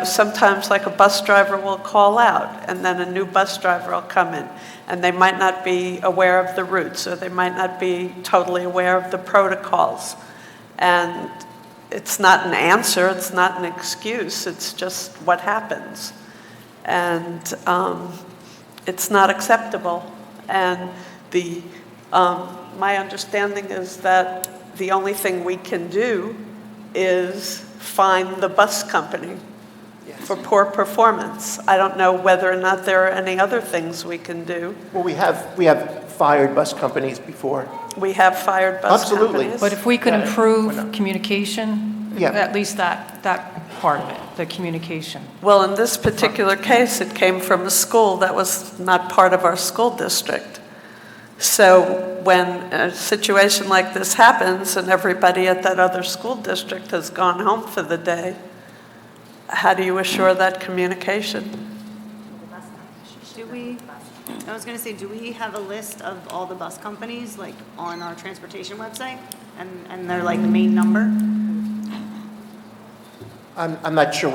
sometimes like a bus driver will call out and then a new bus driver will come in, and they might not be aware of the routes, or they might not be totally aware of the protocols. And it's not an answer, it's not an excuse, it's just what happens. And it's not acceptable. And my understanding is that the only thing we can do is fine the bus company for poor performance. I don't know whether or not there are any other things we can do. Well, we have fired bus companies before. We have fired bus Absolutely. companies. But if we could improve communication, Yeah. at least that part of it, the communication. Well, in this particular case, it came from a school that was not part of our school district. So when a situation like this happens and everybody at that other school district has gone home for the day, how do you assure that communication? I was going to say, do we have a list of all the bus companies, like, on our transportation website? And they're like the main number? I'm not sure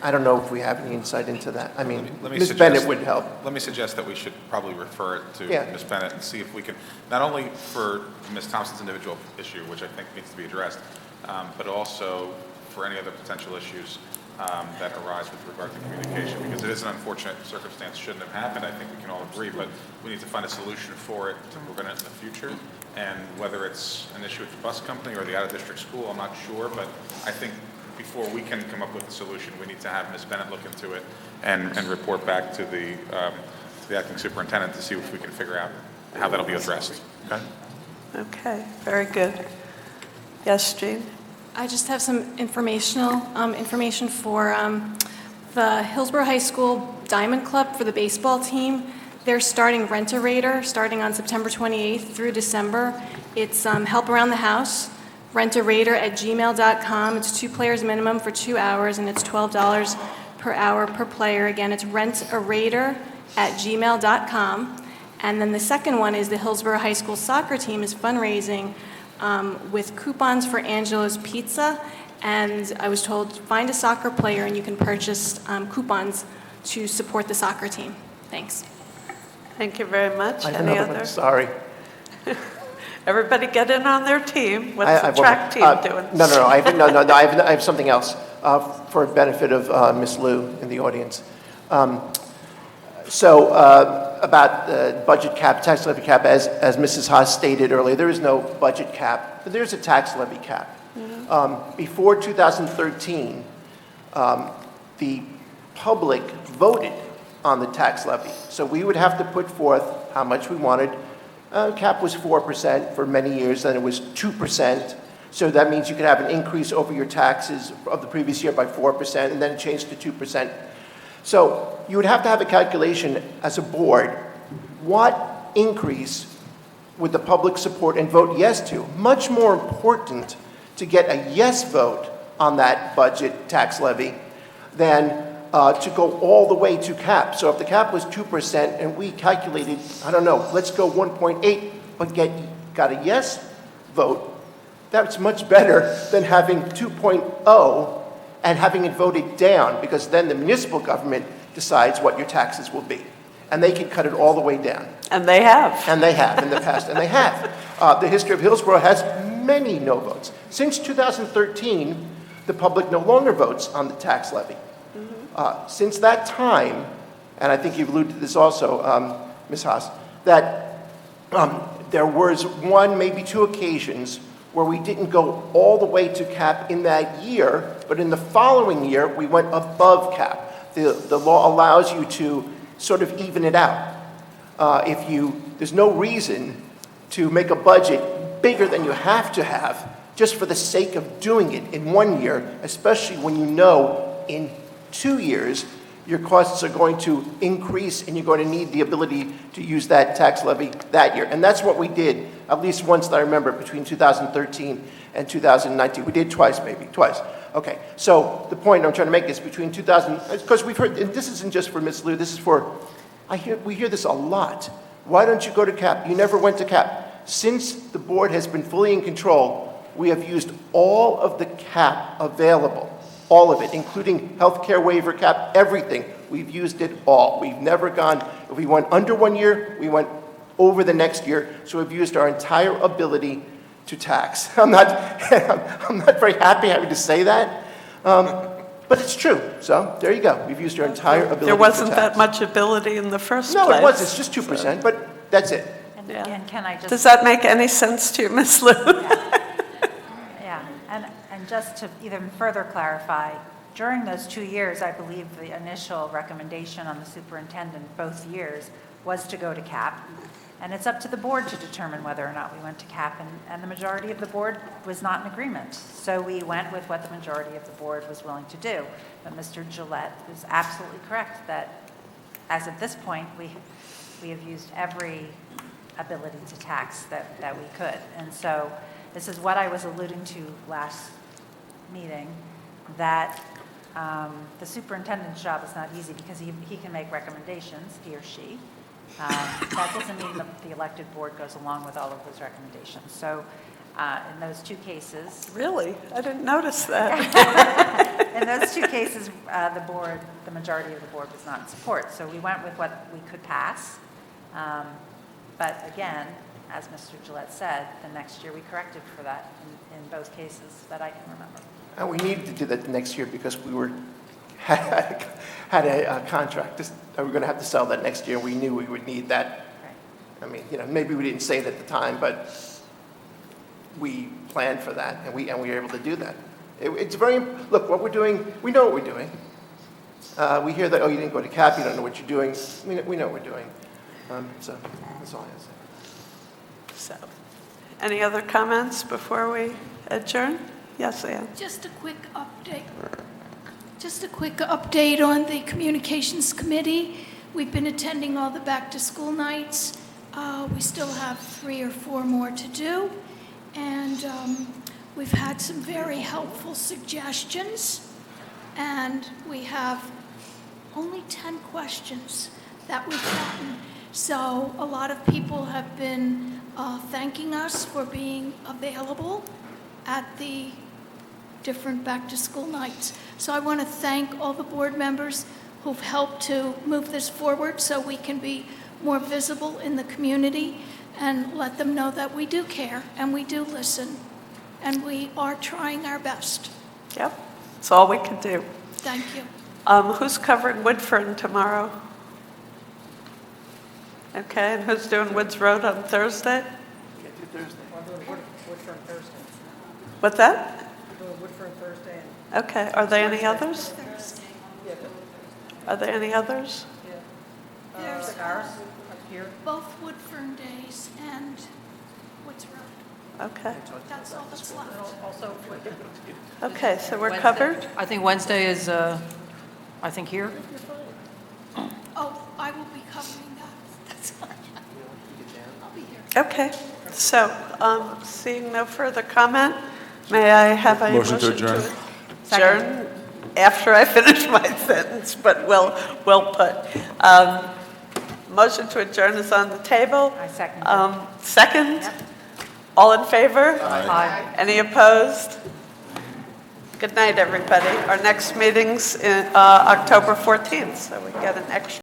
I don't know if we have any insight into that. I mean, Let me Ms. suggest- Bennett would help. Let me suggest that we should probably refer it to Yeah. Ms. Bennett and see if we can, not only for Ms. Thompson's individual issue, which I think needs to be addressed, but also for any other potential issues that arise with regard to communication, because it is an unfortunate circumstance, shouldn't have happened, I think we can all agree, but we need to find a solution for it to prevent it in the future, and whether it's an issue with the bus company or the out-of-district school, I'm not sure, but I think before we can come up with a solution, we need to have Ms. Bennett look into it and report back to the acting superintendent to see if we can figure out how that'll be addressed, okay? Okay, very good. Yes, Jean? I just have some information for the Hillsborough High School Diamond Club for the baseball team. They're starting Rent-A-Rater starting on September 28th through December. It's help around the house. Rent-A-Rater@gmail.com. It's 2 players minimum for 2 hours, and it's $12 per hour per player. Again, it's Rent-A-Rater@gmail.com. And then the second one is the Hillsborough High School soccer team is fundraising with coupons for Angelo's Pizza, and I was told, find a soccer player and you can purchase coupons to support the soccer team. Thanks. Thank you very much. I have Any another one. other? Sorry. Everybody get in on their team. What's the track team doing? No. I have something else for benefit of Ms. Liu in the audience. About the budget cap, tax levy cap, as Mrs. Haas stated earlier, there is no budget cap, but there's a tax levy cap. Before 2013, the public voted on the tax levy. So we would have to put forth how much we wanted. Cap was 4% for many years, then it was 2%. So that means you could have an increase over your taxes of the previous year by 4%, and then it changed to 2%. So you would have to have a calculation as a board, what increase would the public support and vote yes to? Much more important to get a yes vote on that budget tax levy than to go all the way to cap. So if the cap was 2% and we calculated, I don't know, let's go 1.8, but got a yes vote, that's much better than having 2.0 and having it voted down, because then the municipal government decides what your taxes will be. And they can cut it all the way down. And they have. And they have in the past, and they have. The history of Hillsborough has many no votes. Since 2013, the public no longer votes on the tax levy. Since that time, and I think you've alluded to this also, Ms. Haas, that there was one, maybe 2 occasions where we didn't go all the way to cap in that year, but in the following year, we went above cap. The law allows you to sort of even it out. There's no reason to make a budget bigger than you have to have just for the sake of doing it in 1 year, especially when you know in 2 years your costs are going to increase and you're going to need the ability to use that tax levy that year. And that's what we did, at least once that I remember, between 2013 and 2019. We did twice, maybe, twice. Okay, so the point I'm trying to make is between 2000, because we've heard, and this isn't just for Ms. Liu, this is for, we hear this a lot. Why don't you go to cap? You never went to cap. Since the board has been fully in control, we have used all of the cap available. All of it, including healthcare waiver cap, everything. We've used it all. We've never gone, if we went under 1 year, we went over the next year. So we've used our entire ability to tax. I'm not very happy having to say that, but it's true. So there you go. We've used our entire ability to tax. There wasn't that much ability in the first place. No, it was. It's just 2%, but that's it. And can I just... Does that make any sense to you, Ms. Liu? Yeah, and just to even further clarify, during those 2 years, I believe the initial recommendation on the superintendent both years was to go to cap. And it's up to the board to determine whether or not we went to cap, and the majority of the board was not in agreement. So we went with what the majority of the board was willing to do. But Mr. Gillette is absolutely correct that as of this point, we have used every ability to tax that we could. And so this is what I was alluding to last meeting, that the superintendent's job is not easy because he can make recommendations, he or she. That doesn't mean the elected board goes along with all of those recommendations. So in those two cases... Really? I didn't notice that. In those two cases, the majority of the board was not in support. So we went with what we could pass. But again, as Mr. Gillette said, the next year we corrected for that in both cases that I can remember. And we needed to do that next year because we had a contract. We were going to have to sell that next year. We knew we would need that. I mean, maybe we didn't say it at the time, but we planned for that, and we were able to do that. It's very, look, what we're doing, we know what we're doing. We hear that, oh, you didn't go to CAP, you don't know what you're doing. We know what we're doing. So that's all I have to say. So, any other comments before we adjourn? Yes, Ann. Just a quick update. Just a quick update on the communications committee. We've been attending all the back-to-school nights. We still have 3 or 4 more to do. And we've had some very helpful suggestions. And we have only 10 questions that we've gotten. So a lot of people have been thanking us for being available at the different back-to-school nights. So I want to thank all the board members who've helped to move this forward so we can be more visible in the community and let them know that we do care and we do listen and we are trying our best. Yep, that's all we can do. Thank you. Who's covering Woodford tomorrow? Okay, and who's doing Woods Road on Thursday? What's that? Thursday. Okay, are there any others? Are there any others? There's Ours up here. both Woodfern days and Woods Road. Okay. That's all that's left. Also, Okay, so we're Wednesday. covered? I think Wednesday is, I think here. Oh, I will be covering that. That's all. I'll be here. Okay, so seeing no further comment, may I have a Motion to adjourn. Adjourn after I finish my sentence, but well put. Motion to adjourn is on the table. I second. Second? Yep. All in favor? Aye. Any opposed? Good night, everybody. Our next meeting's in October 14th, so we get an extra.